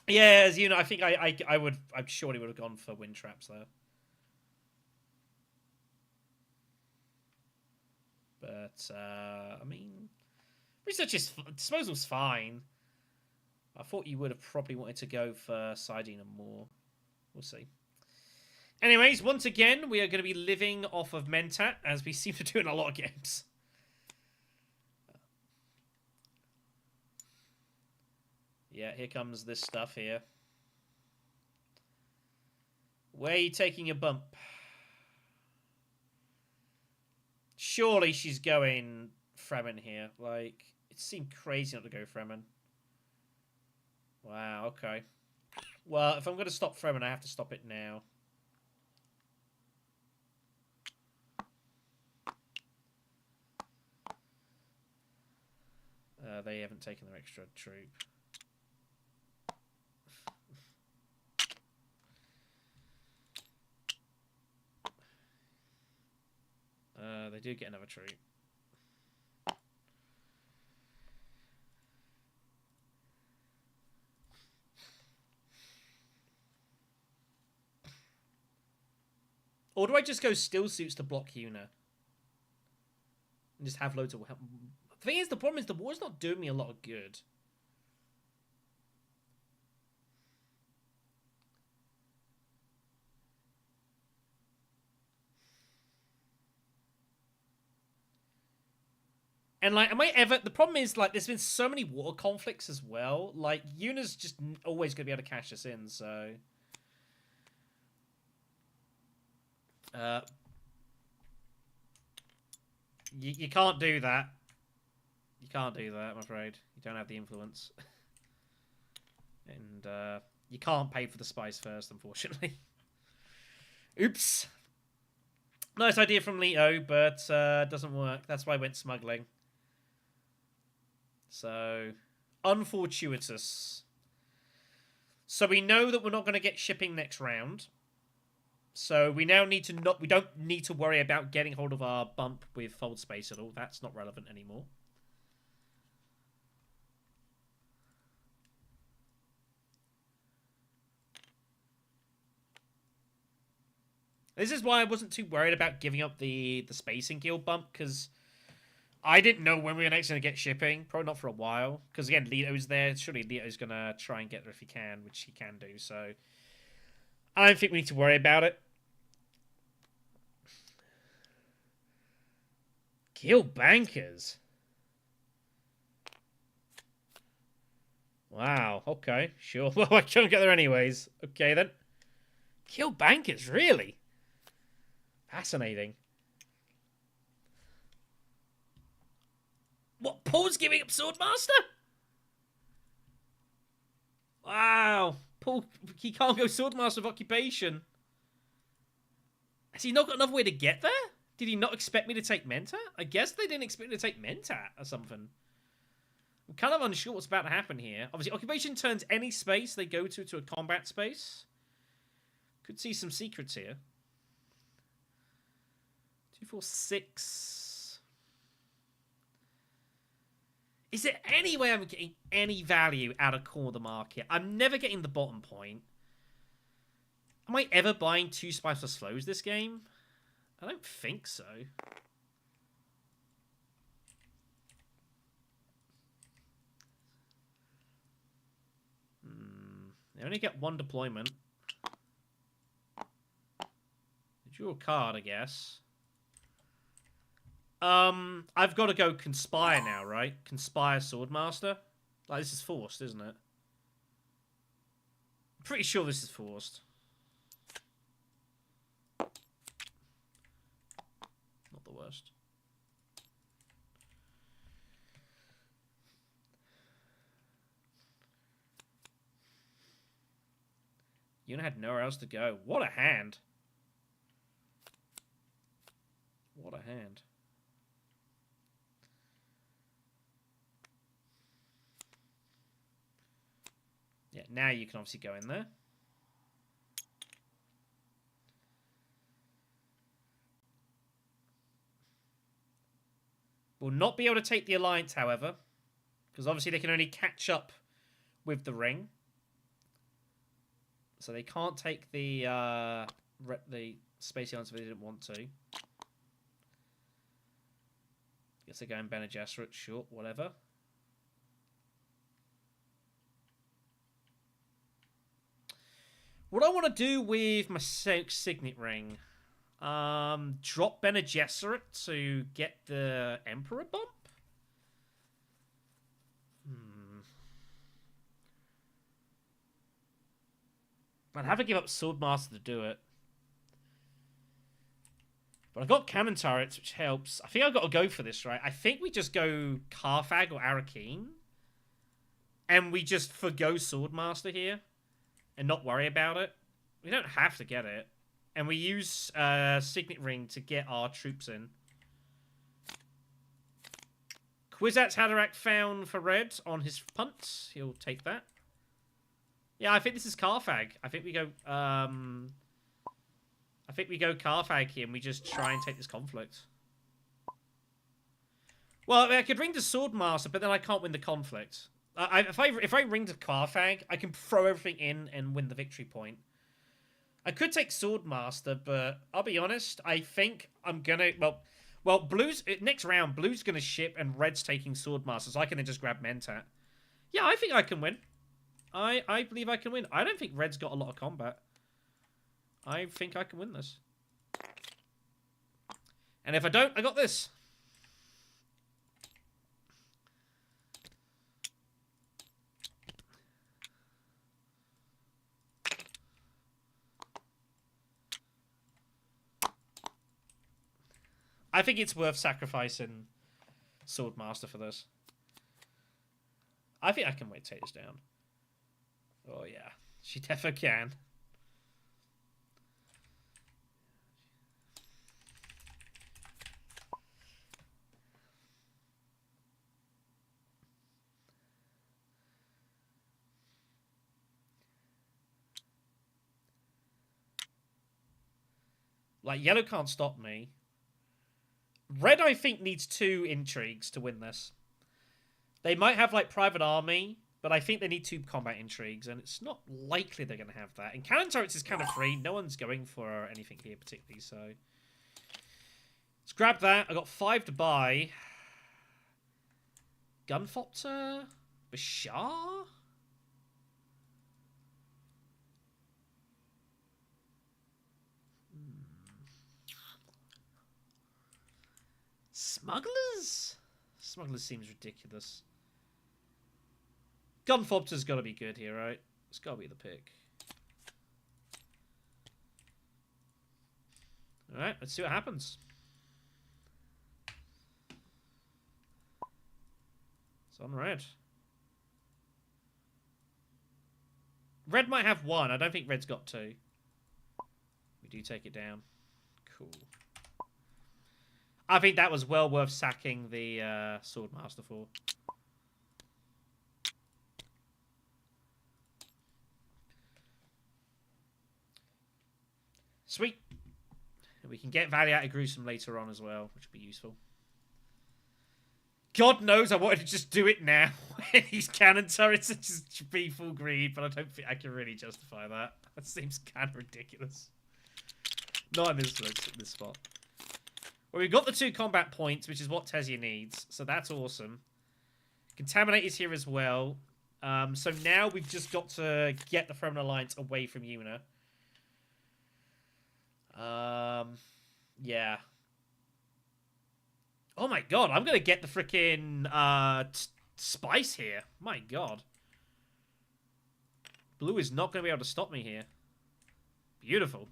Yeah, as you know, I think I would. I'm sure he would have gone for wind traps there. But I mean, research is disposal's fine. I thought you would have probably wanted to go for Sidene and more. We'll see. Anyways, once again, we are going to be living off of Mentat, as we seem to do in a lot of games. Yeah, here comes this stuff here. Where are you taking a bump? Surely she's going Fremen here. Like, it seemed crazy not to go Fremen. Wow, okay. Well, if I'm going to stop Fremen, I have to stop it now. They haven't taken their extra troop. They do get another troop. Or do I just go still suits to block Una? And just have loads of help? The thing is, the problem is the war's not doing me a lot of good. And, like, am I ever... The problem is, like, there's been so many water conflicts as well. Like, Una's just always going to be able to cash this in, so... You can't do that. You can't do that, I'm afraid. You don't have the influence. And, you can't pay for the spice first, unfortunately. Oops. Nice idea from Leto, but doesn't work. That's why I went smuggling. So, unfortuitous. So we know that we're not going to get shipping next round. So we now need to not... We don't need to worry about getting hold of our bump with fold space at all. That's not relevant anymore. This is why I wasn't too worried about giving up the spacing guild bump, because I didn't know when we were next going to get shipping. Probably not for a while. Because, again, Leto's there. Surely Leto's going to try and get there if he can, which he can do. So, I don't think we need to worry about it. Kill bankers. Wow. Okay. Sure. Well, I can't get there anyways. Okay, then. Kill bankers? Really? Fascinating. What? Paul's giving up Swordmaster? Wow. Paul, he can't go Swordmaster of Occupation. Has he not got another way to get there? Did he not expect me to take Mentat? I guess they didn't expect me to take Mentat or something. I'm kind of unsure what's about to happen here. Obviously, Occupation turns any space they go to a combat space. Could see some secrets here. 2, 4, 6. Is there any way I'm getting any value out of core of the market? I'm never getting the bottom point. Am I ever buying 2 spice plus flows this game? I don't think so. They only get 1 deployment. Draw a card, I guess. I've got to go Conspire now, right? Conspire Swordmaster. Like, this is forced, isn't it? I'm pretty sure this is forced. Not the worst. Yuna had nowhere else to go. What a hand. What a hand. Yeah, now you can obviously go in there. Will not be able to take the Alliance, however, because obviously they can only catch up with the ring. So they can't take the Space Alliance if they didn't want to. Guess they're going Bene Gesserit, sure, whatever. What I want to do with my Signet Ring... drop Bene Gesserit to get the Emperor bump? I'd have to give up Swordmaster to do it. But I've got cannon turrets, which helps. I think I've got to go for this, right? I think we just go Karfag or Arakeen. And we just forgo Swordmaster here. And not worry about it. We don't have to get it. And we use Signet Ring to get our troops in. Kwisatz Haderach found for red on his punt. He'll take that. Yeah, I think this is Karfag. I think we go Karfag here and we just try and take this conflict. Well, I mean, I could ring to Swordmaster, but then I can't win the conflict. If I ring to Karfag, I can throw everything in and win the victory point. I could take Swordmaster, but I'll be honest, I think I'm gonna... Well, Blue's... Next round, Blue's gonna ship and Red's taking Swordmaster, so I can then just grab Mentat. Yeah, I think I can win. I believe I can win. I don't think Red's got a lot of combat. I think I can win this. And if I don't, I got this. I think it's worth sacrificing Swordmaster for this. I think I can wait to take this down. Oh, yeah. She definitely can. Like, yellow can't stop me. Red, I think, needs 2 intrigues to win this. They might have, like, Private Army, but I think they need 2 combat intrigues, and it's not likely they're going to have that. And cannon turrets is kind of free. No one's going for anything here particularly, so... Let's grab that. I got 5 to buy. Gunfopter? Bashar? Smugglers? Smugglers seems ridiculous. Gunfopter's got to be good here, right? It's got to be the pick. Alright, let's see what happens. It's on red. Red might have 1. I don't think red's got 2. We do take it down. Cool. I think that was well worth sacking the Swordmaster for. Sweet. And we can get value out of Gruesome later on as well, which will be useful. God knows I wanted to just do it now. These cannon turrets are just be full greed, but I don't think I can really justify that. That seems kind of ridiculous. Not in this spot. Well, we've got the 2 combat points, which is what Tessia needs, so that's awesome. Contaminate is here as well. So now we've just got to get the Fremen Alliance away from Yuna. Yeah. Oh my god, I'm going to get the frickin' Spice here. My god. Blue is not going to be able to stop me here. Beautiful.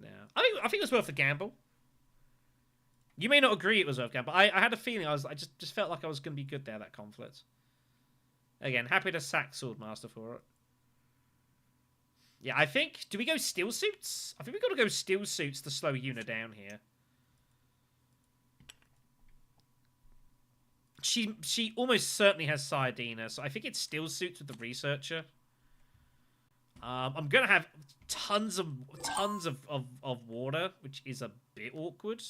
Now, I think it was worth the gamble. You may not agree it was worth the gamble. I had a feeling I just felt like I was going to be good there, that conflict. Again, happy to sack Swordmaster for it. Yeah, I think... Do we go Steel Suits? I think we've got to go Steel Suits to slow Yuna down here. She almost certainly has Saiyadina, so I think it's Steel Suits with the Researcher. I'm going to have tons of water, which is a bit awkward.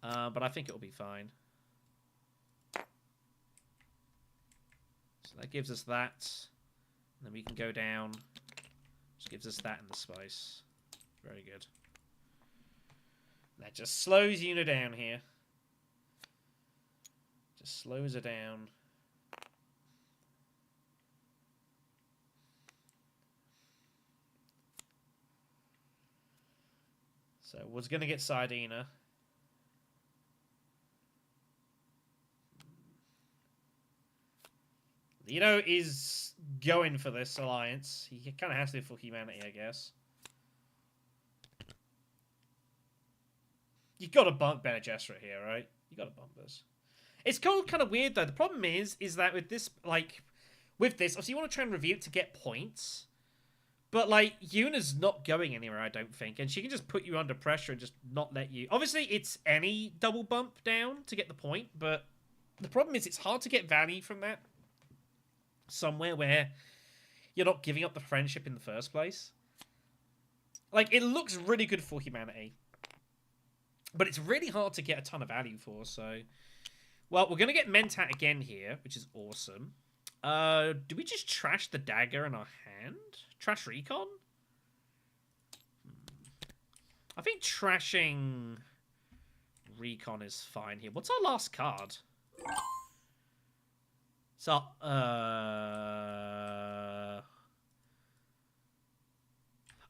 But I think it'll be fine. So that gives us that. And then we can go down. Just gives us that and the spice. Very good. That just slows Yuna down here. Just slows her down. So, was going to get Saiyadina. Leto is going for this alliance. He kind of has to for humanity, I guess. You got to bump Bene Gesserit here, right? You got to bump this. It's kind of weird though. The problem is that with this, obviously you want to try and review it to get points, but like Yuna's not going anywhere, I don't think, and she can just put you under pressure and just not let you. Obviously, it's any double bump down to get the point, but the problem is it's hard to get value from that somewhere where you're not giving up the friendship in the first place. Like, it looks really good for humanity, but it's really hard to get a ton of value for, so... Well, we're going to get Mentat again here, which is awesome. Do we just trash the dagger in our hand? Trash Recon? I think trashing Recon is fine here. What's our last card? So,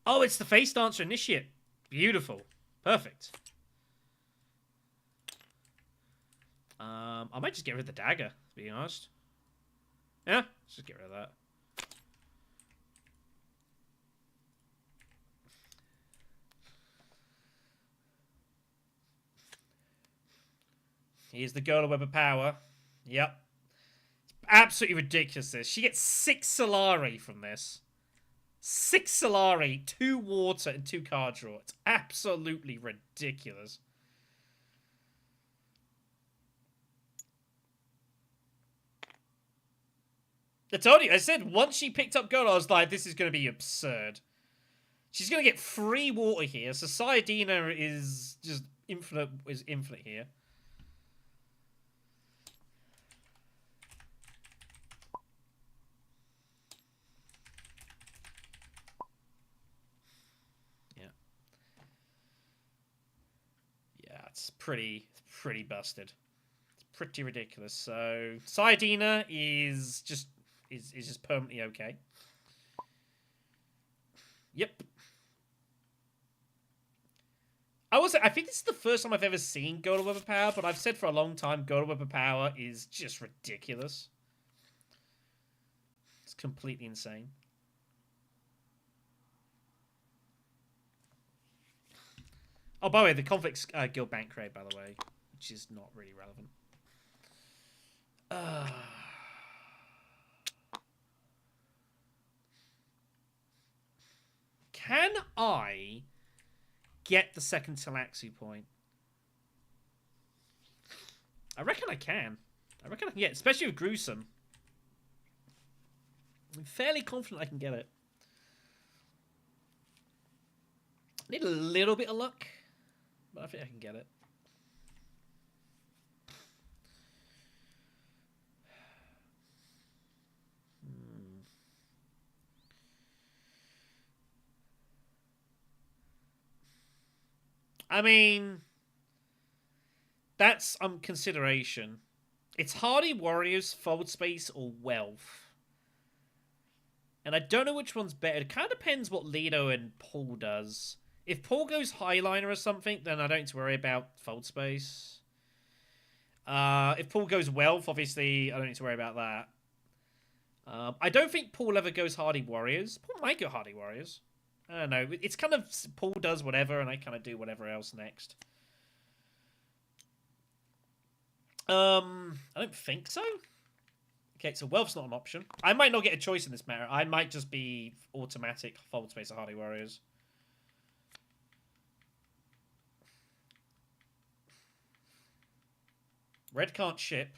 oh, it's the Face Dancer Initiate. Beautiful. Perfect. I might just get rid of the dagger, to be honest. Yeah, let's just get rid of that. Here's the Gola Web of Power. Yep. It's absolutely ridiculous, this. She gets 6 Solari from this. 6 Solari, 2 water, and 2 card draw. It's absolutely ridiculous. I told you, I said once she picked up gold, I was like, this is going to be absurd. She's going to get 3 water here, so Saiyadina is just infinite here. Yeah. Yeah, it's pretty busted. It's pretty ridiculous. So Saiyadina is just permanently okay. Yep. I think this is the first time I've ever seen Gola Web of Power, but I've said for a long time Gola Web of Power is just ridiculous. It's completely insane. Oh, by the way, the Conflicts Guild Bank Crate, by the way, which is not really relevant. Can I get the second Talaxu point? I reckon I can. I reckon I can get it, especially with Gruesome. I'm fairly confident I can get it. I need a little bit of luck, but I think I can get it. I mean, that's consideration. It's Hardy Warriors, Fold Space, or Wealth. And I don't know which one's better. It kind of depends what Leto and Paul does. If Paul goes Highliner or something, then I don't need to worry about Fold Space. If Paul goes Wealth, obviously, I don't need to worry about that. I don't think Paul ever goes Hardy Warriors. Paul might go Hardy Warriors. I don't know. It's kind of Paul does whatever, and I kind of do whatever else next. I don't think so. Okay, so wealth's not an option. I might not get a choice in this matter. I might just be automatic Fold Space of Hardy Warriors. Red can't ship.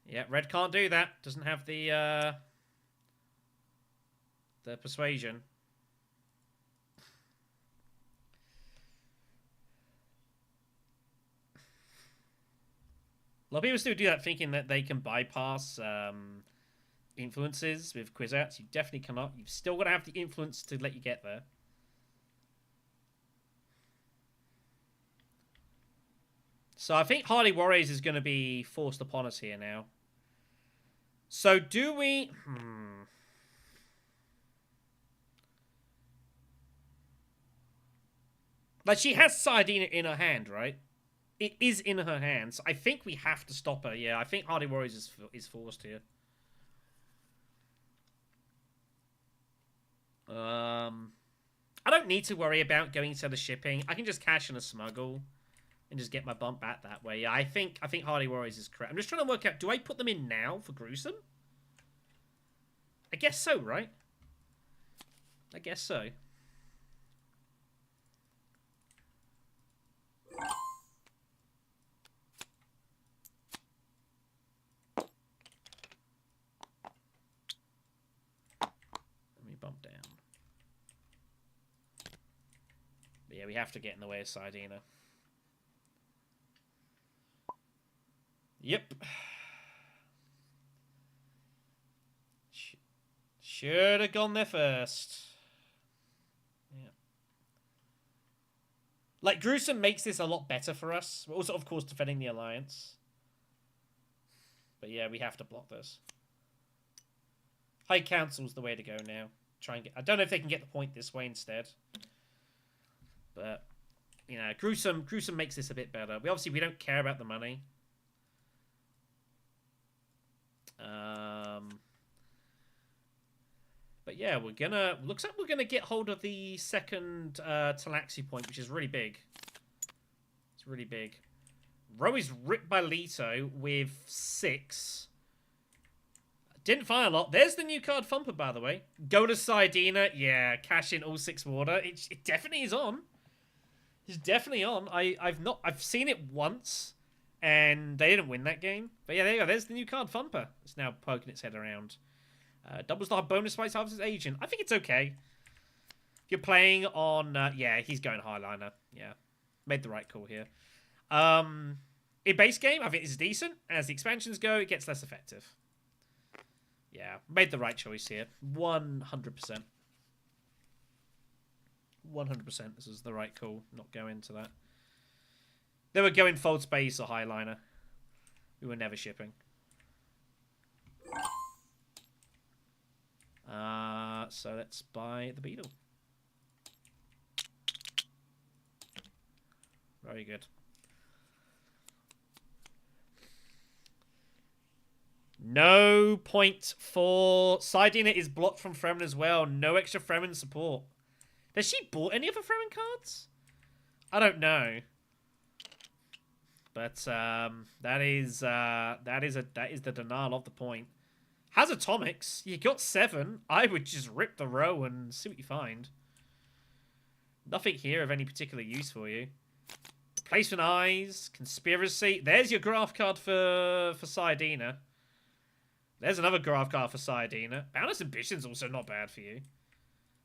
Yeah, red can't do that. Doesn't have the persuasion. A lot of people still do that thinking that they can bypass influences with quiz outs. You definitely cannot. You've still got to have the influence to let you get there. So I think Hardy Warriors is going to be forced upon us here now. So do we... Like, she has Sardina in her hand, right? It is in her hand, so I think we have to stop her. Yeah, I think Hardy Warriors is forced here. I don't need to worry about going to the shipping. I can just cash in a smuggle and just get my bump back that way. Yeah, I think Hardy Warriors is correct. I'm just trying to work out, do I put them in now for Gruesome? I guess so, right? I guess so. Bump down. But yeah, we have to get in the way of Sardina. Yep. Should have gone there first. Yeah. Like, Gruesome makes this a lot better for us. We're also, of course, defending the Alliance. But yeah, we have to block this. High Council's the way to go now. Try and get... I don't know if they can get the point this way instead. But, you know, Gruesome makes this a bit better. We don't care about the money. But yeah, looks like we're gonna get hold of the second Talaxi point, which is really big. It's really big. Row is ripped by Leto with 6. Didn't fire a lot. There's the new card Thumper, by the way. Go to Sardina. Yeah, cash in all 6 water. It definitely is on. It's definitely on. I've seen it once, and they didn't win that game. But yeah, there you go. There's the new card Thumper. It's now poking its head around. Double star bonus spice harvest agent. I think it's okay. If you're playing on, yeah, he's going Highliner. Yeah, made the right call here. In base game, I think it's decent. As the expansions go, it gets less effective. Yeah, made the right choice here. 100%. 100%. This is the right call. Not go into that. They were going Fold Space or Highliner. We were never shipping. So let's buy the Beetle. Very good. No point for... Sardina is blocked from Fremen as well. No extra Fremen support. Has she bought any other Fremen cards? I don't know. But that is the denial of the point. Has Atomics. You got 7. I would just rip the row and see what you find. Nothing here of any particular use for you. Placement Eyes. Conspiracy. There's your graph card for Sardina. There's another graph card for Sardina. Boundless Ambition's also not bad for you.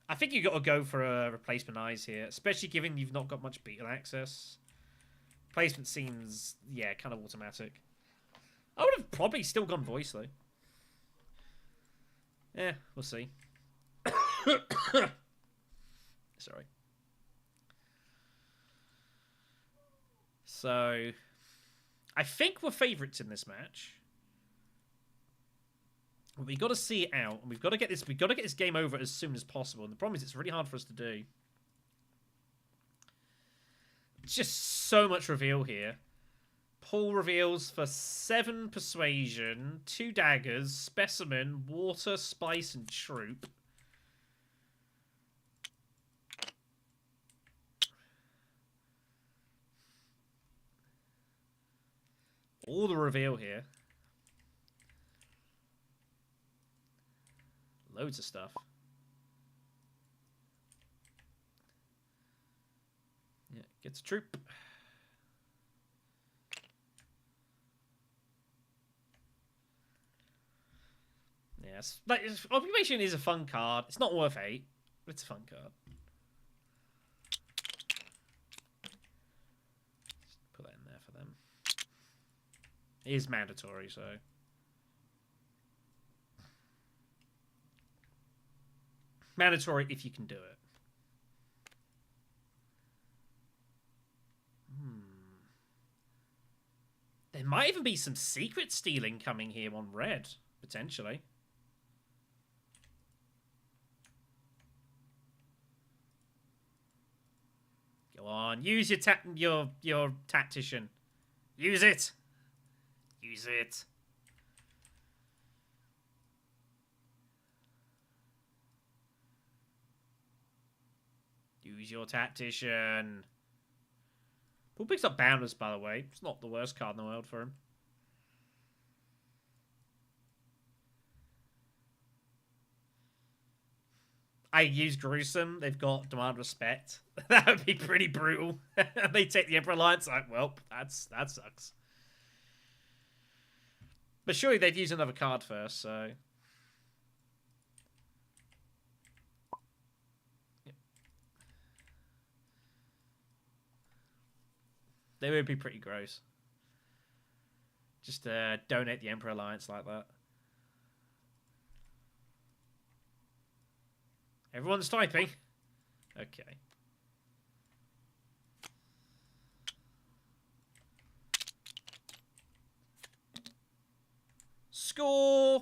I think you got to go for a Replacement Eyes here, especially given you've not got much Beetle access. Placement seems, yeah, kind of automatic. I would have probably still gone Voice, though. Yeah, we'll see. Sorry. So, I think we're favourites in this match. But we've got to see it out, and we've got to get this game over as soon as possible. And the problem is it's really hard for us to do. It's just so much reveal here. Paul reveals for 7 Persuasion, 2 Daggers, Specimen, Water, Spice, and Troop. All the reveal here. Loads of stuff. Yeah, gets a troop. Yes, like, Occupation is a fun card. It's not worth 8, but it's a fun card. Just put that in there for them. It is mandatory, so. Mandatory if you can do it. There might even be some secret stealing coming here on red, potentially. Go on, use your tactician. Use it. Use it. Use your tactician. Who picks up Boundless, by the way? It's not the worst card in the world for him. I use Gruesome. They've got Demand Respect. That would be pretty brutal. They take the Emperor Alliance. Like, well, that sucks. But surely they've used another card first, so. Yep. They would be pretty gross. Just donate the Emperor Alliance like that. Everyone's typing. Okay. Score!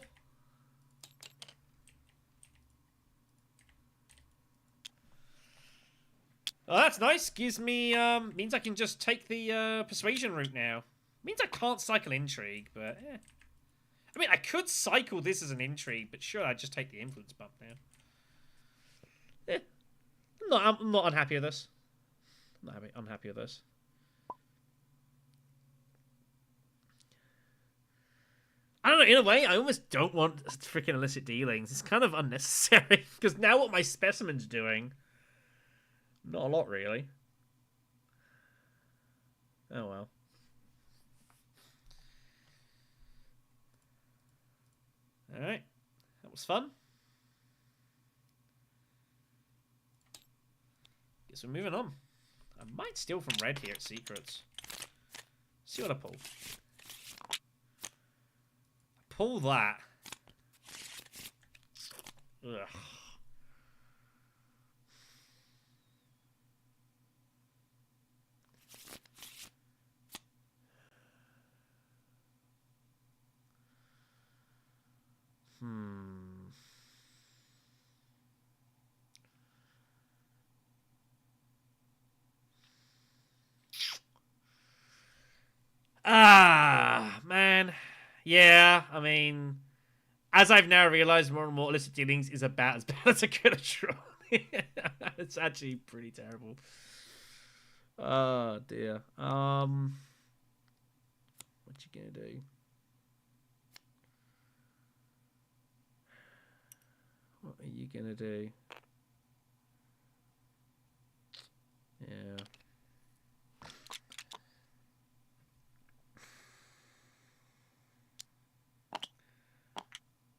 Oh, that's nice. Gives me, means I can just take the persuasion route now. Means I can't cycle intrigue, but eh. I mean, I could cycle this as an intrigue, but sure, I'd just take the influence bump now. Eh. I'm not unhappy with this. I'm not unhappy with this. I don't know, in a way, I almost don't want freaking illicit dealings. It's kind of unnecessary, because now what my specimen's doing... Not a lot, really. Oh, well. Alright. That was fun. Guess we're moving on. I might steal from red here at Secrets. See what I pull. Pull that. Ugh. Ah, man. Yeah, I mean, as I've now realized, more and more illicit dealings is about as bad as a good draw. It's actually pretty terrible. Oh dear. What you gonna do? What are you gonna do? Yeah.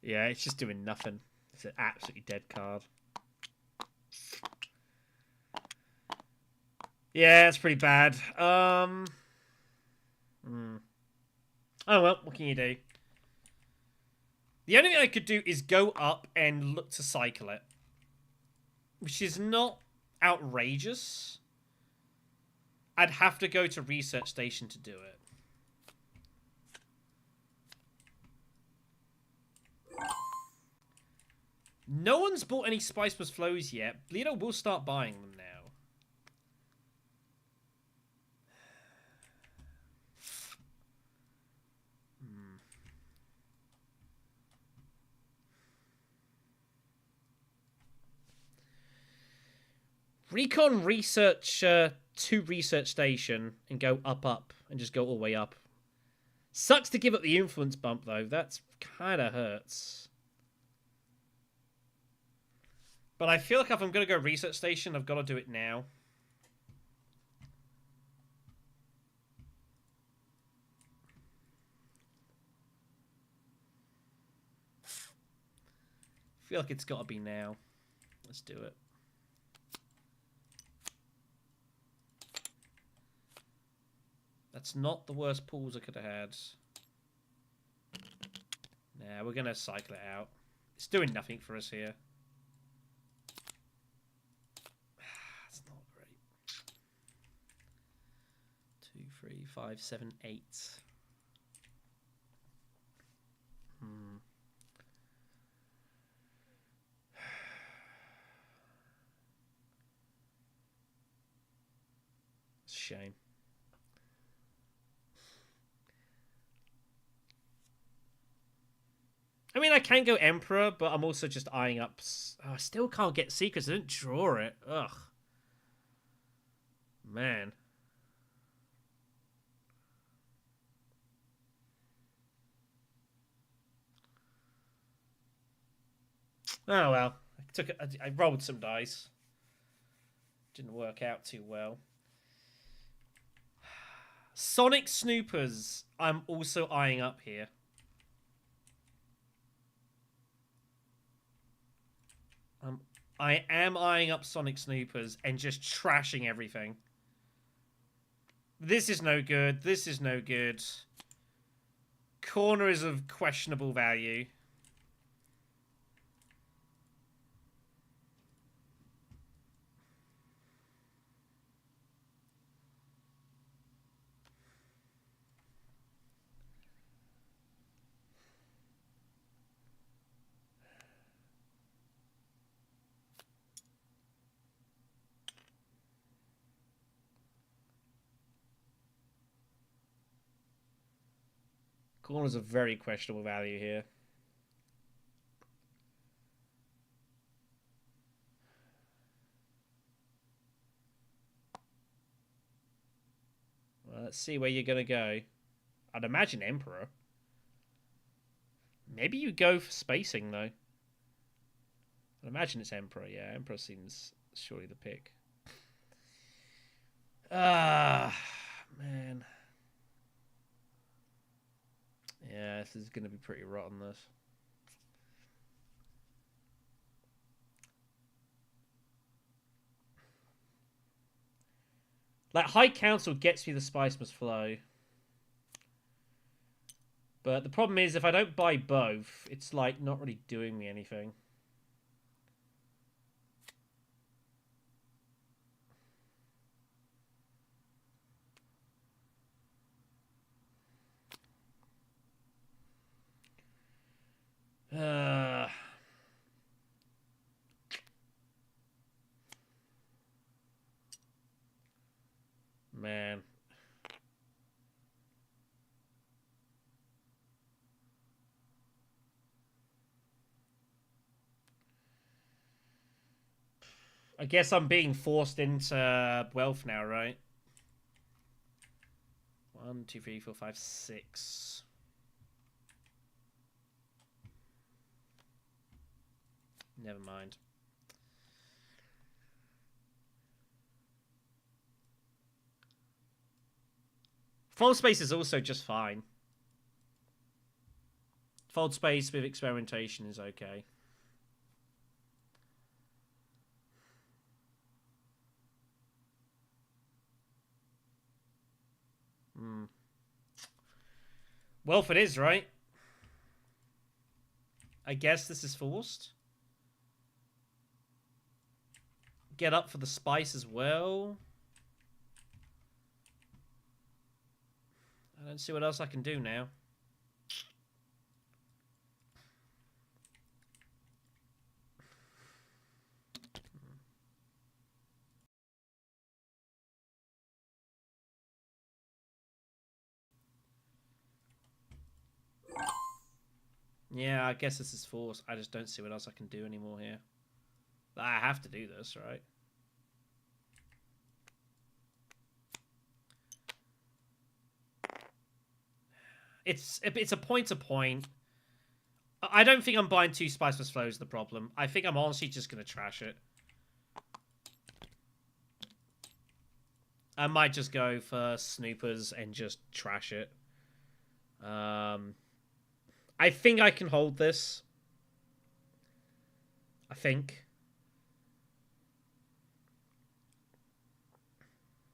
Yeah, it's just doing nothing. It's an absolutely dead card. Yeah, it's pretty bad. Oh well, what can you do? The only thing I could do is go up and look to cycle it. Which is not outrageous. I'd have to go to Research Station to do it. No one's bought any Spice Plus Flows yet. Bleedo will start buying them now. Recon Research to Research Station and go up and just go all the way up. Sucks to give up the influence bump, though. That's kind of hurts. But I feel like if I'm going to go research station, I've got to do it now. I feel like it's got to be now. Let's do it. That's not the worst pulls I could have had. Nah, we're going to cycle it out. It's doing nothing for us here. That's not great. 2, 3, 5, 7, 8. It's a shame. I mean, I can go Emperor, but I'm also just eyeing up... Oh, I still can't get Secrets. I didn't draw it. Ugh. Man. Oh, well. I rolled some dice. Didn't work out too well. Sonic Snoopers, I'm also eyeing up here. I am eyeing up Sonic Snoopers and just trashing everything. This is no good. This is no good. Corner is of questionable value. Corner's a very questionable value here. Well, let's see where you're going to go. I'd imagine Emperor. Maybe you go for spacing, though. I'd imagine it's Emperor. Yeah, Emperor seems surely the pick. Ah, man. Yeah, this is going to be pretty rotten, this. Like, High Council gets me the Spice Must Flow. But the problem is, if I don't buy both, it's, like, not really doing me anything. Man. I guess I'm being forced into wealth now, right? 1, 2, 3, 4, 5, 6. Never mind. Fold space is also just fine. Fold space with experimentation is okay. Wealth it is, right? I guess this is forced. Get up for the spice as well. I don't see what else I can do now. Yeah, I guess this is forced. I just don't see what else I can do anymore here. I have to do this, right? It's a point to point. I don't think I'm buying 2 Spiceless Flows, the problem. I think I'm honestly just going to trash it. I might just go for Snoopers and just trash it. I think I can hold this. I think.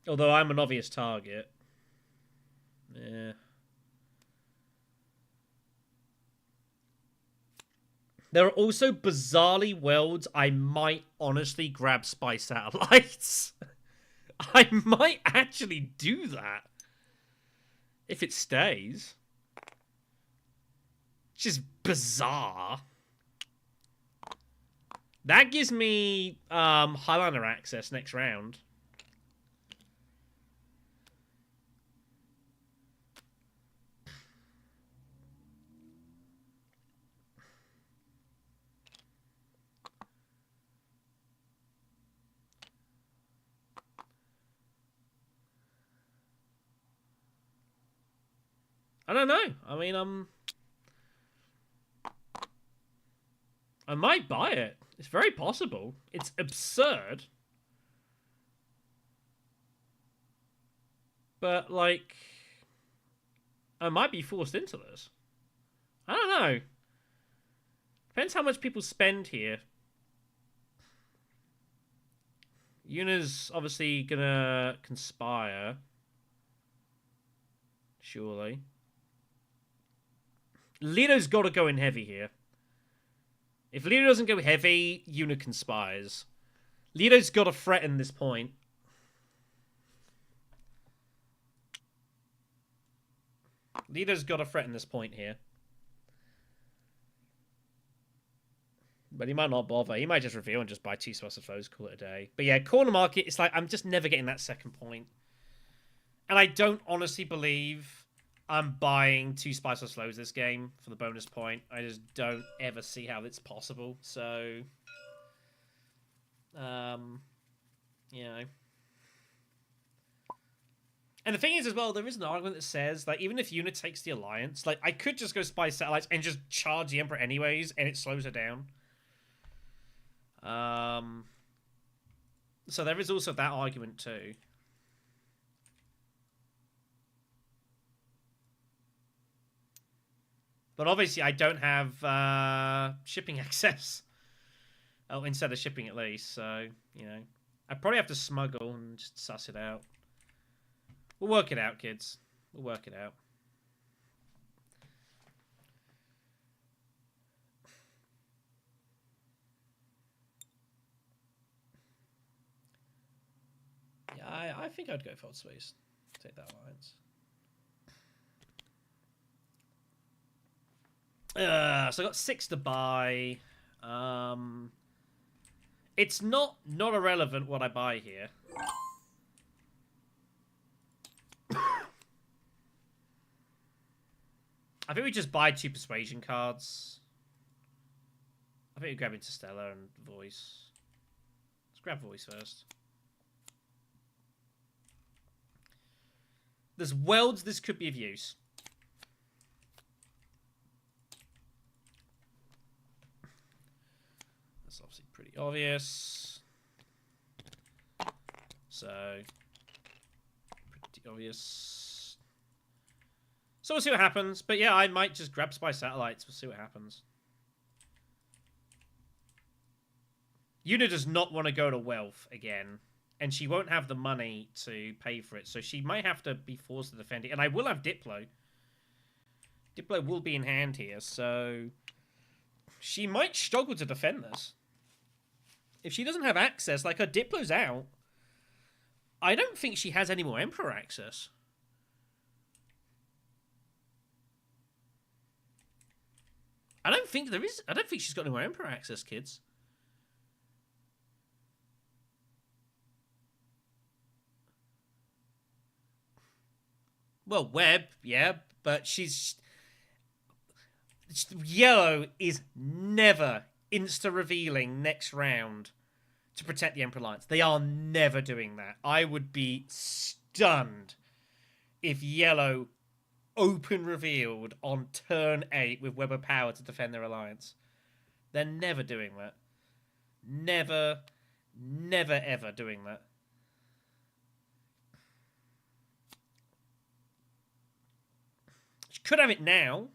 Although I'm an obvious target. Yeah. There are also bizarrely worlds I might honestly grab Spy Satellites. I might actually do that. If it stays. It's just bizarre. That gives me Highlander access next round. I don't know. I mean, I might buy it. It's very possible. It's absurd. But, like, I might be forced into this. I don't know. Depends how much people spend here. Yuna's obviously gonna conspire. Surely. Lito's got to go in heavy here. If Lito doesn't go heavy, Yuna conspires. Lito's got to threaten this point. Lito's got to threaten this point here. But he might not bother. He might just reveal and just buy 2 Spiceless Flows, call it a day. But yeah, corner market, it's like, I'm just never getting that second point. And I don't honestly believe I'm buying 2 Spiceless Flows this game for the bonus point. I just don't ever see how it's possible. So, you know. And the thing is as well, there is an argument that says, like, even if Yuna takes the Alliance, like, I could just go Spy Satellites and just charge the Emperor anyways, and it slows her down. So there is also that argument too. But obviously, I don't have shipping access. Oh, instead of shipping at least. So, you know. I probably have to smuggle and just suss it out. We'll work it out, kids. We'll work it out. Yeah, I think I'd go for Old Space. Take that Alliance. So I got 6 to buy. It's not irrelevant what I buy here. I think we just buy 2 persuasion cards. I think we grab Interstellar and Voice. Let's grab Voice first. There's worlds this could be of use. That's obviously pretty obvious. So, pretty obvious. So we'll see what happens. But yeah, I might just grab Spy Satellites. We'll see what happens. Yuna does not want to go to Wealth again. And she won't have the money to pay for it. So she might have to be forced to defend it. And I will have Diplo. Diplo will be in hand here. So she might struggle to defend this. If she doesn't have access, like her Diplo's out, I don't think she has any more Emperor access. I don't think there is. I don't think she's got any more Emperor access, kids. Well, Web, yeah, but she's... Yellow is never insta-revealing next round to protect the Emperor Alliance. They are never doing that. I would be stunned if Yellow open revealed on turn 8 with Web of Power to defend their alliance. They're never doing that. Never, never, ever doing that. She could have it now.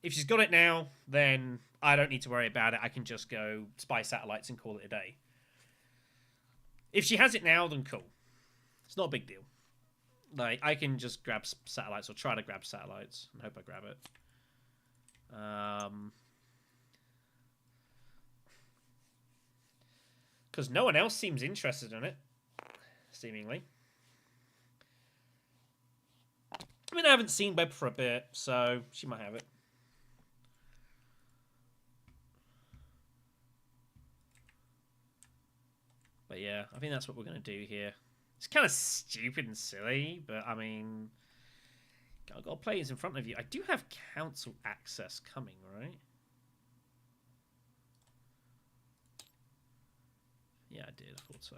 If she's got it now, then I don't need to worry about it. I can just go spy satellites and call it a day. If she has it now, then cool. It's not a big deal. Like, I can just grab satellites or try to grab satellites and hope I grab it. Because no one else seems interested in it, seemingly. I mean, I haven't seen Web for a bit, so she might have it. But yeah, I think that's what we're going to do here. It's kind of stupid and silly, but I mean, I've got players in front of you. I do have council access coming, right? Yeah, I did. I thought so.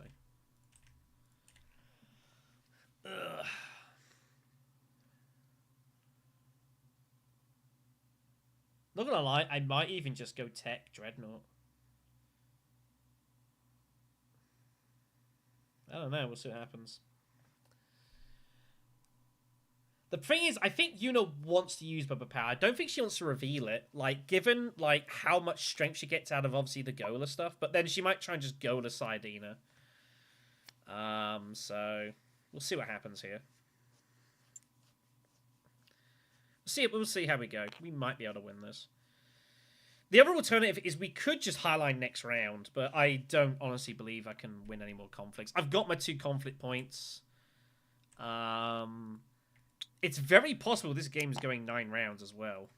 Ugh. Not gonna lie, I might even just go tech Dreadnought. I don't know. We'll see what happens. The thing is, I think Yuna wants to use Bubba Power. I don't think she wants to reveal it. Like, given like how much strength she gets out of obviously the Gola stuff, but then she might try and just go to Sidina. So we'll see what happens here. We'll see how we go. We might be able to win this. The other alternative is we could just highline next round, but I don't honestly believe I can win any more conflicts. I've got my 2 conflict points. It's very possible this game is going 9 rounds as well.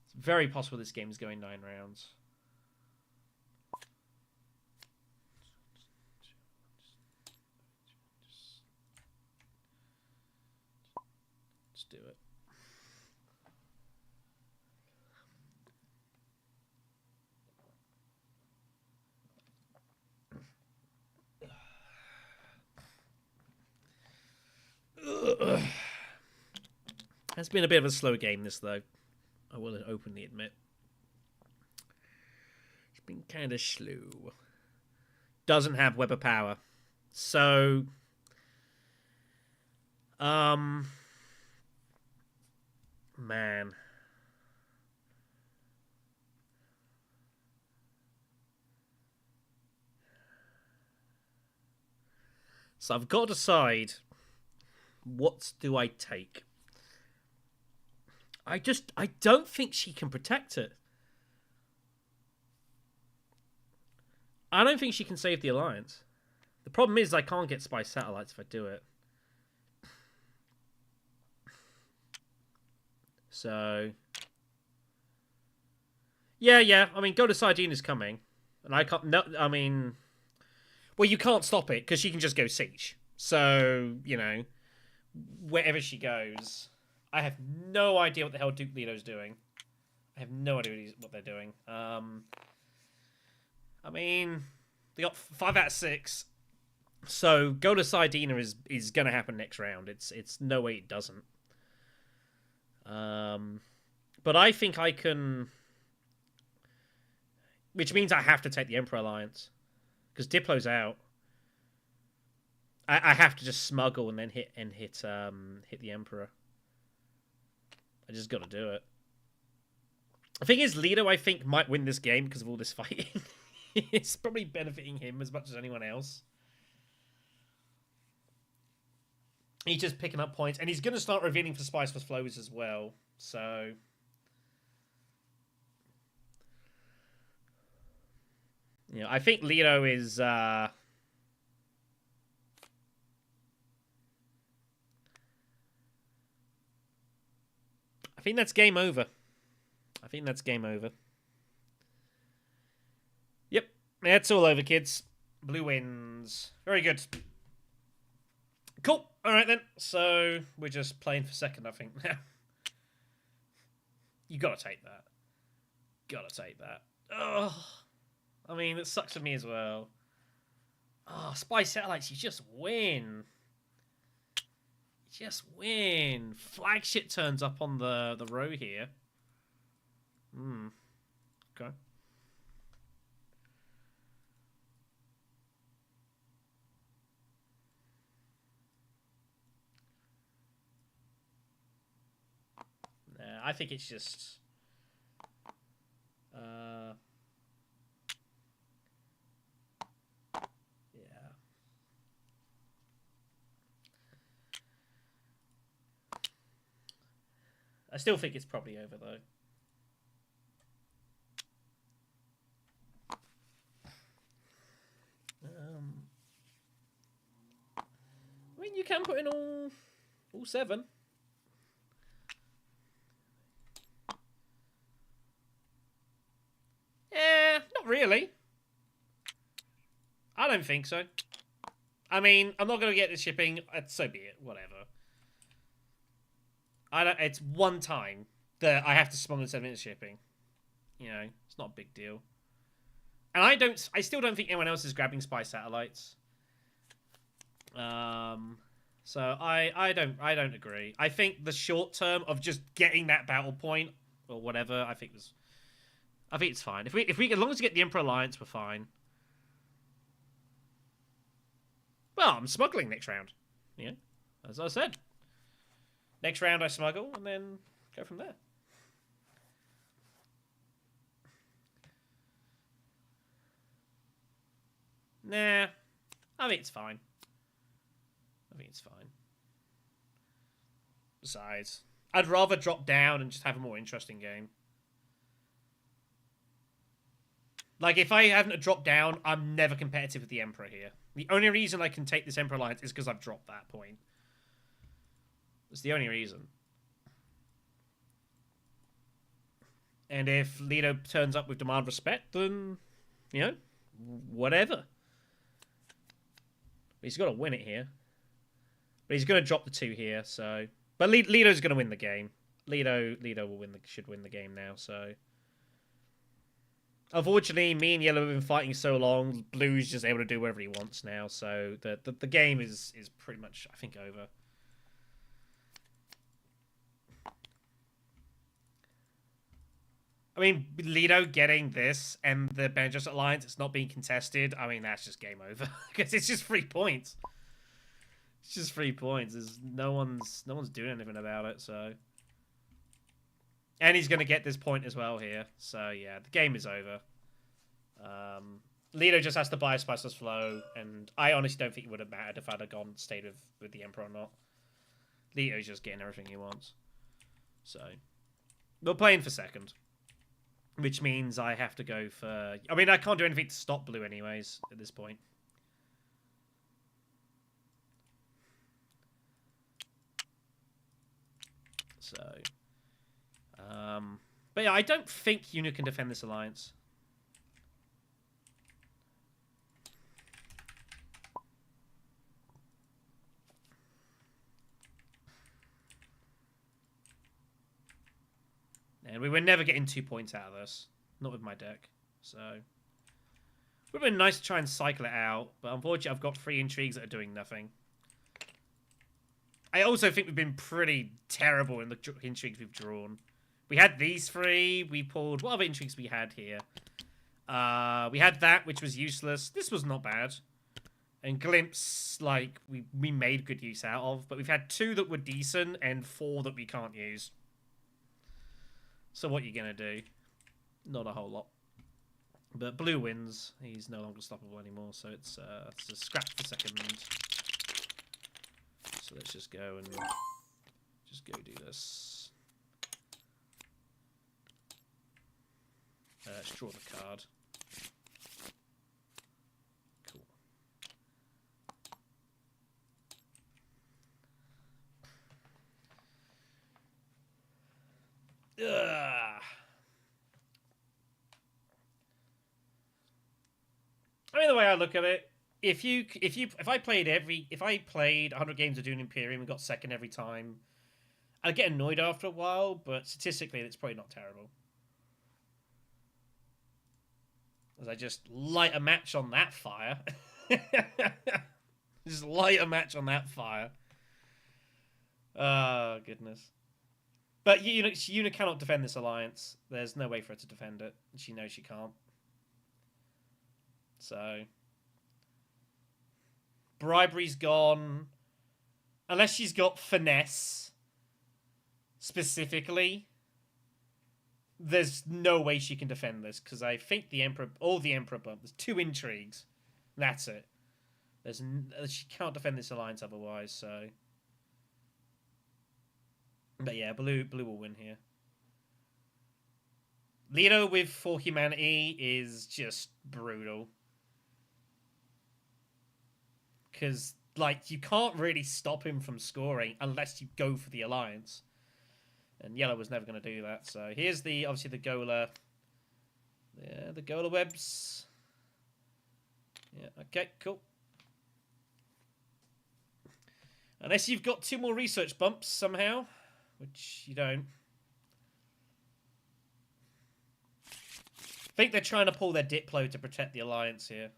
It's very possible this game is going 9 rounds. Let's do it. It's been a bit of a slow game, this, though. I will openly admit. It's been kind of slow. Doesn't have Web of Power. So... Man. So I've got to decide... What do I take? I don't think she can protect it. I don't think she can save the Alliance. The problem is I can't get spy satellites if I do it. So... Yeah. I mean, go to Sardine is coming. And I can't... No, I mean... Well, you can't stop it, because she can just go siege. So, you know... Wherever she goes, I have no idea what the hell Duke Leto's doing. I have no idea what they're doing. I mean, they got 5 out of 6. So go to Sidina is going to happen next round. It's no way it doesn't. But I think I can, which means I have to take the Emperor Alliance because Diplo's out. I have to just smuggle and then hit the Emperor. I just got to do it. The thing is, Leto, I think, might win this game because of all this fighting. It's probably benefiting him as much as anyone else. He's just picking up points, and he's going to start revealing for Spice for Flows as well. So, you know, I think Leto is. I think that's game over. Yep, it's all over, kids. Blue wins. Very good. Cool. All right, then. So we're just playing for second, I think, now. You got to take that. Oh, I mean, it sucks for me as well. Oh, Spy Satellites, you just win. Just win. Flagship turns up on the row here. Okay. I think it's just... yeah. I still think it's probably over, though. I mean, you can put in all 7. Not really. I don't think so. I mean, I'm not going to get the shipping. So be it. Whatever. It's one time that I have to smuggle 7 minutes shipping. You know, it's not a big deal. And I still don't think anyone else is grabbing spy satellites. So I don't agree. I think the short term of just getting that battle point or whatever, I think it's fine. If we as long as we get the Emperor Alliance, we're fine. Well, I'm smuggling next round. Yeah, as I said. Next round I smuggle and then go from there. Nah, I think it's fine. Besides, I'd rather drop down and just have a more interesting game. Like, if I haven't dropped down, I'm never competitive with the Emperor here. The only reason I can take this Emperor Alliance is because I've dropped that point. It's the only reason. And if Lido turns up with demand respect, then, you know, whatever. But he's got to win it here. But he's going to drop the 2 here, so... But Lido's going to win the game. Lido should win the game now, so... Unfortunately, me and Yellow have been fighting so long, Blue's just able to do whatever he wants now, so the game is pretty much, I think, over. I mean, Lido getting this and the Banjos Alliance, it's not being contested. I mean, that's just game over because it's just 3 points. It's just 3 points. There's no one's doing anything about it. So, and he's gonna get this point as well here. So yeah, the game is over. Lido just has to buy a Spiceless Flow, and I honestly don't think it would have mattered if I'd have stayed with the Emperor or not. Lido's just getting everything he wants. So we're playing for second. Which means I have to go for... I mean, I can't do anything to stop Blue anyways at this point. So... but yeah, I don't think Yuna can defend this alliance. And we were never getting 2 points out of this. Not with my deck. So... It would have been nice to try and cycle it out. But unfortunately, I've got 3 intrigues that are doing nothing. I also think we've been pretty terrible in the intrigues we've drawn. We had these 3. We pulled... What other intrigues we had here? We had that, which was useless. This was not bad. And Glimpse, like, we made good use out of. But we've had 2 that were decent and 4 that we can't use. So what are you going to do? Not a whole lot. But Blue wins. He's no longer stoppable anymore, so it's a scratch for second. So let's just go and just go do this. Let's draw the card. Cool. Ugh. I mean, the way I look at it, if I played 100 games of Dune Imperium and got second every time, I'd get annoyed after a while, but statistically, it's probably not terrible. As I just light a match on that fire. Just light a match on that fire. Oh, goodness. But Yuna cannot defend this alliance. There's no way for her to defend it. She knows she can't. So bribery's gone. Unless she's got finesse specifically, there's no way she can defend this, because I think the Emperor, bump. There's 2 intrigues. That's it. She can't defend this alliance otherwise. So, but yeah, blue will win here. Leto with For Humanity is just brutal, because like you can't really stop him from scoring unless you go for the alliance. And yellow was never going to do that. So here's obviously the Gola. Yeah, the Gola webs. Yeah, okay, cool. Unless you've got 2 more research bumps somehow, which you don't. I think they're trying to pull their Diplo to protect the alliance here.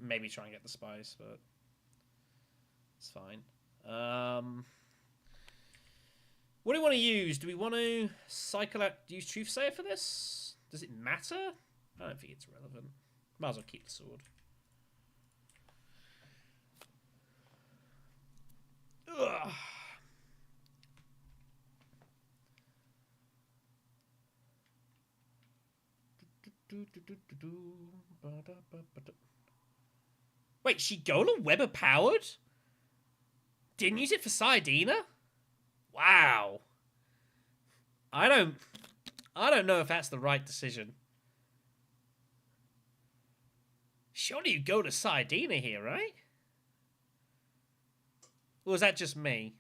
Maybe try and get the spice, but it's fine. What do we want to use? Do we want to use Truthsayer for this? Does it matter? I don't think it's relevant. Might as well keep the sword. Ugh. Wait, she Gola Weber powered? Didn't use it for Saiyadina? Wow. I don't know if that's the right decision. Surely you go to Saiyadina here, right? Or was that just me?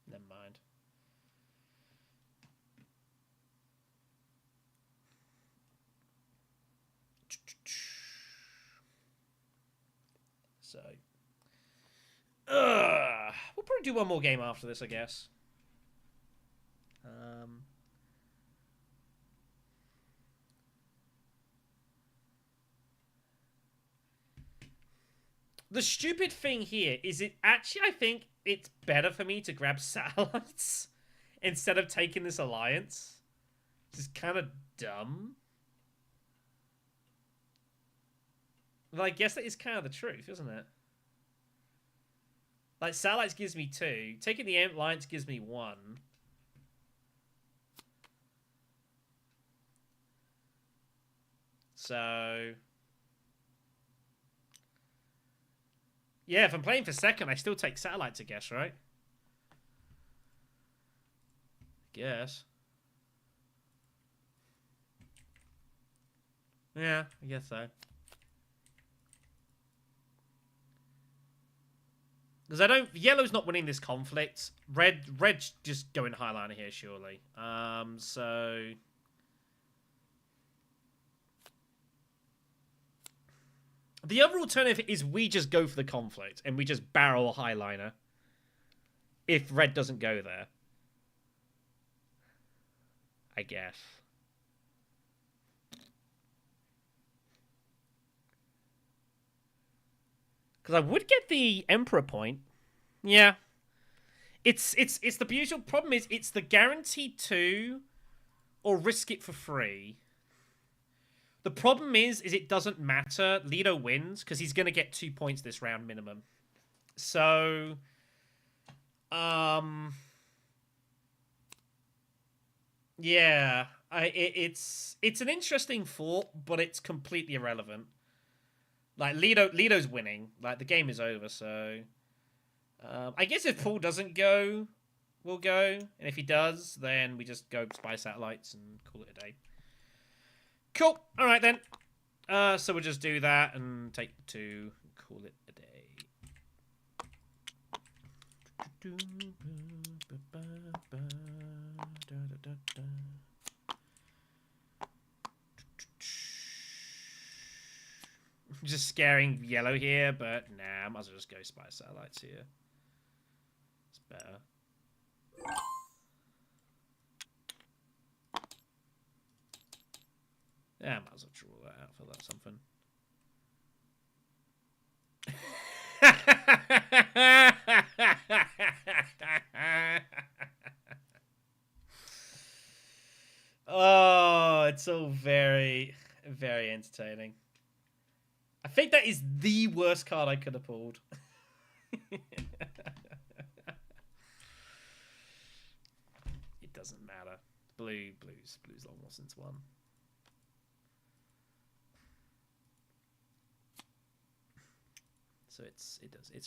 Never mind. So, we'll probably do one more game after this, I guess. The stupid thing here is I think it's better for me to grab satellites instead of taking this alliance. Which is kind of dumb. But I guess that is kind of the truth, isn't it? Like, satellites gives me 2. Taking the alliance gives me 1. So, yeah, if I'm playing for second, I still take satellites, I guess, right? Guess. Yeah, I guess so. Because yellow's not winning this conflict. Red's just going highliner here, surely. So the other alternative is we just go for the conflict and we just barrel a highliner if red doesn't go there, I guess. Because I would get the Emperor point. Yeah. It's the usual problem is it's the guaranteed 2 or risk it for 3. The problem is it doesn't matter. Leto wins because he's going to get 2 points this round minimum. So, yeah, it's an interesting thought, but it's completely irrelevant. Like Leto's winning. Like the game is over. So, I guess if Paul doesn't go, we'll go, and if he does, then we just go spy satellites and call it a day. Cool. All right, then. So we'll just do that and take 2, call it a day. Just scaring yellow here, but nah, I might as well just go spy satellites here. It's better. Yeah, I might as well draw that out for that something. Oh, it's all very, very entertaining. I think that is the worst card I could have pulled. It doesn't matter. Blue's long lost since one. So it's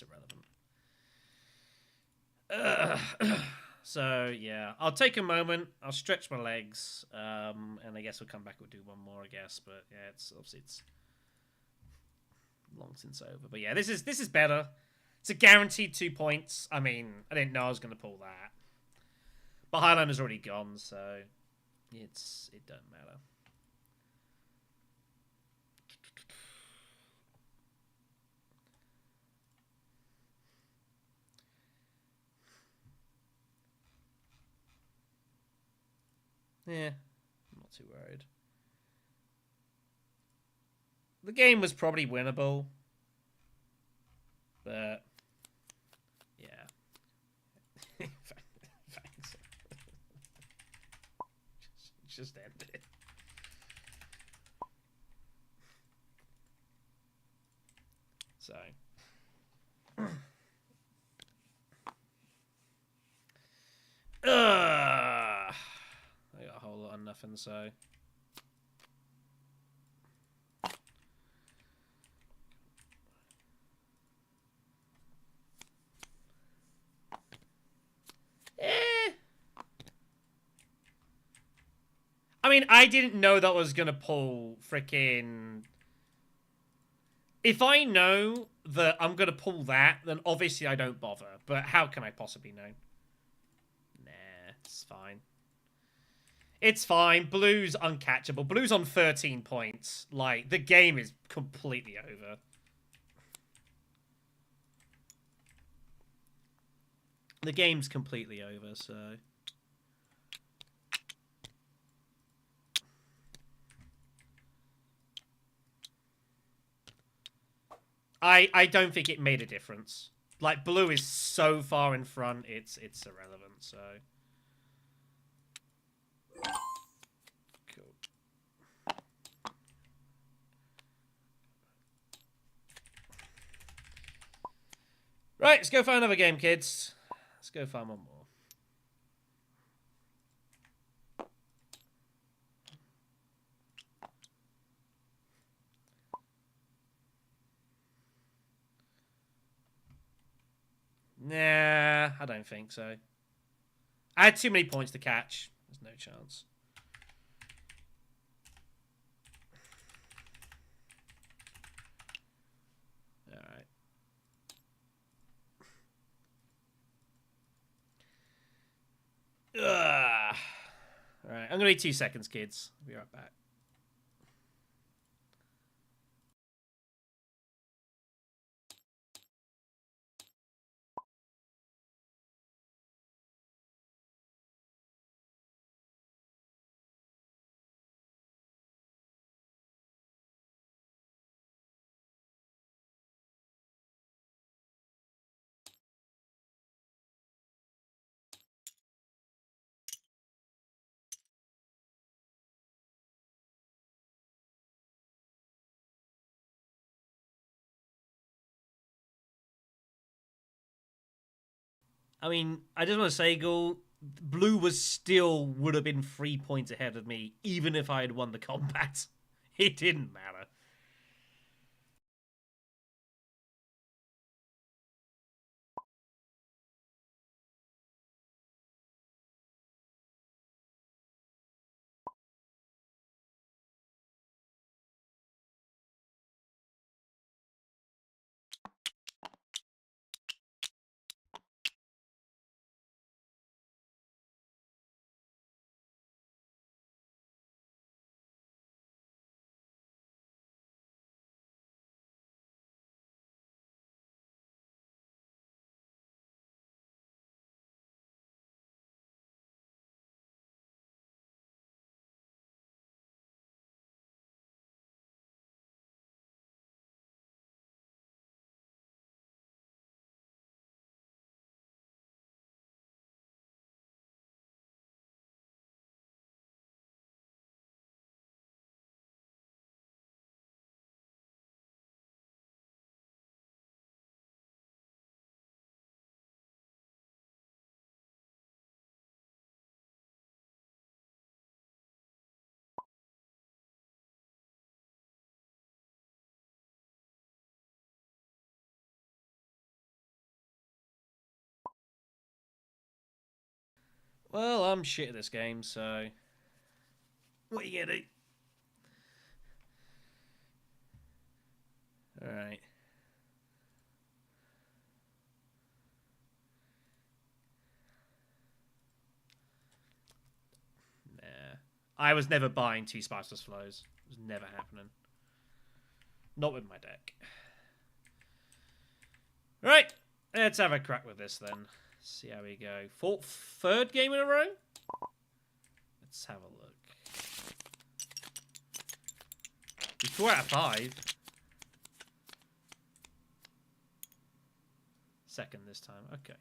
irrelevant. So yeah, I'll take a moment. I'll stretch my legs, and I guess we'll come back. We'll do one more, I guess. But yeah, it's obviously it's long since over. But yeah, this is better. It's a guaranteed 2 points. I mean, I didn't know I was going to pull that, but Highlander's already gone, so it doesn't matter. Yeah, I'm not too worried. The game was probably winnable, but yeah. Thanks. just end it. So. I got a whole lot of nothing, so. I mean, I didn't know that was gonna pull freaking. If I know that I'm gonna pull that, then obviously I don't bother. But how can I possibly know? Nah, it's fine. It's fine. Blue's uncatchable. Blue's on 13 points. Like, the game is completely over. The game's completely over, so. I don't think it made a difference. Like, blue is so far in front, it's irrelevant, so. Cool. Right, let's go find another game, kids. Let's go find one more. Nah, I don't think so. I had too many points to catch. There's no chance. Alright. Alright, I'm gonna need 2 seconds, kids. I'll be right back. I mean, I just want to say, Ghoul, blue would have been 3 points ahead of me, even if I had won the combat. It didn't matter. Well, I'm shit at this game, so... What are you gonna do? Alright. Nah. I was never buying 2 Spiceless Flows. It was never happening. Not with my deck. Right. Let's have a crack with this then. See how we go. Third game in a row? Let's have a look. 4 out of 5. Second this time. Okay.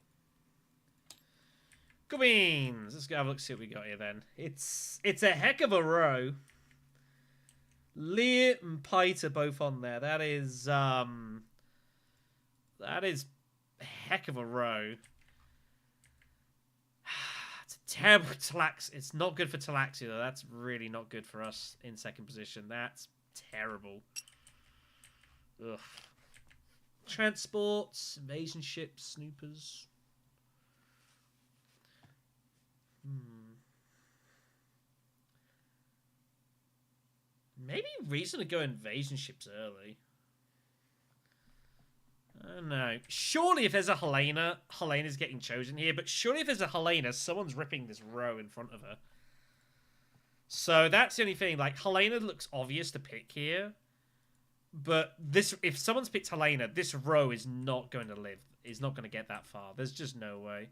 Good beans. Let's go have a look, see what we got here then. It's a heck of a row. Lear and Pite are both on there. That is a heck of a row. It's a terrible Talax. It's not good for Talaxia though. That's really not good for us in second position. That's terrible. Ugh. Transports, invasion ships, snoopers. Maybe reason to go invasion ships early. I don't know. Surely if there's a Helena, Helena's getting chosen here. But surely if there's a Helena, someone's ripping this row in front of her. So that's the only thing. Like, Helena looks obvious to pick here. But this, if someone's picked Helena, this row is not going to live. Is not going to get that far. There's just no way.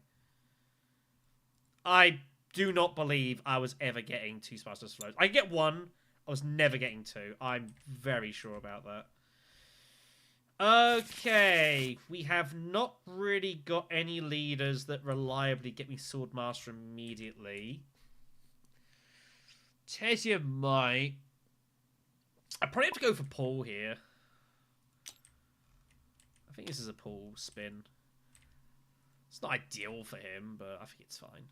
I do not believe I was ever getting 2 Spiceless Flows. I get 1. I was never getting 2. I'm very sure about that. Okay. We have not really got any leaders that reliably get me Swordmaster immediately. Tessia might. I probably have to go for Paul here. I think this is a Paul spin. It's not ideal for him, but I think it's fine.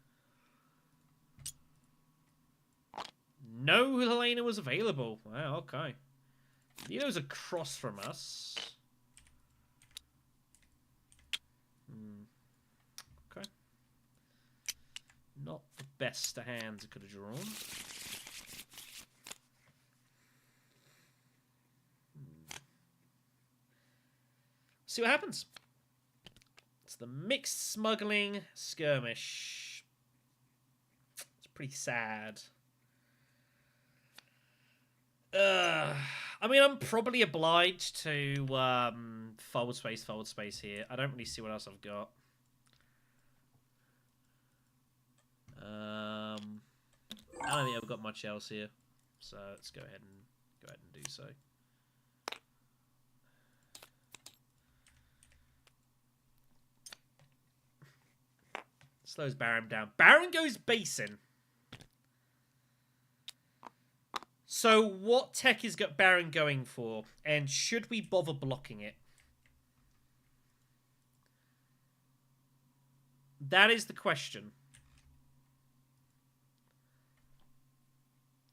No Helena was available. Wow, okay. Neo's across from us. Okay. Not the best of hands I could have drawn. See what happens. It's the mixed smuggling skirmish. It's pretty sad. I mean, I'm probably obliged to fold space here. I don't really see what else I've got. I don't think I've got much else here, so let's go ahead and do so. Slows Baron down. Baron goes Basin. So what tech has got Baron going for? And should we bother blocking it? That is the question.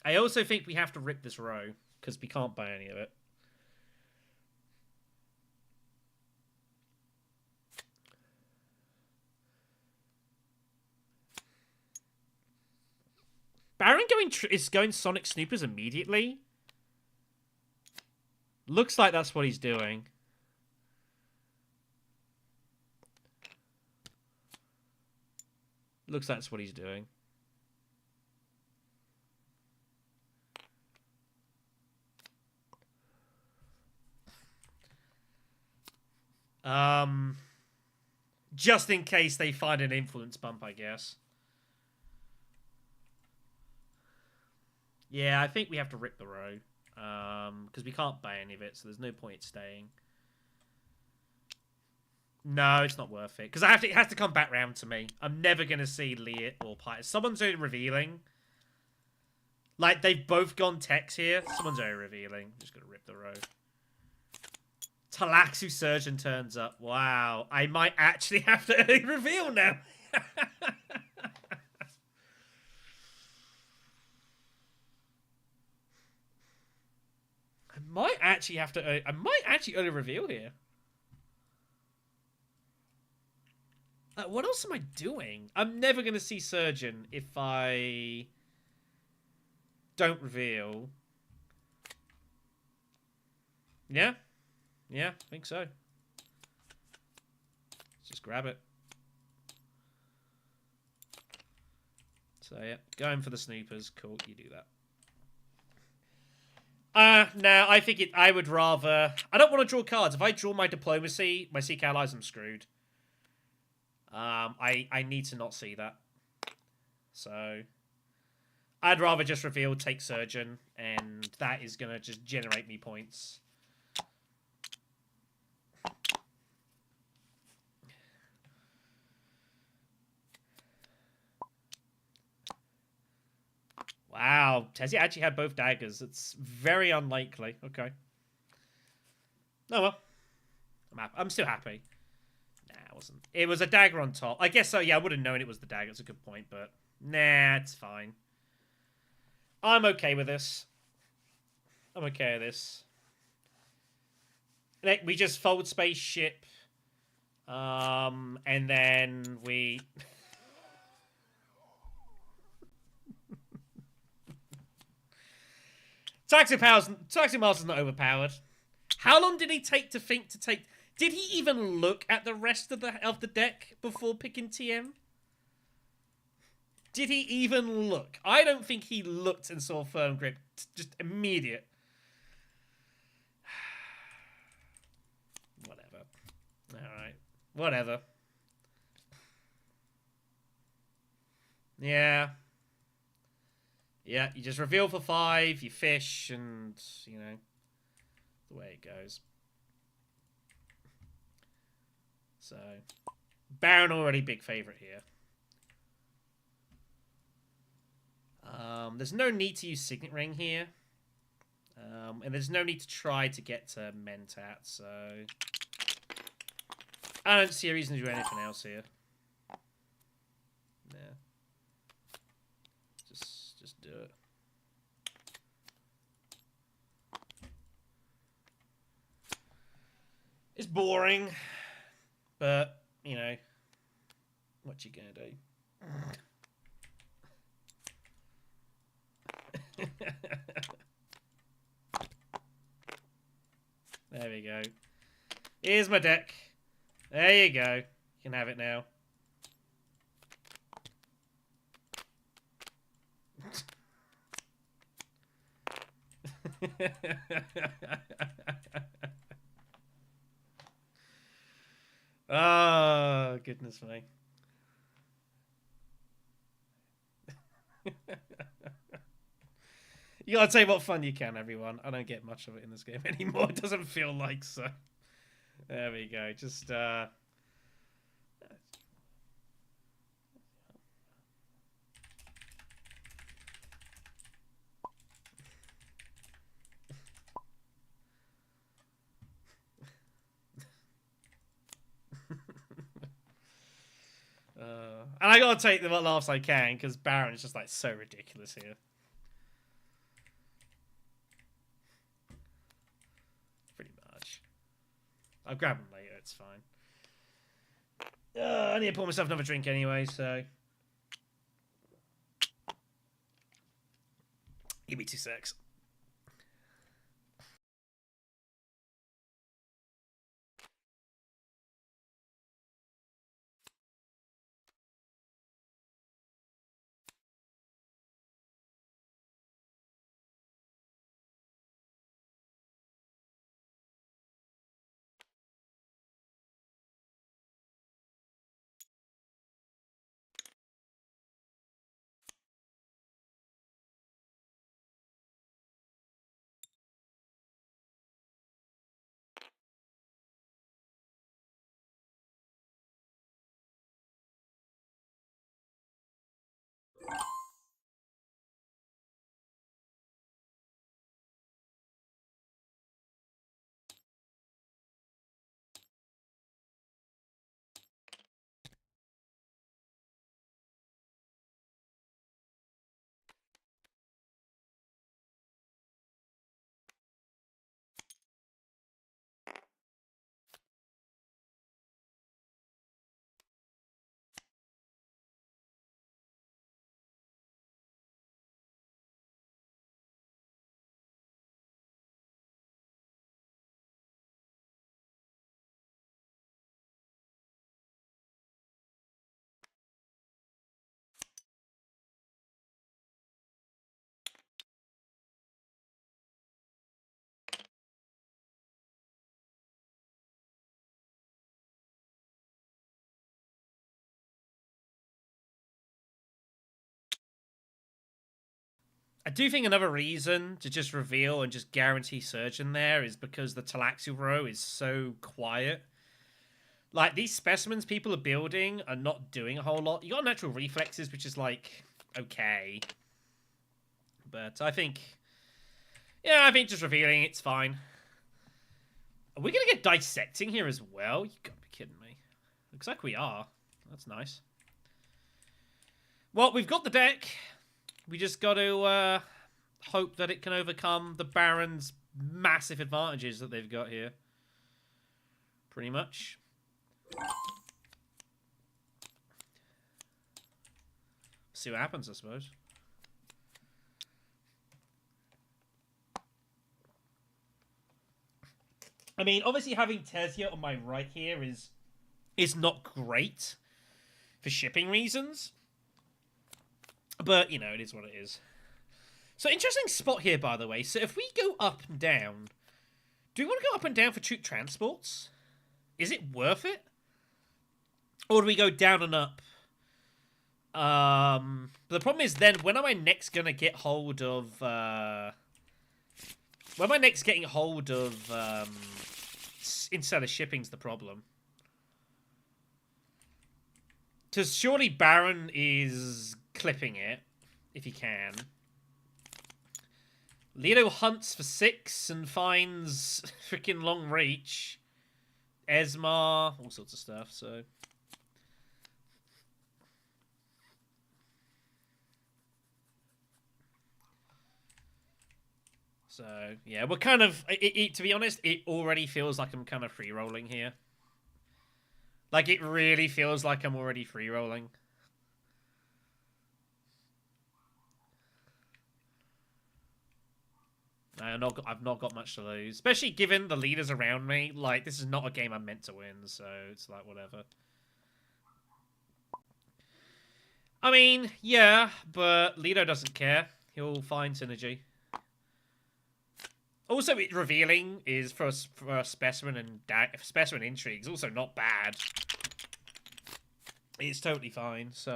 I also think we have to rip this row, because we can't buy any of it. Baron is going Sonic Snoopers immediately? Looks like that's what he's doing. Looks like that's what he's doing. Just in case they find an influence bump, I guess. Yeah, I think we have to rip the row. Because we can't buy any of it, so there's no point in staying. No, it's not worth it. Because it has to come back round to me. I'm never going to see Leah or Pite. Someone's already revealing. Like, they've both gone Tex here. Someone's already revealing. I'm just going to rip the row. Talaxu Surgeon turns up. Wow. I might actually have to early reveal now. I might actually have to... I might actually early reveal here. What else am I doing? I'm never going to see Surgeon if I don't reveal. Yeah? Yeah, I think so. Let's just grab it. So, yeah, going for the snoopers. Cool, you do that. No, I think I would rather... I don't want to draw cards. If I draw my diplomacy, my Seek Allies, I'm screwed. I need to not see that. So... I'd rather just reveal take Surgeon, and that is going to just generate me points. Wow, Tessia actually had both daggers. It's very unlikely. Okay. Oh well. I'm still happy. Nah, it wasn't. It was a dagger on top. I guess so, yeah, I would have known it was the dagger. It's a good point, but... Nah, it's fine. I'm okay with this. I'm okay with this. We just fold spaceship. And then we... Taxi Master's not overpowered. How long did he take to think to take... Did he even look at the rest of the deck before picking TM? Did he even look? I don't think he looked and saw Firm Grip. Just immediate. Whatever. Alright. Whatever. Yeah. Yeah, you just reveal for 5, you fish, and, you know, the way it goes. So, Baron already big favourite here. There's no need to use Signet Ring here. And there's no need to try to get to Mentat, so... I don't see a reason to do anything else here. Yeah. Just do it. It's boring, but, you know, what you gonna do? There we go. Here's my deck. There you go. You can have it now. Oh, goodness me. You gotta take what fun you can, everyone. I don't get much of it in this game anymore. It doesn't feel like so. There we go. Just, and I gotta take the laughs I can, because Baron is just, like, so ridiculous here. Pretty much. I'll grab him later, it's fine. I need to pour myself another drink anyway, so... Give me 2 secs. I do think another reason to just reveal and just guarantee surgeon there is because the Talaxial row is so quiet. Like, these specimens people are building are not doing a whole lot. You got natural reflexes, which is, like, okay. But I think... Yeah, I think just revealing it's fine. Are we going to get dissecting here as well? You gotta be kidding me. Looks like we are. That's nice. Well, we've got the deck. We just got to hope that it can overcome the Baron's massive advantages that they've got here. Pretty much. See what happens, I suppose. I mean, obviously having Tessia on my right here is not great for shipping reasons. But, you know, it is what it is. So, interesting spot here, by the way. So, if we go up and down, do we want to go up and down for troop transports? Is it worth it? Or do we go down and up? But the problem is then, when am I next going to get hold of... when am I next getting hold of... instead of shipping's the problem. Because surely Baron is clipping it, if he can. Leto hunts for 6 and finds freaking long reach. Esmar, all sorts of stuff, so... So, yeah, we're kind of... to be honest, it already feels like I'm kind of free-rolling here. Like, it really feels like I'm already free-rolling. I've not got much to lose. Especially given the leaders around me. Like, this is not a game I'm meant to win, so it's like, whatever. I mean, yeah, but Leto doesn't care. He'll find synergy. Also, it's revealing is for Specimen and Specimen Intrigues also not bad. It's totally fine, so...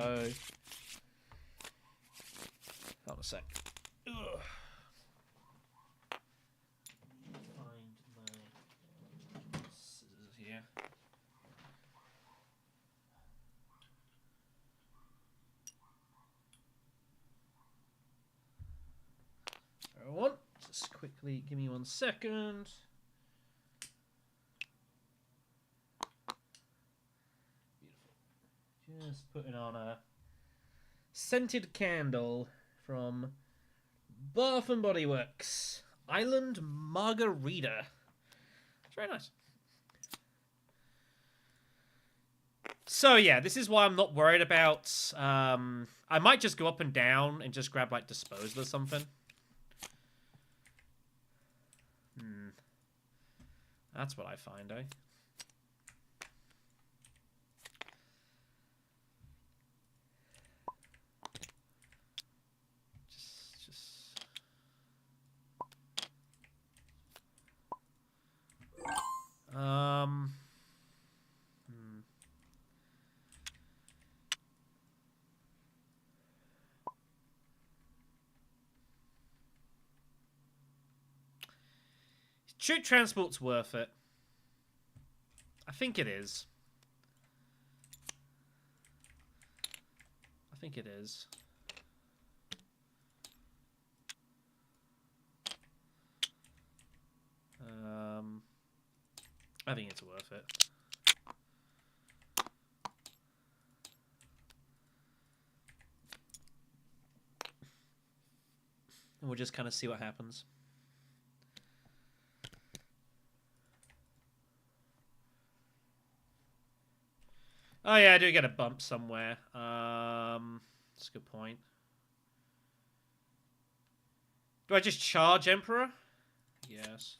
Hold on a sec. Ugh. Find my scissors here. Everyone, just quickly give me 1 second. Beautiful. Just putting on a scented candle from Bath and Body Works. Island Margarita. It's very nice. So yeah, this is why I'm not worried about... I might just go up and down and just grab like Disposal or something. That's what I find, eh? Troop transport's worth it. I think it is. I think it is. I think it's worth it. And we'll just kind of see what happens. Oh yeah, I do get a bump somewhere. That's a good point. Do I just charge Emperor? Yes.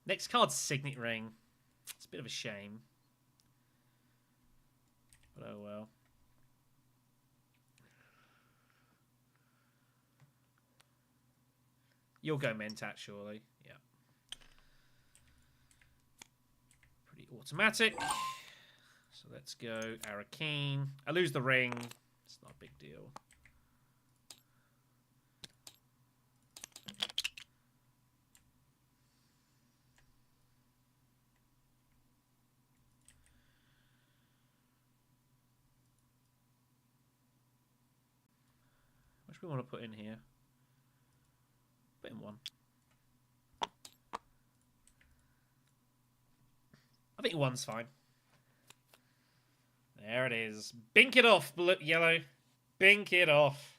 Next card's Signet Ring. It's a bit of a shame. But oh well. You'll go Mentat, surely. Yeah. Pretty automatic. So let's go Arakeen. I lose the ring. It's not a big deal. What do we want to put in here? Put in 1. I think 1's fine. There it is. Bink it off, yellow. Bink it off.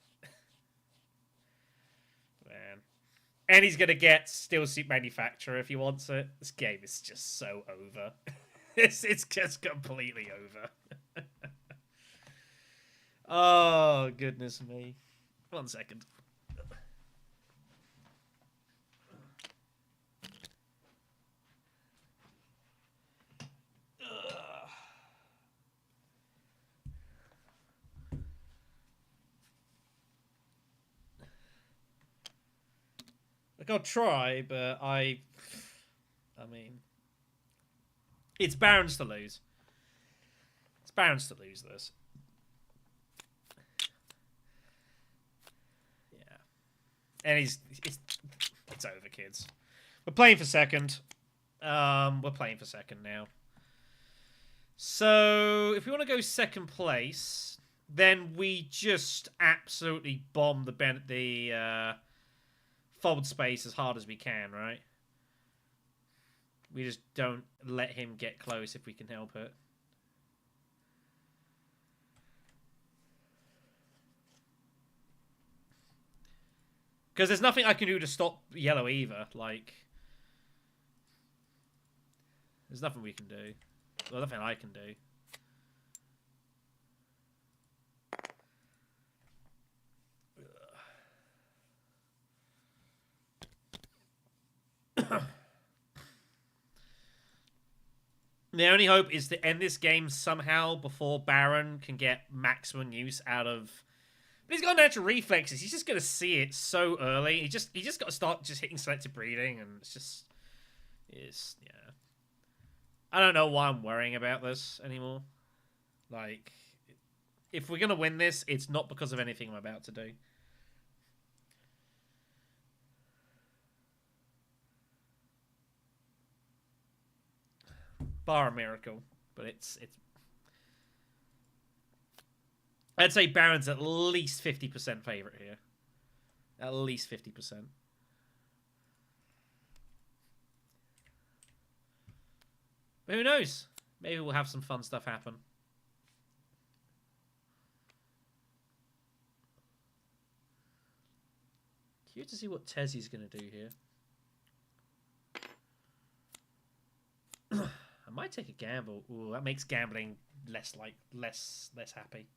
Man. And he's going to get Steel Suit Manufacturer if he wants it. This game is just so over. it's just completely over. Oh, goodness me. 1 second. Like, I'll try, but I mean, it's Barons to lose. It's Barons to lose this. Yeah. And it's over, kids. We're playing for second. We're playing for second now. So, if we want to go second place, then we just absolutely bomb the fold space as hard as we can, right? We just don't let him get close if we can help it. Because there's nothing I can do to stop yellow either. Like, there's nothing we can do. Well, nothing I can do. The only hope is to end this game somehow before Baron can get maximum use out of... But he's got natural reflexes. He's just going to see it so early. He just got to start just hitting selective breeding, and it's just... yeah. I don't know why I'm worrying about this anymore. Like, if we're going to win this, it's not because of anything I'm about to do. Bar a miracle, but it's. I'd say Baron's at least 50% favorite here. At least 50%. But who knows? Maybe we'll have some fun stuff happen. Curious to see what Tessia's going to do here. I might take a gamble. Ooh, that makes gambling less happy.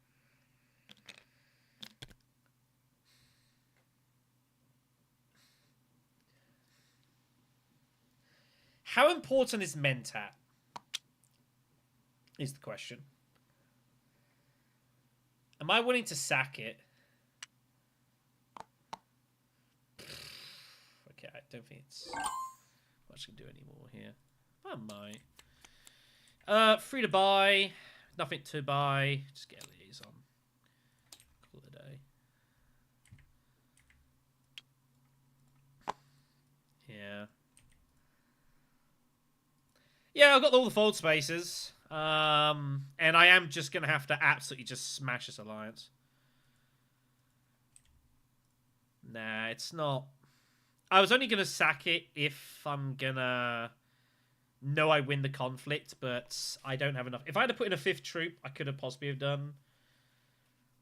How important is Mentat? Is the question. Am I willing to sack it? Okay, I don't think it's much to do anymore here. I might. Free to buy. Nothing to buy. Just get a liaison. Call it a day. Yeah. Yeah, I've got all the fold spaces. And I am just going to have to absolutely just smash this alliance. Nah, it's not. I was only going to sack it if I'm going to know I win the conflict, but I don't have enough. If I had to put in a 5th troop, I could have possibly have done.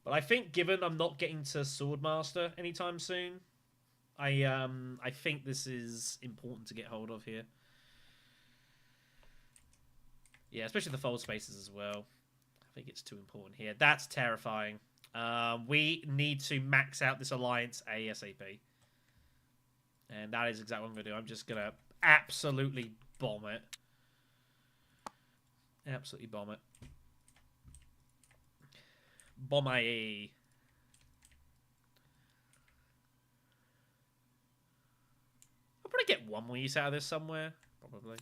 But I think given I'm not getting to Swordmaster anytime soon, I think this is important to get hold of here. Yeah, especially the fold spaces as well. I think it's too important here. That's terrifying. We need to max out this alliance ASAP. And that is exactly what I'm going to do. I'm just going to absolutely bomb it. Absolutely bomb it. Bomb IE. I'll probably get one more use out of this somewhere. Probably.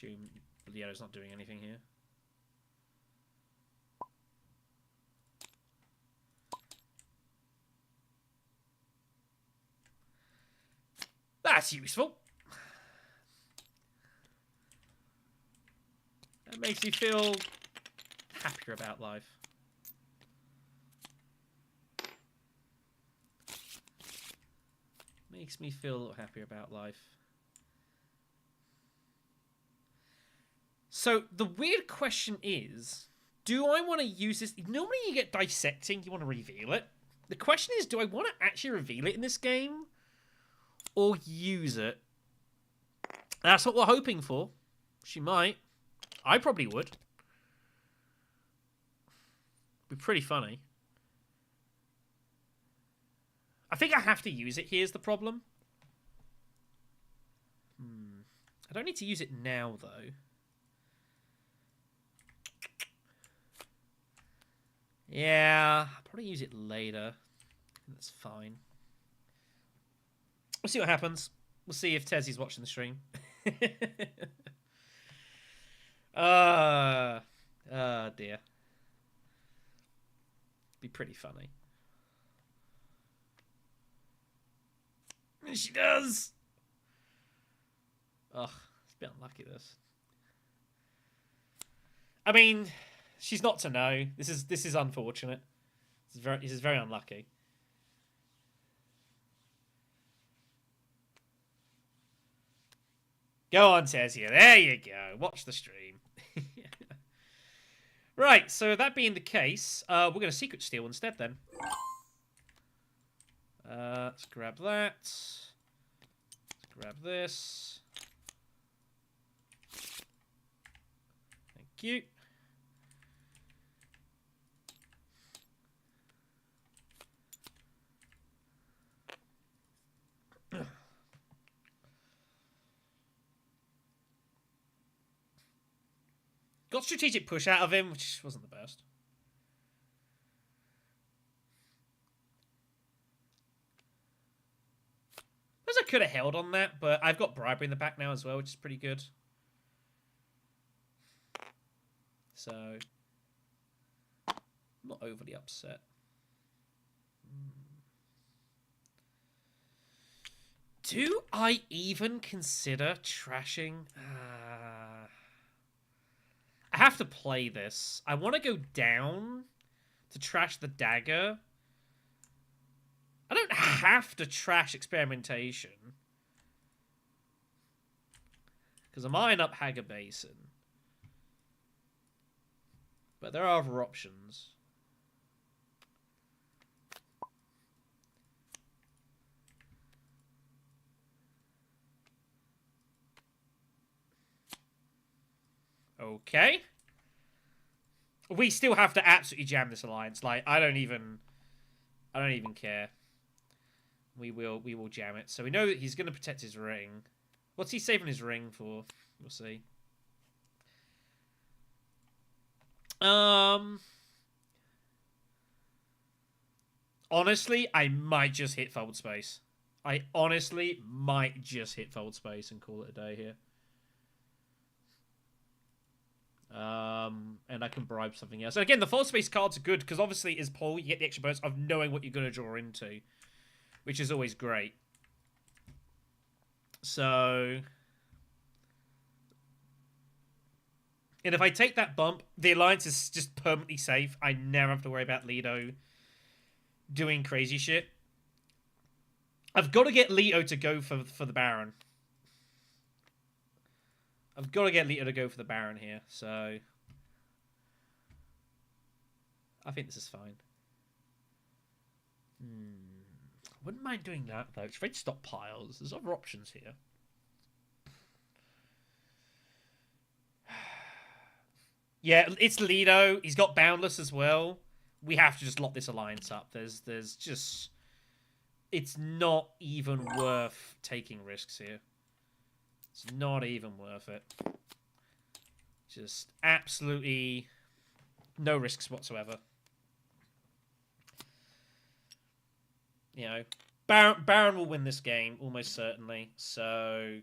assume the yellow's not doing anything here. That's useful. That makes me feel happier about life. Makes me feel a little happier about life. So the weird question is, do I want to use this? Normally you get dissecting, you want to reveal it. The question is, do I want to actually reveal it in this game? Or use it? That's what we're hoping for. She might. I probably would. Be pretty funny. I think I have to use it. Here's the problem. I don't need to use it now, though. Yeah, I'll probably use it later. That's fine. We'll see what happens. We'll see if Tessie's watching the stream. Dear. Be pretty funny. And she does! Ugh, it's a bit unlucky, this. I mean, she's not to know. This is unfortunate. This is very unlucky. Go on, Tessia. There you go. Watch the stream. Right, so that being the case, we're going to secret steal instead then. Let's grab that. Let's grab this. Thank you. Got strategic push out of him, which wasn't the best. As I could have held on that, but I've got bribery in the back now as well, which is pretty good. So, I'm not overly upset. Do I even consider trashing? I have to play this. I want to go down to trash the dagger. I don't have to trash experimentation. Because I'm eyeing up Hager Basin. But there are other options. Okay. We still have to absolutely jam this alliance. Like, I don't even care. We will jam it. So we know that he's going to protect his ring. What's he saving his ring for? We'll see. Honestly, I might just hit fold space. I honestly might just hit fold space and call it a day here. And I can bribe something else. And again, the fold space cards are good because obviously as Paul, you get the extra bonus of knowing what you're going to draw into, which is always great. So, and if I take that bump, the alliance is just permanently safe. I never have to worry about Leto doing crazy shit. I've got to get Leto to go for the Baron. I've got to get Leto to go for the Baron here, so I think this is fine. Wouldn't mind doing that, though. It's very stockpiles. There's other options here. Yeah, it's Leto. He's got Boundless as well. We have to just lock this alliance up. There's just... It's not even worth taking risks here. It's not even worth it. Just absolutely no risks whatsoever. You know, Baron will win this game, almost certainly. So,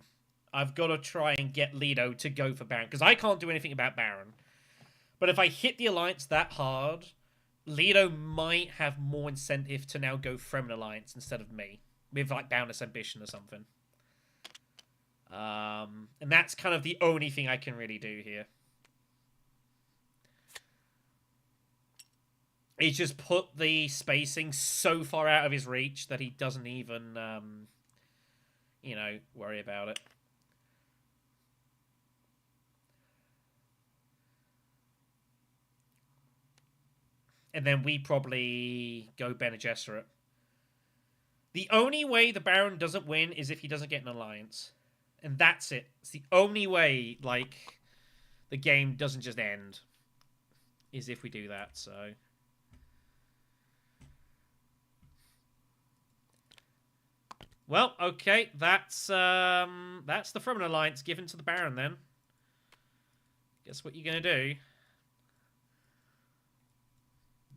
I've got to try and get Leto to go for Baron, because I can't do anything about Baron. But if I hit the Alliance that hard, Leto might have more incentive to now go Fremen Alliance instead of me. With, like, Boundless Ambition or something. And that's kind of the only thing I can really do here. He's just put the spacing so far out of his reach that he doesn't even, you know, worry about it. And then we probably go Bene Gesserit. The only way the Baron doesn't win is if he doesn't get an alliance. And that's it. It's the only way, like, the game doesn't just end. Is if we do that, so... Well, okay, that's the Fremen Alliance given to the Baron, then. Guess what you're gonna do?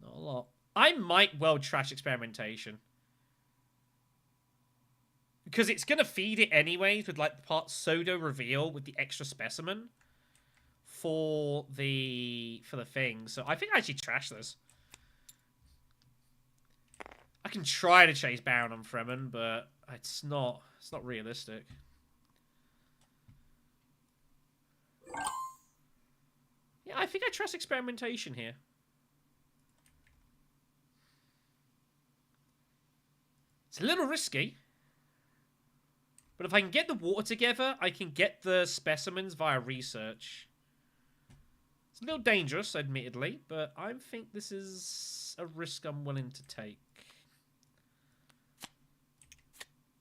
Not a lot. I might well trash experimentation. Because it's going to feed it anyways with, like, the part pseudo reveal with the extra specimen for the thing. So I think I actually trash this. I can try to chase Baron on Fremen, but it's not realistic. Yeah, I think I trust experimentation here. It's a little risky. But if I can get the water together, I can get the specimens via research. It's a little dangerous, admittedly, but I think this is a risk I'm willing to take.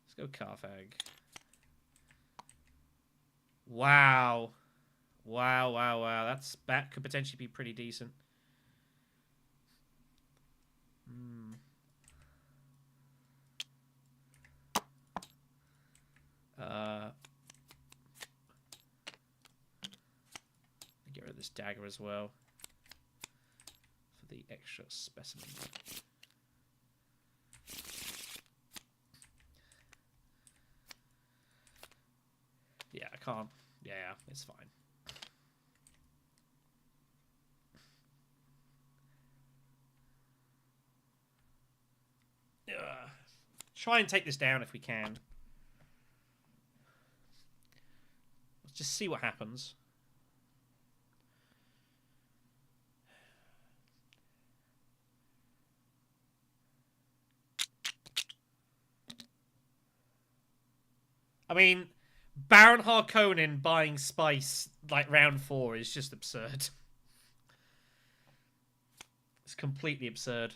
Let's go Carthage. Wow. Wow, wow, wow. That could potentially be pretty decent. Get rid of this dagger as well for the extra specimen. Yeah, I can't. Yeah, it's fine. Try and take this down if we can. Let's just see what happens. I mean, Baron Harkonnen buying spice like round 4 is just absurd. It's completely absurd.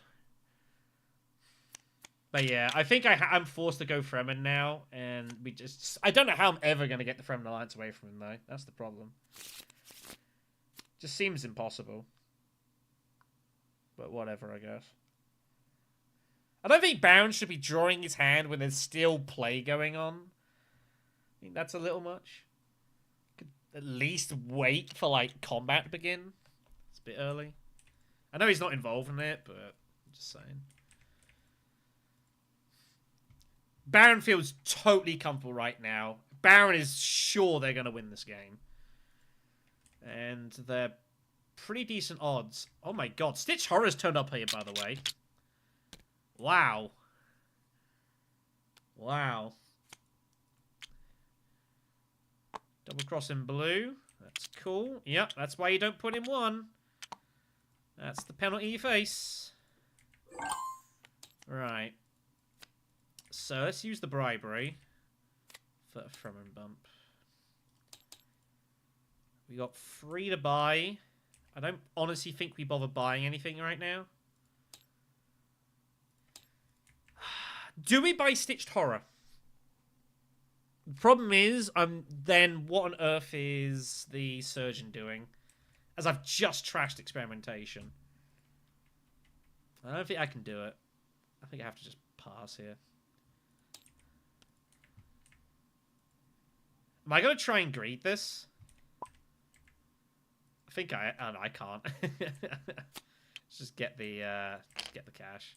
But yeah, I think I'm forced to go Fremen now, and we just... I don't know how I'm ever going to get the Fremen Alliance away from him, though. That's the problem. Just seems impossible. But whatever, I guess. I don't think Baron should be drawing his hand when there's still play going on. I think that's a little much. Could at least wait for, like, combat to begin. It's a bit early. I know he's not involved in it, but I'm just saying. Baron feels totally comfortable right now. Baron is sure they're going to win this game. And they're pretty decent odds. Oh my god. Stitch Horror's turned up here, by the way. Wow. Wow. Double cross in blue. That's cool. Yep, that's why you don't put in 1. That's the penalty you face. Right. So let's use the bribery for a Fremen bump. We got 3 to buy. I don't honestly think we bother buying anything right now. Do we buy Stitched Horror? The problem is, then what on earth is the Surgeon doing? As I've just trashed experimentation. I don't think I can do it. I think I have to just pass here. Am I going to try and greed this? I think I can't. Let's just get the cash.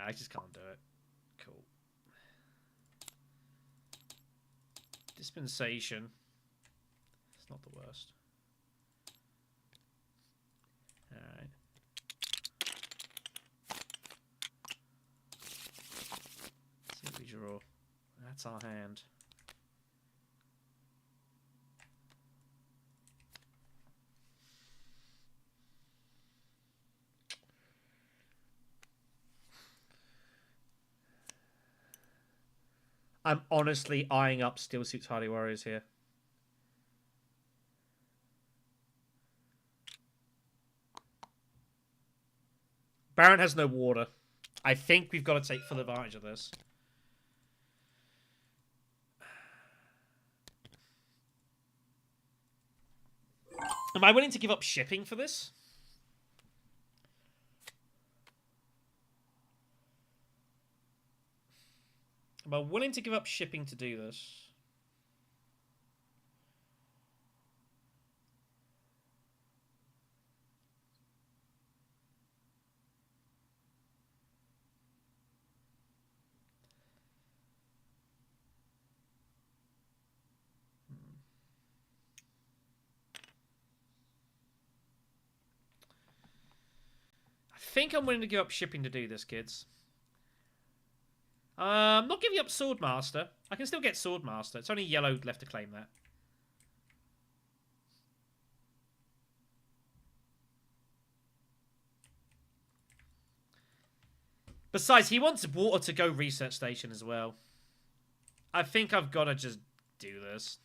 I just can't do it. Cool. Dispensation. It's not the worst. Alright. See what we draw. That's our hand. I'm honestly eyeing up Steel Suits Hardy Warriors here. Baron has no water. I think we've got to take full advantage of this. Am I willing to give up shipping for this? Am I willing to give up shipping to do this? I think I'm willing to give up shipping to do this, kids. I'm not giving up Swordmaster. I can still get Swordmaster. It's only yellow left to claim that. Besides, he wants water to go research station as well. I think I've got to just do this.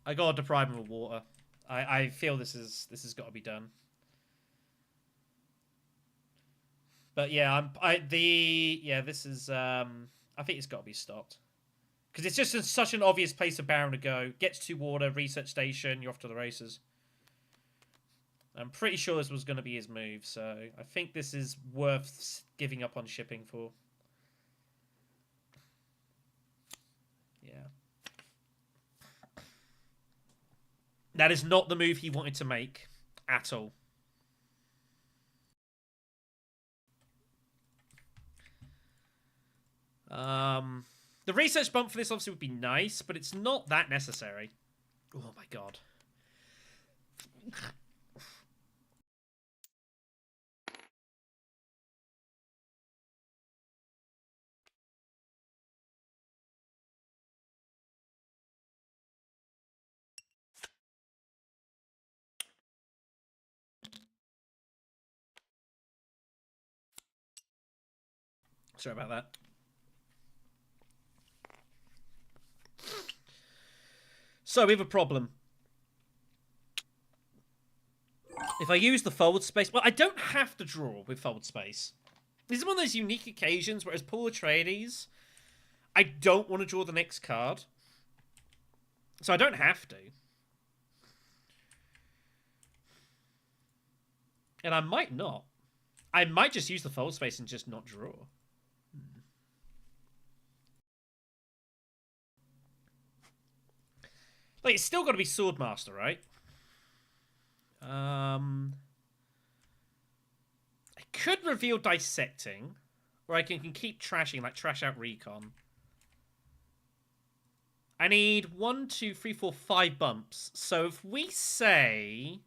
I got to deprive him of water. I feel this has got to be done. But yeah, this is I think it's got to be stopped. Because it's just such an obvious place for Baron to go. Gets to water, research station, you're off to the races. I'm pretty sure this was going to be his move, so I think this is worth giving up on shipping for. Yeah. That is not the move he wanted to make at all. The research bump for this obviously would be nice, but it's not that necessary. Oh my god. Sorry about that. So we have a problem. If I use the forward space... Well, I don't have to draw with forward space. This is one of those unique occasions where as Paul Atreides, I don't want to draw the next card. So I don't have to. And I might not. I might just use the forward space and just not draw. Like, it's still got to be Swordmaster, right? I could reveal Dissecting, or I can keep trashing, like trash out Recon. I need 1, 2, 3, 4, 5 bumps. So if we say...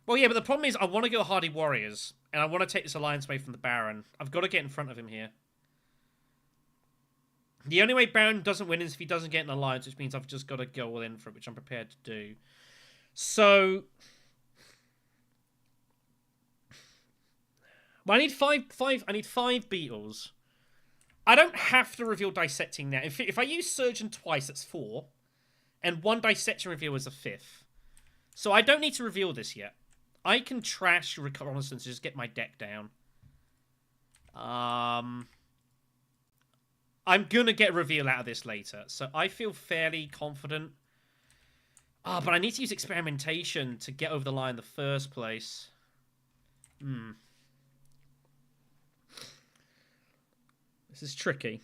Well, yeah, but the problem is I want to go Hardy Warriors, and I want to take this alliance away from the Baron. I've got to get in front of him here. The only way Baron doesn't win is if he doesn't get an alliance, which means I've just got to go all in for it, which I'm prepared to do. So... Well, I need five beetles. I don't have to reveal Dissecting now. If I use Surgeon twice, that's 4. And 1 Dissection reveal is a 5th. So I don't need to reveal this yet. I can trash Reconnaissance to just get my deck down. I'm going to get a reveal out of this later. So I feel fairly confident. But I need to use Experimentation to get over the line in the first place. This is tricky.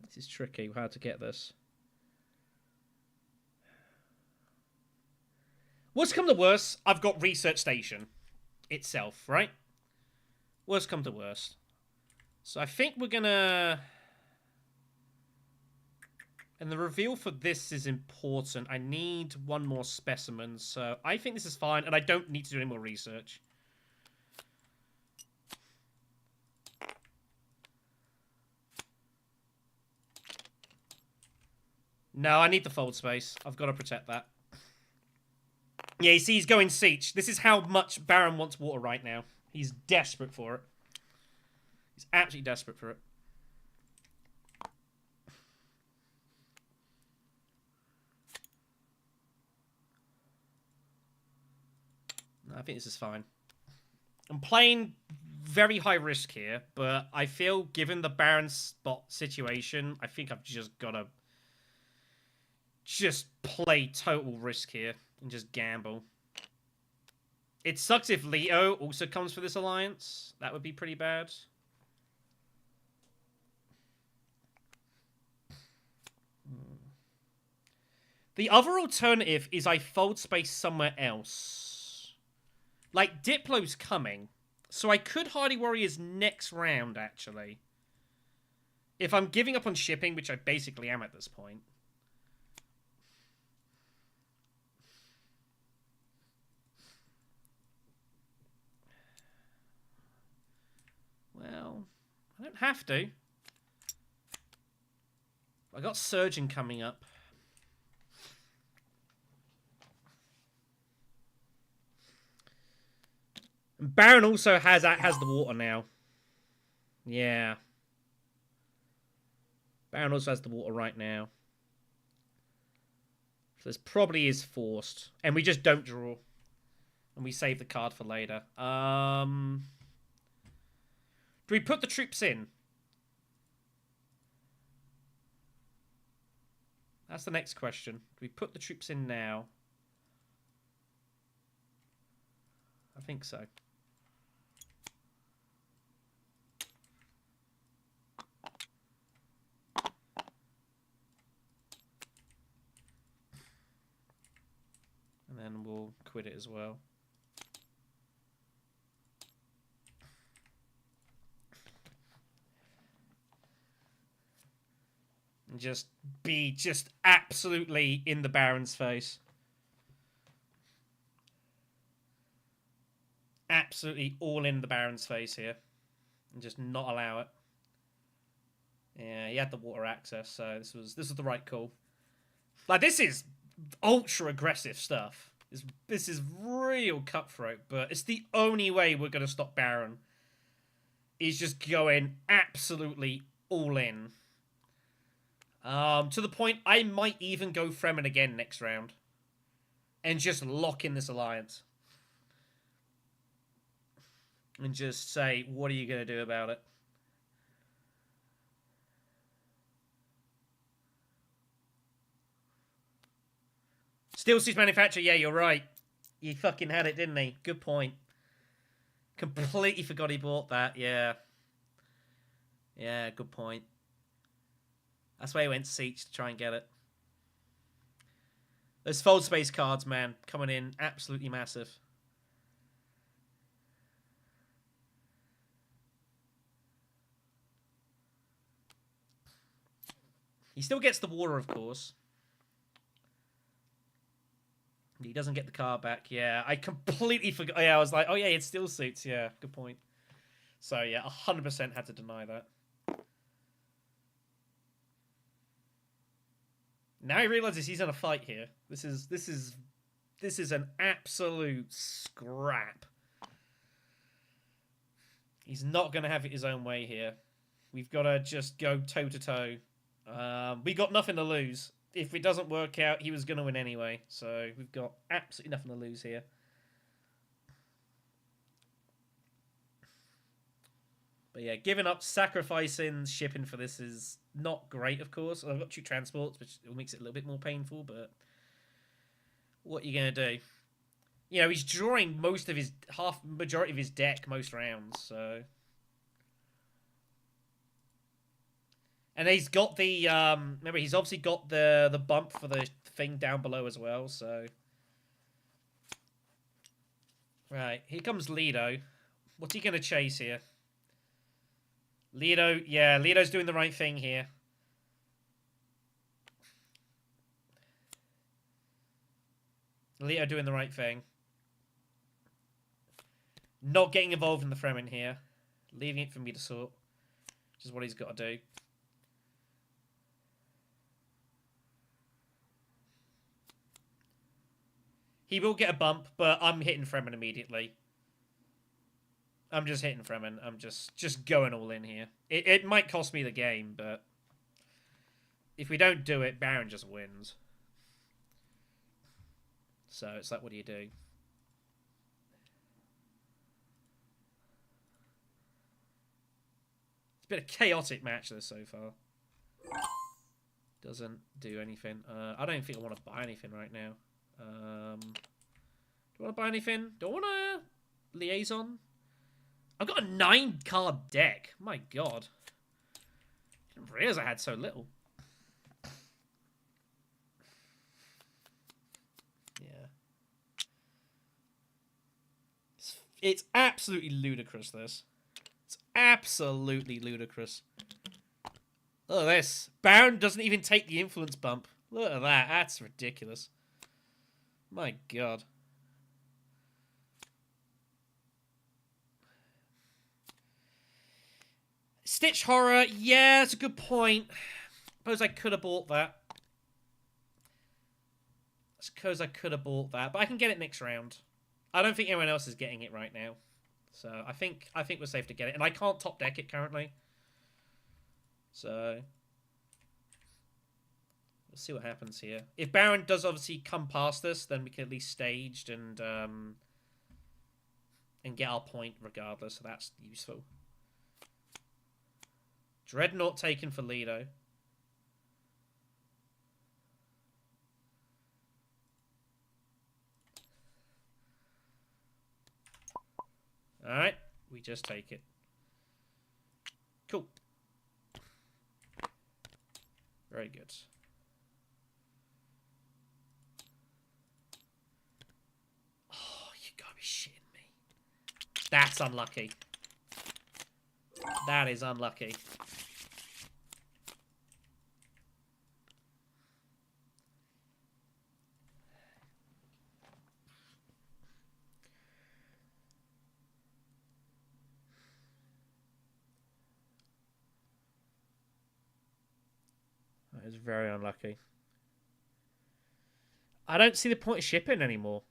This is tricky how to get this. Worst come to worst, I've got Research Station itself, right? Worst come to worst. So I think we're gonna... And the reveal for this is important. I need one more specimen, so I think this is fine, and I don't need to do any more research. No, I need the fold space. I've got to protect that. Yeah, you see, he's going siege. This is how much Baron wants water right now. He's desperate for it. He's absolutely desperate for it. No, I think this is fine. I'm playing very high risk here, but I feel given the Baron spot situation, I think I've just got to just play total risk here and just gamble. It sucks if Leo also comes for this alliance. That would be pretty bad. The other alternative is I fold space somewhere else. Like, Diplo's coming. So I could Hardy Warriors next round, actually. If I'm giving up on shipping, which I basically am at this point. Well, I don't have to. I got Surgeon coming up. And Baron also has the water now. Yeah. Baron also has the water right now. So this probably is forced. And we just don't draw. And we save the card for later. Do we put the troops in? That's the next question. Do we put the troops in now? I think so. And then we'll quit it as well. And just be absolutely in the Baron's face. Absolutely all in the Baron's face here. And just not allow it. Yeah, he had the water access, so this was the right call. Like, this is ultra aggressive stuff. This is real cutthroat, but it's the only way we're going to stop Baron. Is just going absolutely all in. To the point, I might even go Fremen again next round. And just lock in this alliance. And just say, what are you going to do about it? Steel Suits Manufacturer, yeah, you're right. He fucking had it, didn't he? Good point. Completely forgot he bought that, yeah. Yeah, good point. That's why he went Siege to try and get it. Those fold space cards, man, coming in absolutely massive. He still gets the water, of course. He doesn't get the card back. Yeah, I completely forgot. Yeah, I was like, oh yeah, it still suits. Yeah, good point. So yeah, 100% had to deny that. Now he realizes he's in a fight here. This is an absolute scrap. He's not going to have it his own way here. We've got to just go toe to toe. We got nothing to lose. If it doesn't work out, he was going to win anyway. So we've got absolutely nothing to lose here. But yeah, giving up, sacrificing shipping for this is not great, of course. I've got two transports, which makes it a little bit more painful, but what are you going to do? You know, he's drawing most of his, majority of his deck most rounds, so... And he's got the, remember, he's obviously got the bump for the thing down below as well, so... Right, here comes Lido. What's he going to chase here? Lido, yeah, Lido's doing the right thing here. Lido doing the right thing. Not getting involved in the Fremen here. Leaving it for me to sort. Which is what he's got to do. He will get a bump, but I'm hitting Fremen immediately. I'm just hitting Fremen. I'm just going all in here. It might cost me the game, but if we don't do it, Baron just wins. So it's like, what do you do? It's been a chaotic match this so far. Doesn't do anything. I don't think I want to buy anything right now. Do I want to buy anything? Do I want a liaison? I've got a 9-card deck. My god. I didn't realize I had so little. Yeah. It's absolutely ludicrous, this. It's absolutely ludicrous. Look at this. Baron doesn't even take the influence bump. Look at that. That's ridiculous. My god. Stitch Horror, yeah, that's a good point. Suppose I could have bought that. I suppose I could have bought that, but I can get it next round. I don't think anyone else is getting it right now. So I think we're safe to get it. And I can't top deck it currently. So we'll see what happens here. If Baron does obviously come past us, then we can at least staged and get our point regardless, so that's useful. Dreadnought taken for Lido. Alright, we just take it. Cool. Very good. Oh, you gotta be shitting me. That's unlucky. That is unlucky. That is very unlucky. I don't see the point of shipping anymore.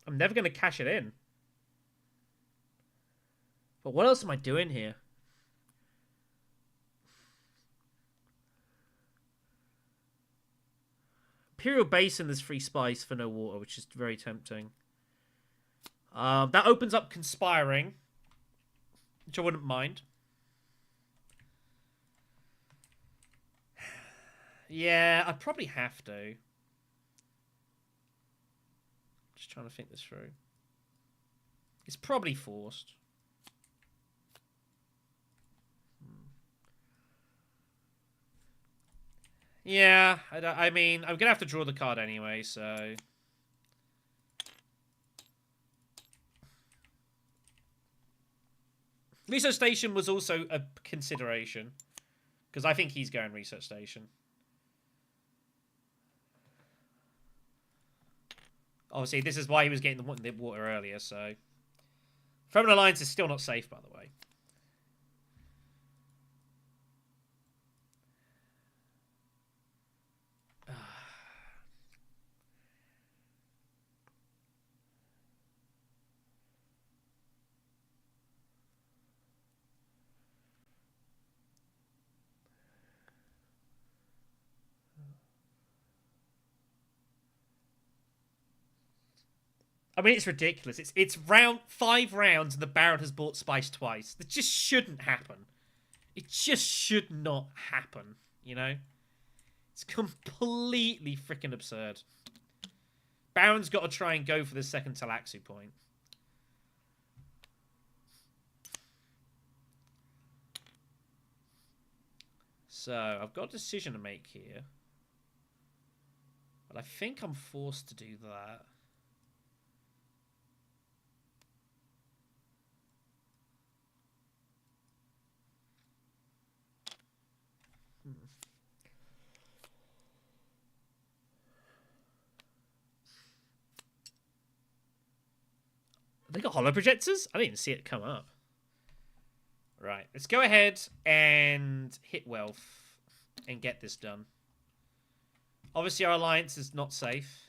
I'm never going to cash it in. But what else am I doing here? Imperial Basin, there's free spice for no water, which is very tempting. That opens up Conspiring, which I wouldn't mind. Yeah, I probably have to. Just trying to think this through. It's probably forced. Yeah, I mean, I'm going to have to draw the card anyway, so... Research Station was also a consideration. Because I think he's going Research Station. Obviously, this is why he was getting the water earlier, so... Fremen Alliance is still not safe, by the way. I mean, it's ridiculous. It's round 5 rounds and the Baron has bought spice twice. That just shouldn't happen. It just should not happen, you know? It's completely freaking absurd. Baron's got to try and go for the second Talaxu point. So, I've got a decision to make here. But I think I'm forced to do that. They got holo projectors? I didn't even see it come up. Right, let's go ahead and hit wealth and get this done. Obviously, our alliance is not safe.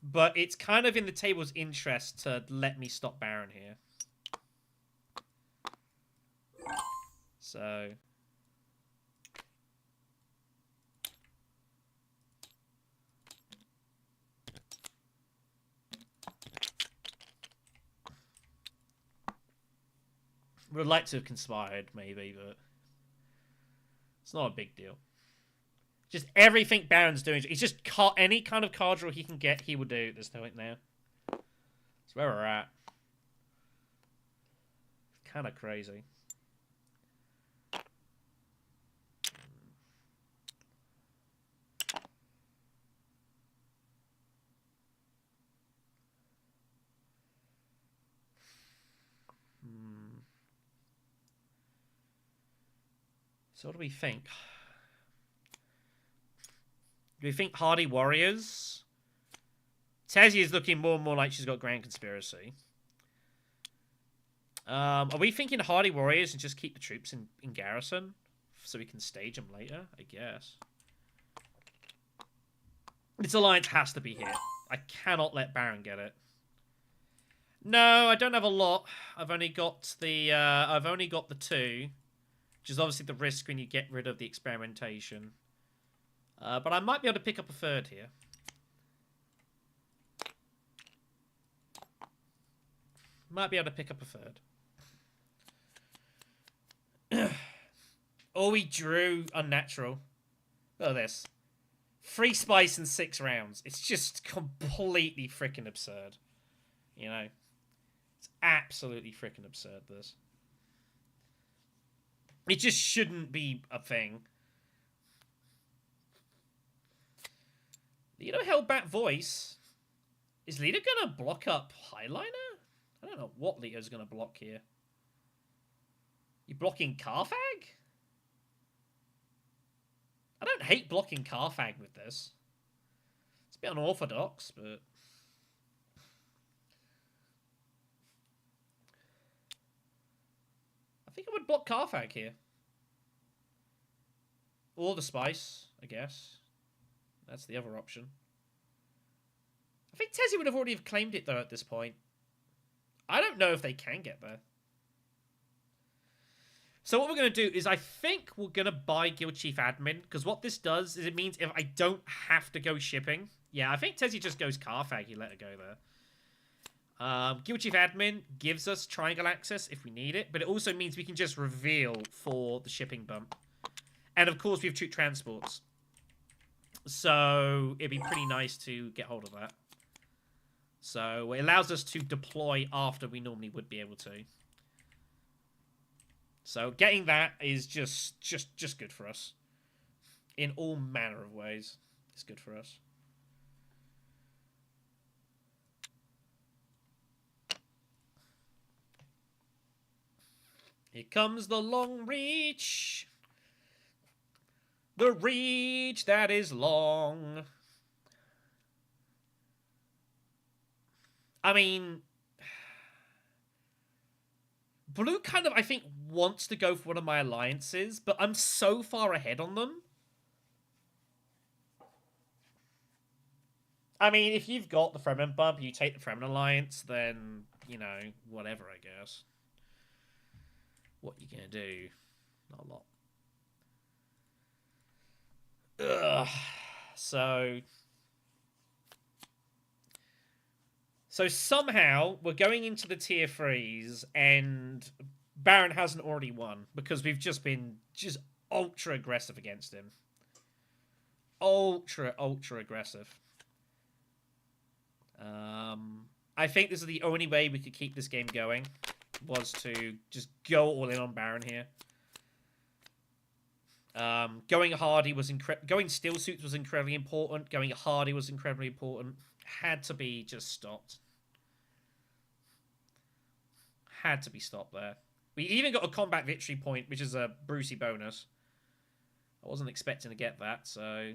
But it's kind of in the table's interest to let me stop Baron here. So... would like to have conspired, maybe, but... it's not a big deal. Just everything Baron's doing. He's just any kind of card draw he can get, he will do. There's no it now. That's where we're at. Kind of crazy. So what do we think? Do we think Hardy Warriors? Tessia is looking more and more like she's got Grand Conspiracy. Are we thinking Hardy Warriors and just keep the troops in garrison so we can stage them later? I guess. This alliance has to be here. I cannot let Baron get it. No, I don't have a lot. I've only got the 2, which is obviously the risk when you get rid of the experimentation. But I might be able to pick up a 3rd here. Might be able to pick up a 3rd. Oh, we drew unnatural. Look at this. 3 spice in 6 rounds. It's just completely freaking absurd. You know? It's absolutely freaking absurd, this. It just shouldn't be a thing. Leader held back voice. Is Leader gonna block up Highliner? I don't know what Leader's gonna block here. You blocking Carthag? I don't hate blocking Carthag with this. It's a bit unorthodox, but... I think I would block Carthag here. Or the spice, I guess. That's the other option. I think Tessia would have already claimed it, though, at this point. I don't know if they can get there. So what we're going to do is I think we're going to buy Guild Chief Admin, because what this does is it means if I don't have to go shipping... Yeah, I think Tessia just goes Carthag, you let her go there. Guild Chief Admin gives us triangle access if we need it, but it also means we can just reveal for the shipping bump. And of course we have troop transports. So it'd be pretty nice to get hold of that. So it allows us to deploy after we normally would be able to. So getting that is just good for us. In all manner of ways. It's good for us. Here comes the long reach. The reach that is long. I mean... Blue kind of, I think, wants to go for one of my alliances, but I'm so far ahead on them. I mean, if you've got the Fremen bump, you take the Fremen alliance, then, you know, whatever, I guess. What you gonna do? Not a lot. Ugh. So somehow we're going into the tier 3s and Baron hasn't already won because we've just been ultra aggressive against him. Ultra aggressive. I think this is the only way we could keep this game going, was to just go all in on Baron here. Going Hardy was going Steel Suits was incredibly important. Going Hardy was incredibly important. Had to be just stopped. Had to be stopped there. We even got a combat victory point, which is a Brucey bonus. I wasn't expecting to get that, so...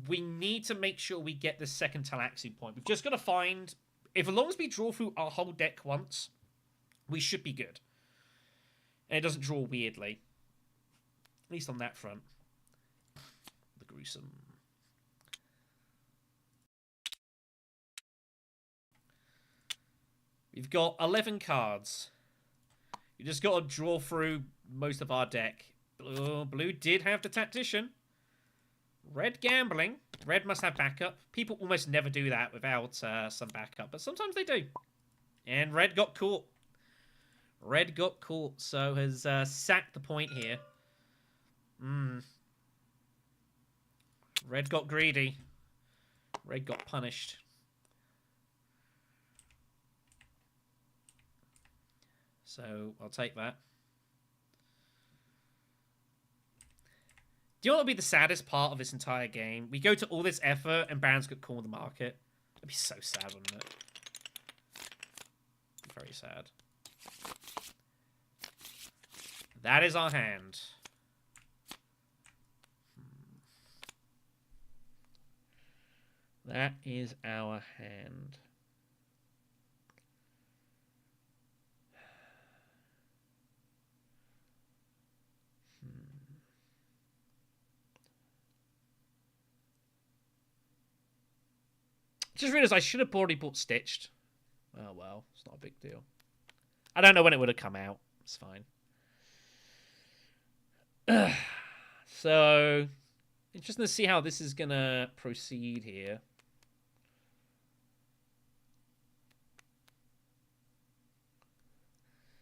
We need to make sure we get the second Talaxi point. We've just got to find... If as long as we draw through our whole deck once, we should be good. And it doesn't draw weirdly. At least on that front. The gruesome. We've got 11 cards. You just got to draw through most of our deck. Blue did have the Tactician. Red gambling. Red must have backup. People almost never do that without some backup, but sometimes they do. And red got caught. Red got caught, so has sacked the point here. Red got greedy. Red got punished. So I'll take that. Do you know what would be the saddest part of this entire game? We go to all this effort and Barons get caught in the market. That'd be so sad, wouldn't it? Very sad. That is our hand. That is our hand. Just realised I should have already bought Stitched. Oh well, it's not a big deal. I don't know when it would have come out. It's fine. So, interesting to see how this is going to proceed here.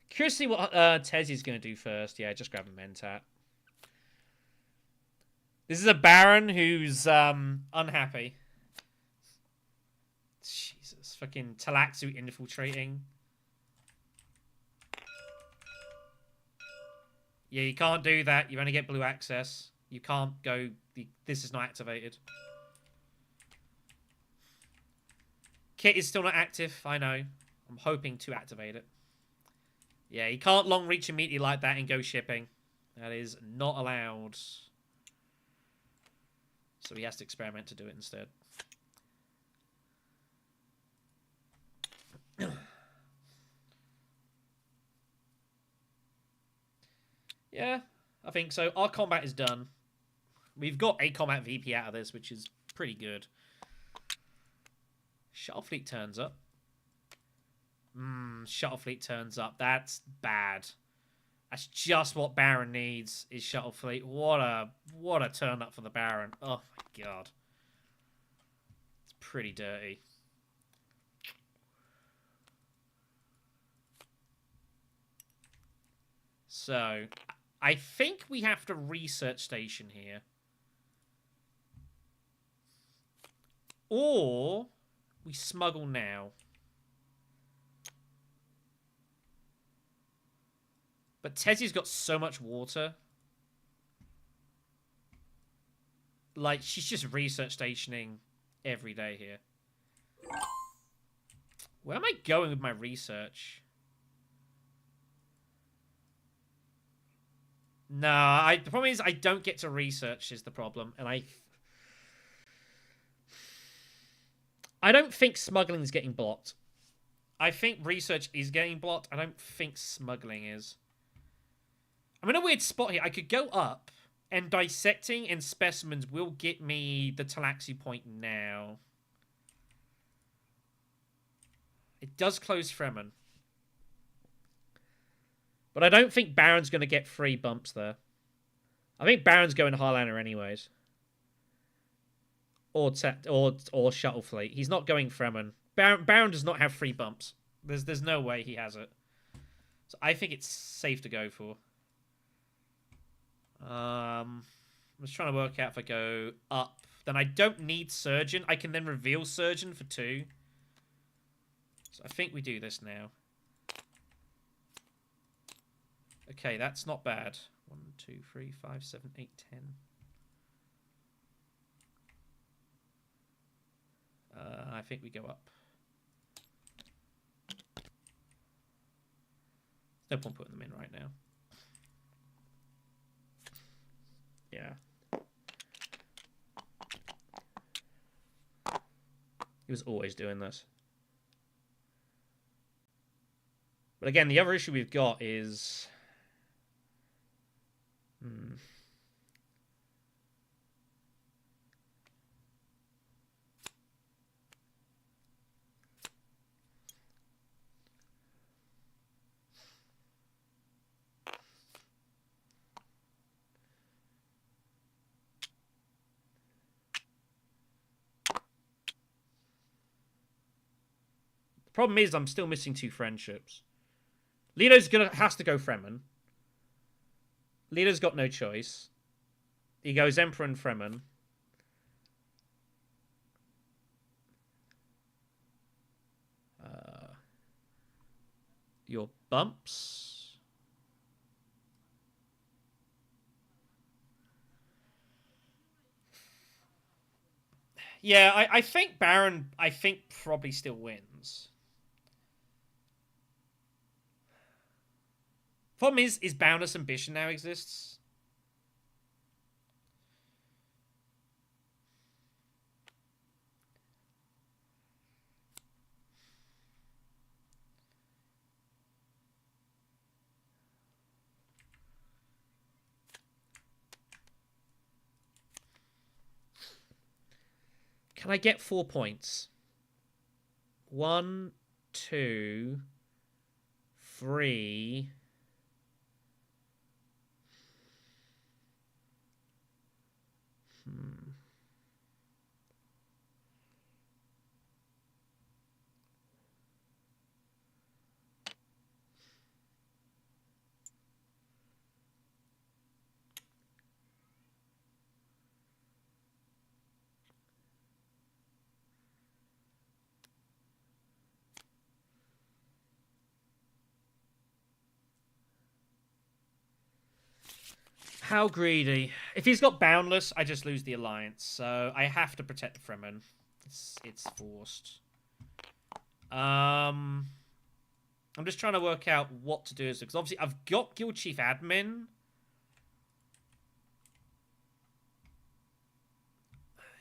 Curious to see what Tessia's going to do first. Yeah, just grab a Mentat. This is a Baron who's unhappy. Jesus, fucking Talaxu infiltrating. Yeah, you can't do that. You only get blue access. You can't go... This is not activated. Kit is still not active, I know. I'm hoping to activate it. Yeah, you can't long reach immediately like that and go shipping. That is not allowed. So he has to experiment to do it instead. Yeah, I think so. Our combat is done. We've got a combat VP out of this, which is pretty good. Shuttle Fleet turns up. Shuttle Fleet turns up. That's bad. That's just what Baron needs, is Shuttle Fleet. What a turn up for the Baron. Oh my god. It's pretty dirty. So, I think we have to research station here. Or we smuggle now. But Tessia's got so much water. Like, she's just research stationing every day here. Where am I going with my research? No, the problem is I don't get to research is the problem. And I don't think smuggling is getting blocked. I think research is getting blocked. I don't think smuggling is. I'm in a weird spot here. I could go up, and dissecting and specimens will get me the Talaxi point now. It does close Fremen. But I don't think Baron's going to get free bumps there. I think Baron's going Highlander anyways. Or Shuttle Fleet. He's not going Fremen. Baron does not have free bumps. There's no way he has it. So I think it's safe to go for. I'm just trying to work out if I go up. Then I don't need Surgeon. I can then reveal Surgeon for 2. So I think we do this now. Okay, that's not bad. 1, 2, 3, 5, 7, 8, 10. I think we go up. No point putting them in right now. Yeah. He was always doing this. But again, the other issue we've got is... The problem is I'm still missing 2 friendships. Leto's has to go Fremen. Leto's got no choice. He goes Emperor and Fremen. Your bumps. Yeah, I think Baron, probably still wins. Problem is Boundless Ambition now exists? Can I get 4 points? 1, 2, 3... How greedy. If he's got Boundless, I just lose the Alliance. So I have to protect the Fremen. It's forced. I'm just trying to work out what to do. Because obviously I've got Guild Chief Admin.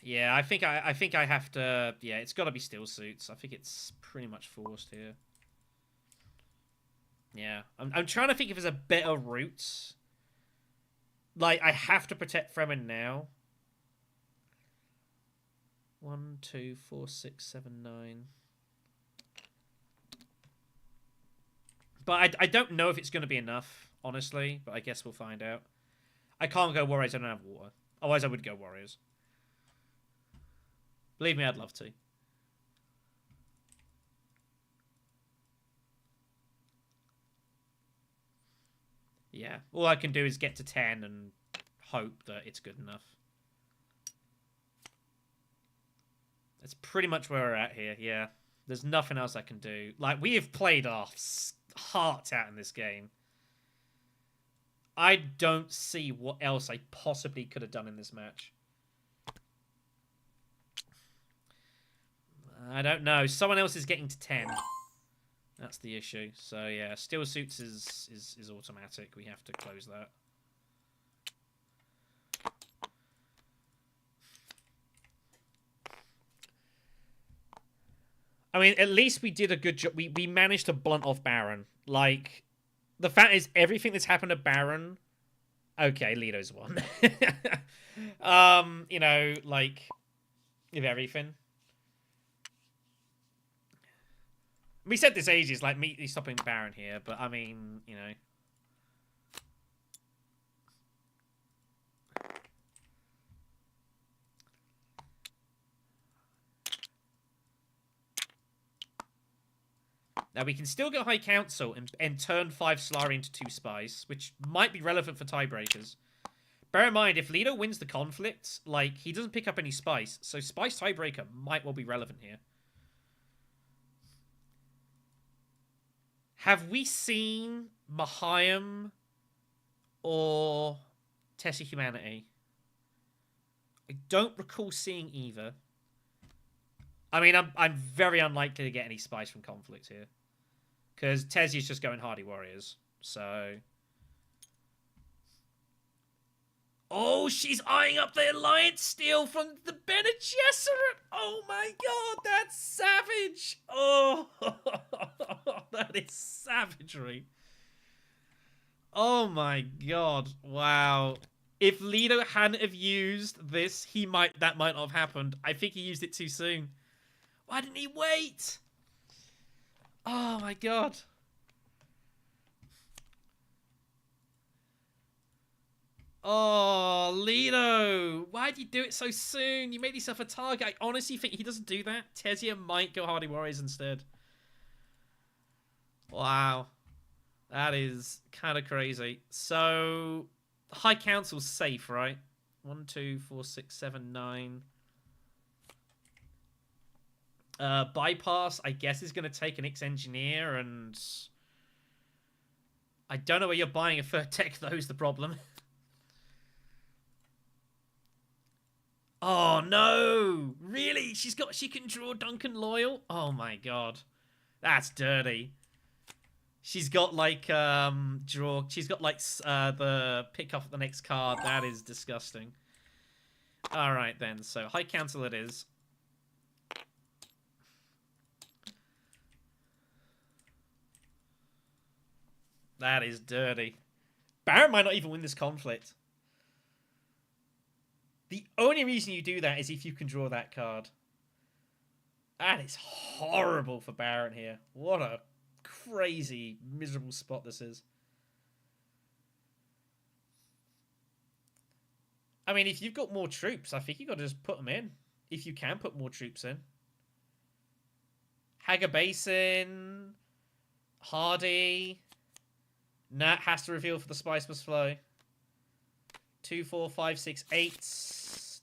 Yeah, I think I have to... Yeah, it's got to be Steel Suits. I think it's pretty much forced here. Yeah. I'm trying to think if there's a better route. Like, I have to protect Fremen now. 1, 2, 4, 6, 7, 9. But I don't know if it's going to be enough, honestly. But I guess we'll find out. I can't go Warriors, I don't have water. Otherwise, I would go Warriors. Believe me, I'd love to. Yeah. All I can do is get to 10 and hope that it's good enough. That's pretty much where we're at here, yeah. There's nothing else I can do. Like, we have played our hearts out in this game. I don't see what else I possibly could have done in this match. I don't know. Someone else is getting to 10. That's the issue. So, yeah, Steel Suits is automatic. We have to close that. I mean, at least we did a good job. We managed to blunt off Baron. Like, the fact is, everything that's happened to Baron... Okay, Leto's won. You know, like, with everything. We said this ages, like, me stopping Baron here, but, I mean, you know... Now, we can still get High Council and turn 5 Solari into 2 Spice, which might be relevant for tiebreakers. Bear in mind, if Leto wins the conflict, like, he doesn't pick up any Spice, so Spice tiebreaker might well be relevant here. Have we seen Mahayam or Tessia Humanity? I don't recall seeing either. I mean, I'm very unlikely to get any Spice from conflict here. Because Tessia's just going Hardy Warriors. So... Oh, Oh, she's eyeing up the Alliance Steel from the Bene Gesserit. Oh my god, that's savage. Oh, that is savagery. Oh my god, wow. If Leto hadn't have used this, that might not have happened. I think he used it too soon. Why didn't he wait? Oh my god. Oh, Leto! Why'd you do it so soon? You made yourself a target. I honestly think he doesn't do that. Tessia might go Hardy Warriors instead. Wow. That is kind of crazy. So, High Council's safe, right? 1, 2, 4, 6, 7, 9. Bypass, I guess, is going to take an X-Engineer, and I don't know where you're buying a third tech, though, is the problem. Oh no! Really? She can draw Duncan Loyal? Oh my god. That's dirty. She's got like the pick off the next card. That is disgusting. Alright then, so High Council it is. That is dirty. Baron might not even win this conflict. The only reason you do that is if you can draw that card. That is horrible for Baron here. What a crazy, miserable spot this is. I mean, if you've got more troops, I think you've got to just put them in. If you can put more troops in. Hager Basin. Hardy. Nat has to reveal for the Spice Must Flow. 2, 4, 5, 6, 8.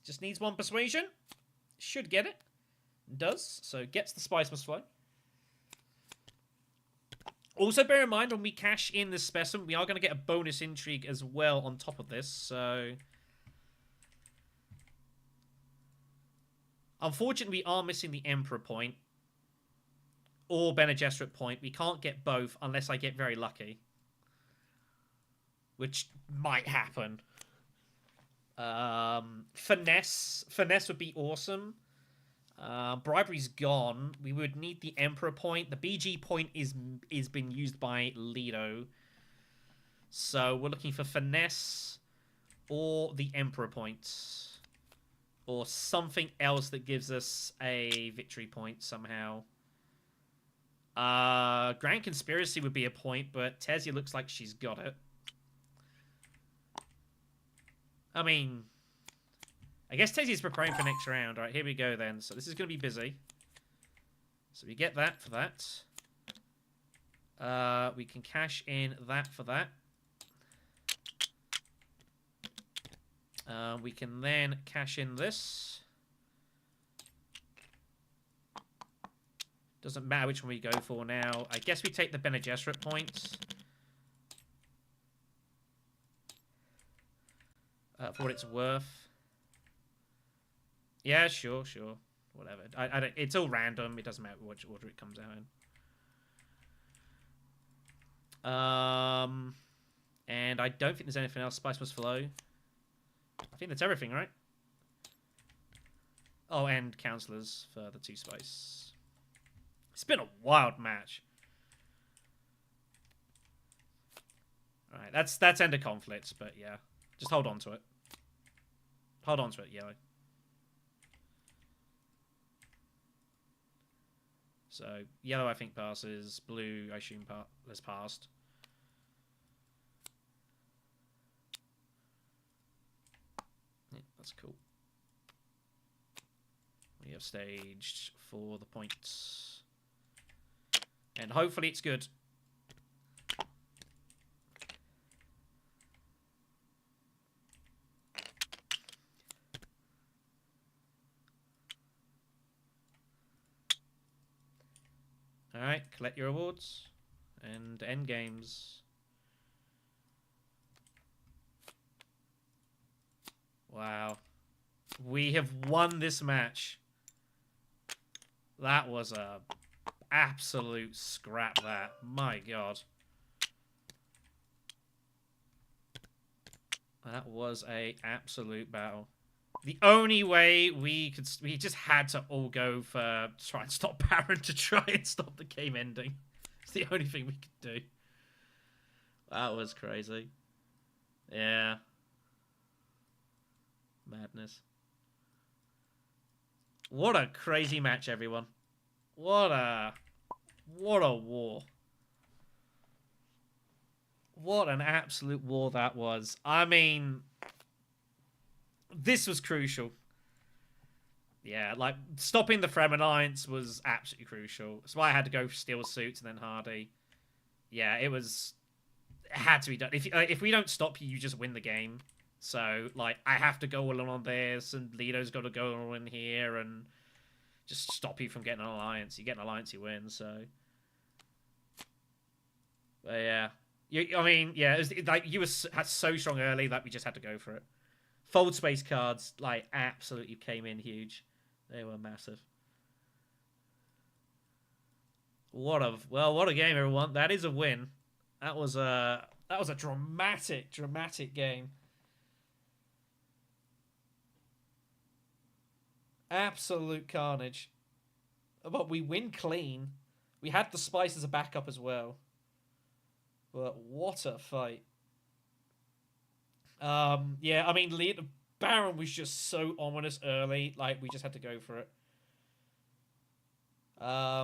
Just needs 1 persuasion. Should get it. Does. So gets the Spice Must Flow. Also bear in mind when we cash in this specimen, we are going to get a bonus intrigue as well on top of this. So unfortunately, we are missing the Emperor point. Or Bene Gesserit point. We can't get both unless I get very lucky. Which might happen. Finesse would be awesome. Bribery's gone. We would need the Emperor point. The BG point is been used by Leto. So we're looking for Finesse or the Emperor point. Or something else that gives us a victory point somehow. Grand Conspiracy would be a point, but Tessia looks like she's got it. I mean, I guess Tessia's preparing for next round. All right, here we go then. So this is going to be busy. So we get that for that. We can cash in that for that. We can then cash in this. Doesn't matter which one we go for now. I guess we take the Bene Gesserit points. For what it's worth. Yeah, sure. Whatever. I don't, it's all random. It doesn't matter which order it comes out in. And I don't think there's anything else. Spice Must Flow. I think that's everything, right? Oh, and Counselors for the 2 Spice. It's been a wild match. Alright, that's end of conflicts, but yeah. Just hold on to it. Hold on to it, yellow. So, yellow I think passes. Blue, I assume, has passed. Yeah, that's cool. We have staged for the points. And hopefully it's good. Alright, collect your awards. And end games. Wow. We have won this match. That was a absolute scrap, that. My god. That was a absolute battle. The only way we just had to all go for try and stop Baron to try and stop the game ending. It's the only thing we could do. That was crazy. Yeah. Madness. What a crazy match, everyone. What a war. What an absolute war that was. I mean, this was crucial. Yeah, like, stopping the Fremen Alliance was absolutely crucial. That's why I had to go for Steel Suits and then Hardy. Yeah, it had to be done. If we don't stop you, you just win the game. So, like, I have to go all in on this, and Leto's got to go all in here, and just stop you from getting an alliance. You get an alliance, you win, so... But, yeah. I mean, yeah, it was, like, you had so strong early that we just had to go for it. Fold space cards, like, absolutely came in huge. They were massive. What a game, everyone. That is a win. That was a dramatic game. Absolute carnage. But we win clean. We had the spice as a backup as well. But what a fight. Yeah, I mean, the Baron was just so ominous early. Like, we just had to go for it.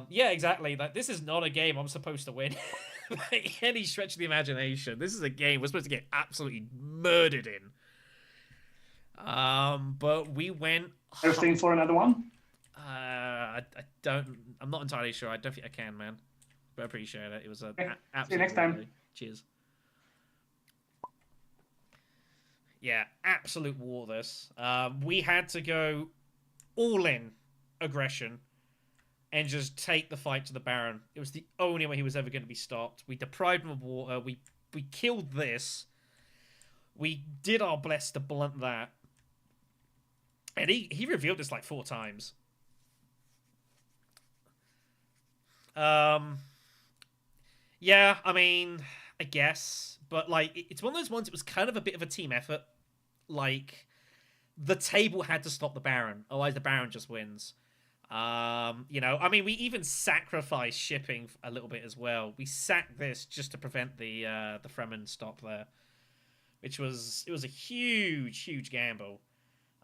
Yeah, exactly. Like, this is not a game I'm supposed to win. By any stretch of the imagination. This is a game we're supposed to get absolutely murdered in. But we went... Everything for another one? I don't... I'm not entirely sure. I don't think I can, man. But I appreciate it. It was a absolute... See you next time. Day. Cheers. Yeah, absolute war this. We had to go all in aggression and just take the fight to the Baron. It was the only way he was ever going to be stopped. We deprived him of water. We killed this. We did our best to blunt that. And he revealed this like 4 times. Yeah, I mean, I guess. But, like, it's one of those ones, it was kind of a bit of a team effort. Like, the table had to stop the Baron. Otherwise, the Baron just wins. You know, I mean, we even sacrificed shipping a little bit as well. We sacked this just to prevent the Fremen stop there. It was a huge gamble.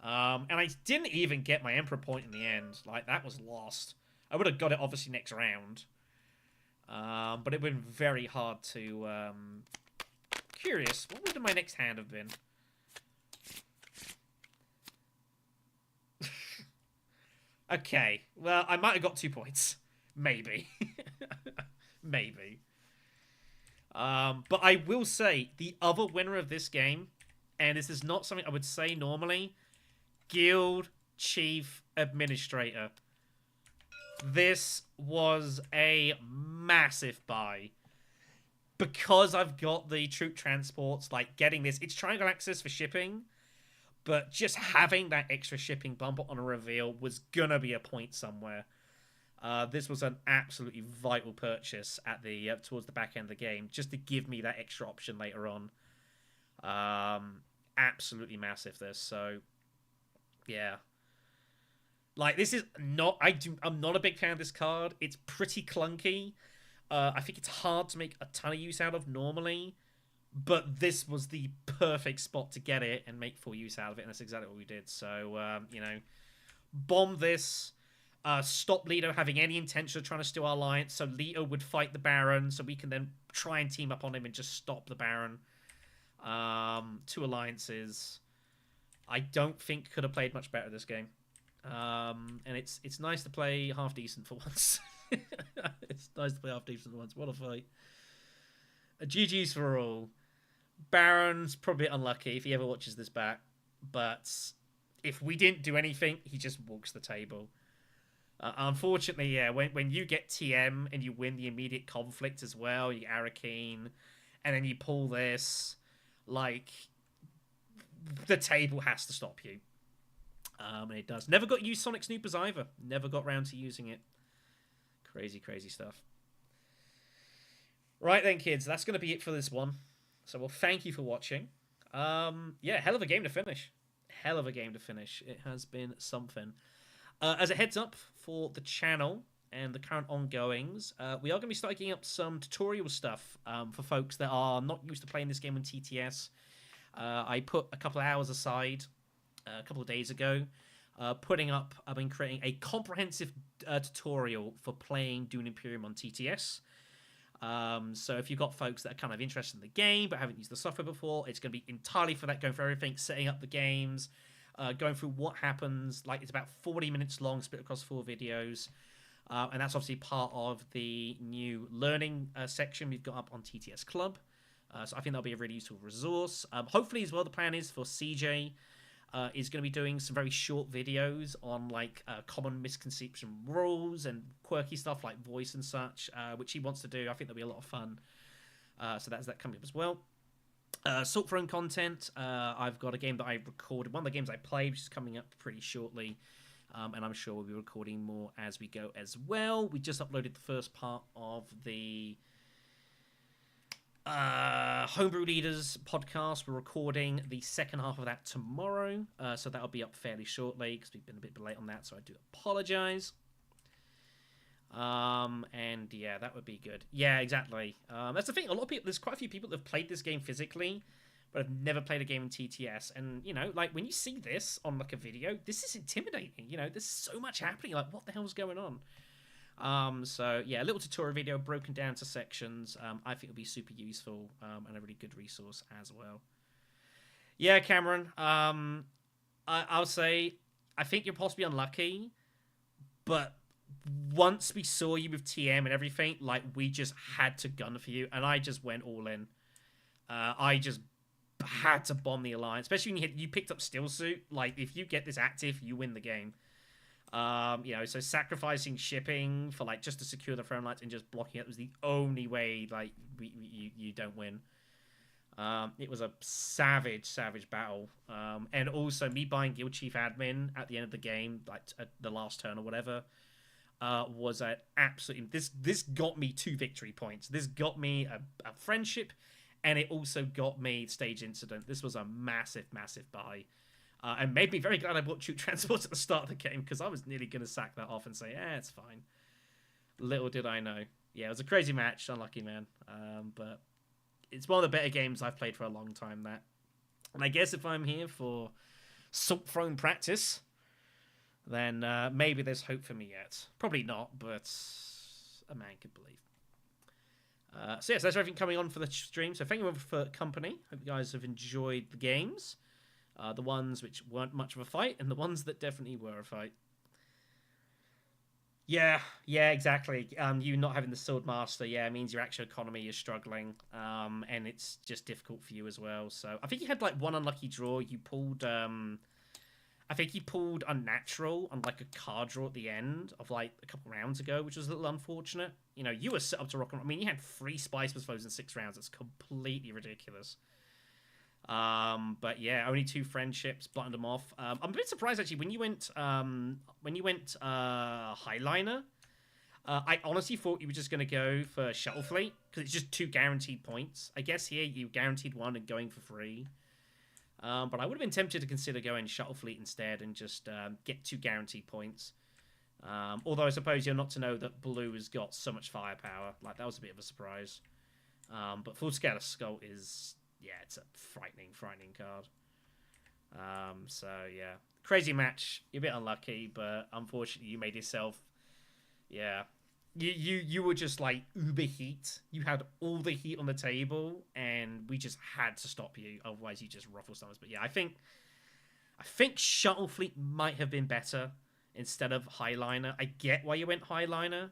And I didn't even get my Emperor point in the end. Like, that was lost. I would have got it, obviously, next round. But it would have been very hard to... Curious, what would my next hand have been? Okay, well, I might have got 2 points. Maybe. Maybe. But I will say, the other winner of this game, and this is not something I would say normally, Guild Chief Administrator. This was a massive buy. Because I've got the troop transports, like, getting this, it's triangle access for shipping, but just having that extra shipping bump on a reveal was gonna be a point somewhere. This was an absolutely vital purchase at the towards the back end of the game, just to give me that extra option later on. Absolutely massive, this. So, yeah. Like, this is not... I'm not a big fan of this card. It's pretty clunky. I think it's hard to make a ton of use out of normally, but this was the perfect spot to get it and make full use out of it, and that's exactly what we did. So, you know, bomb this, stop Leto having any intention of trying to steal our alliance, so Leto would fight the Baron, so we can then try and team up on him and just stop the Baron. 2 alliances. I don't think could have played much better this game. And it's nice to play half decent for once. It's nice to play half decent for once. What a fight. GG's for all. Baron's probably unlucky if he ever watches this back, but if we didn't do anything, he just walks the table. Unfortunately, yeah, when you get TM and you win the immediate conflict as well, you Arakeen, and then you pull this, like, the table has to stop you. And it does. Never got used Sonic Snoopers either. Never got round to using it. Crazy stuff. Right then, kids. That's going to be it for this one. So, well, thank you for watching. Yeah, hell of a game to finish. Hell of a game to finish. It has been something. As a heads up for the channel and the current ongoings, we are going to be starting up some tutorial stuff for folks that are not used to playing this game on TTS. I put a couple of hours aside a couple of days ago, I've been creating a comprehensive tutorial for playing Dune Imperium on TTS. So if you've got folks that are kind of interested in the game but haven't used the software before, it's going to be entirely for that, going through everything, setting up the games, going through what happens. Like, it's about 40 minutes long, split across 4 videos. And that's obviously part of the new learning section we've got up on TTS Club. So I think that'll be a really useful resource. Hopefully as well, the plan is for CJ is going to be doing some very short videos on like common misconception rules and quirky stuff like voice and such, which he wants to do. I think that'll be a lot of fun. So that's that coming up as well. Salt Throne content. I've got a game that I recorded, one of the games I played, which is coming up pretty shortly. And I'm sure we'll be recording more as we go as well. We just uploaded the first part of the Homebrew Leaders podcast. We're recording the second half of that tomorrow, so that'll be up fairly shortly because we've been a bit late on that, so I do apologize. And yeah, that would be good. Yeah, exactly. That's the thing. A lot of people, there's quite a few people that have played this game physically but have never played a game in TTS. And, you know, like, when you see this on, like, a video, this is intimidating. You know, there's so much happening. Like, what the hell's going on? So, yeah, a little tutorial video broken down to sections. I think it'll be super useful and a really good resource as well. Yeah, Cameron, I'll say, I think you're possibly unlucky, but once we saw you with TM and everything, like, we just had to gun for you, and I just went all in. I just had to bomb the alliance, especially when you picked up Still Suit. Like, if you get this active, you win the game. You know, so sacrificing shipping for like just to secure the throne lights and just blocking it was the only way. Like, you don't win. It was a savage battle. And also me buying Guild Chief Admin at the end of the game, like at the last turn or whatever, was an absolutely. This got me 2 victory points. This got me a friendship. And it also got me Stage Incident. This was a massive buy. And made me very glad I bought Troop Transport at the start of the game, because I was nearly going to sack that off and say, it's fine. Little did I know. Yeah, it was a crazy match. Unlucky, man. But it's one of the better games I've played for a long time, that. And I guess if I'm here for Salt Throne practice, then maybe there's hope for me yet. Probably not, but a man could believe. So yes, that's everything coming on for the stream. So thank you for company. Hope you guys have enjoyed the games. The ones which weren't much of a fight, and the ones that definitely were a fight. Yeah, exactly. You not having the Sword Master, means your actual economy is struggling, and it's just difficult for you as well. So I think you had like one unlucky draw. You pulled, I think you pulled Unnatural on like a card draw at the end of like a couple rounds ago, which was a little unfortunate. You know, you were set up to rock and roll. I mean, you had 3 Spice Flows in 6 rounds. It's completely ridiculous. But yeah, only 2 friendships, buttoned them off. I'm a bit surprised actually when you went Highliner. I honestly thought you were just going to go for Shuttle Fleet because it's just 2 guaranteed points. I guess here you guaranteed 1 and going for 3. But I would have been tempted to consider going Shuttle Fleet instead and just get 2 guaranteed points. Although I suppose you're not to know that Blue has got so much firepower. Like, that was a bit of a surprise. But Full Scale Skull is, it's a frightening card. So, yeah. Crazy match. You're a bit unlucky, but unfortunately you made yourself, You were just like uber heat. You had all the heat on the table, and we just had to stop you. Otherwise, you just ruffle stomachs. But yeah, I think Shuttle Fleet might have been better instead of Highliner. I get why you went Highliner,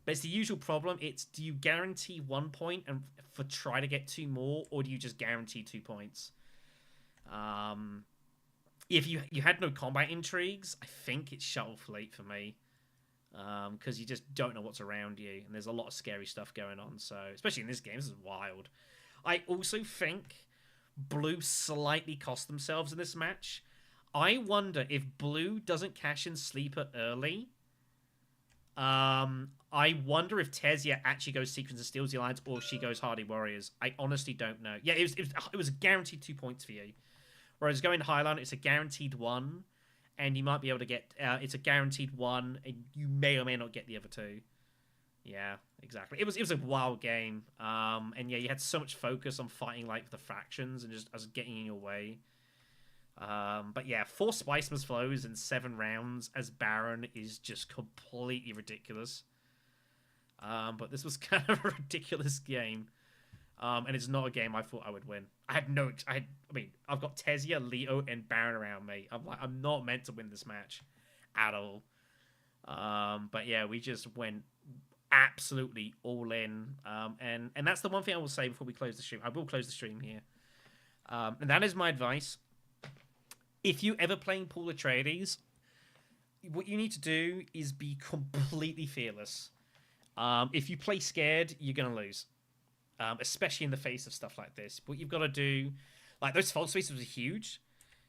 but it's the usual problem. It's, do you guarantee 1 point and try to get 2 more, or do you just guarantee 2 points? If you had no combat intrigues, I think it's Shuttle Fleet for me. Because you just don't know what's around you, and there's a lot of scary stuff going on. So, especially in this game, this is wild. I also think Blue slightly cost themselves in this match. I wonder if Blue doesn't cash in Sleeper early, I wonder if Tessia actually goes Sequence and steals the alliance, or if she goes Hardy Warriors. I honestly don't know. Yeah, it was a guaranteed 2 points for you. Whereas going Highline, it's a guaranteed 1, and you might be able to get. It's a guaranteed 1, and you may or may not get the other 2. Yeah, exactly. It was a wild game. And yeah, you had so much focus on fighting like the factions and just as getting in your way. But yeah, 4 Spicemas flows in 7 rounds as Baron is just completely ridiculous. But this was kind of a ridiculous game. And it's not a game I thought I would win. I mean, I've got Tessia, Leo, and Baron around me. I'm not meant to win this match at all. But yeah, we just went absolutely all in. And that's the one thing I will say before we close the stream. I will close the stream here. And that is my advice. If you ever playing Paul Atreides, what you need to do is be completely fearless. If you play scared, you're going to lose. Especially in the face of stuff like this. What you've got to do, like those fold spaces were huge.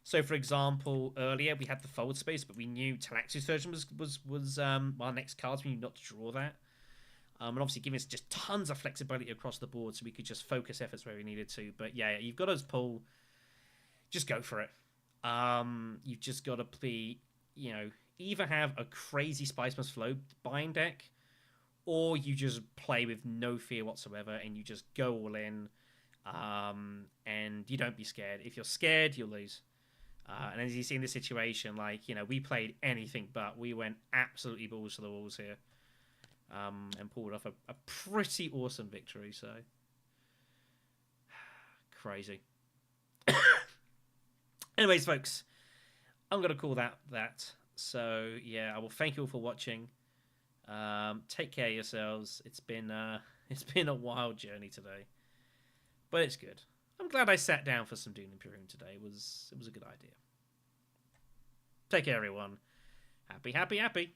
So, for example, earlier we had the fold space, but we knew Talaxius Surgeon was our next card, so we knew not to draw that. And obviously giving us just tons of flexibility across the board, so we could just focus efforts where we needed to. But yeah, you've got to pull. Just go for it. You've just got to play, either have a crazy Spicemas Flow buying deck, or you just play with no fear whatsoever and you just go all in, and you don't be scared. If you're scared, you'll lose. And as you see in this situation, we played anything but. We went absolutely balls to the walls here, and pulled off a pretty awesome victory. So, crazy. Anyways, folks, I'm going to call that. So, yeah, I will thank you all for watching. Take care of yourselves. It's been a wild journey today, but it's good. I'm glad I sat down for some Dune Imperium today. It was a good idea. Take care, everyone. Happy, happy, happy.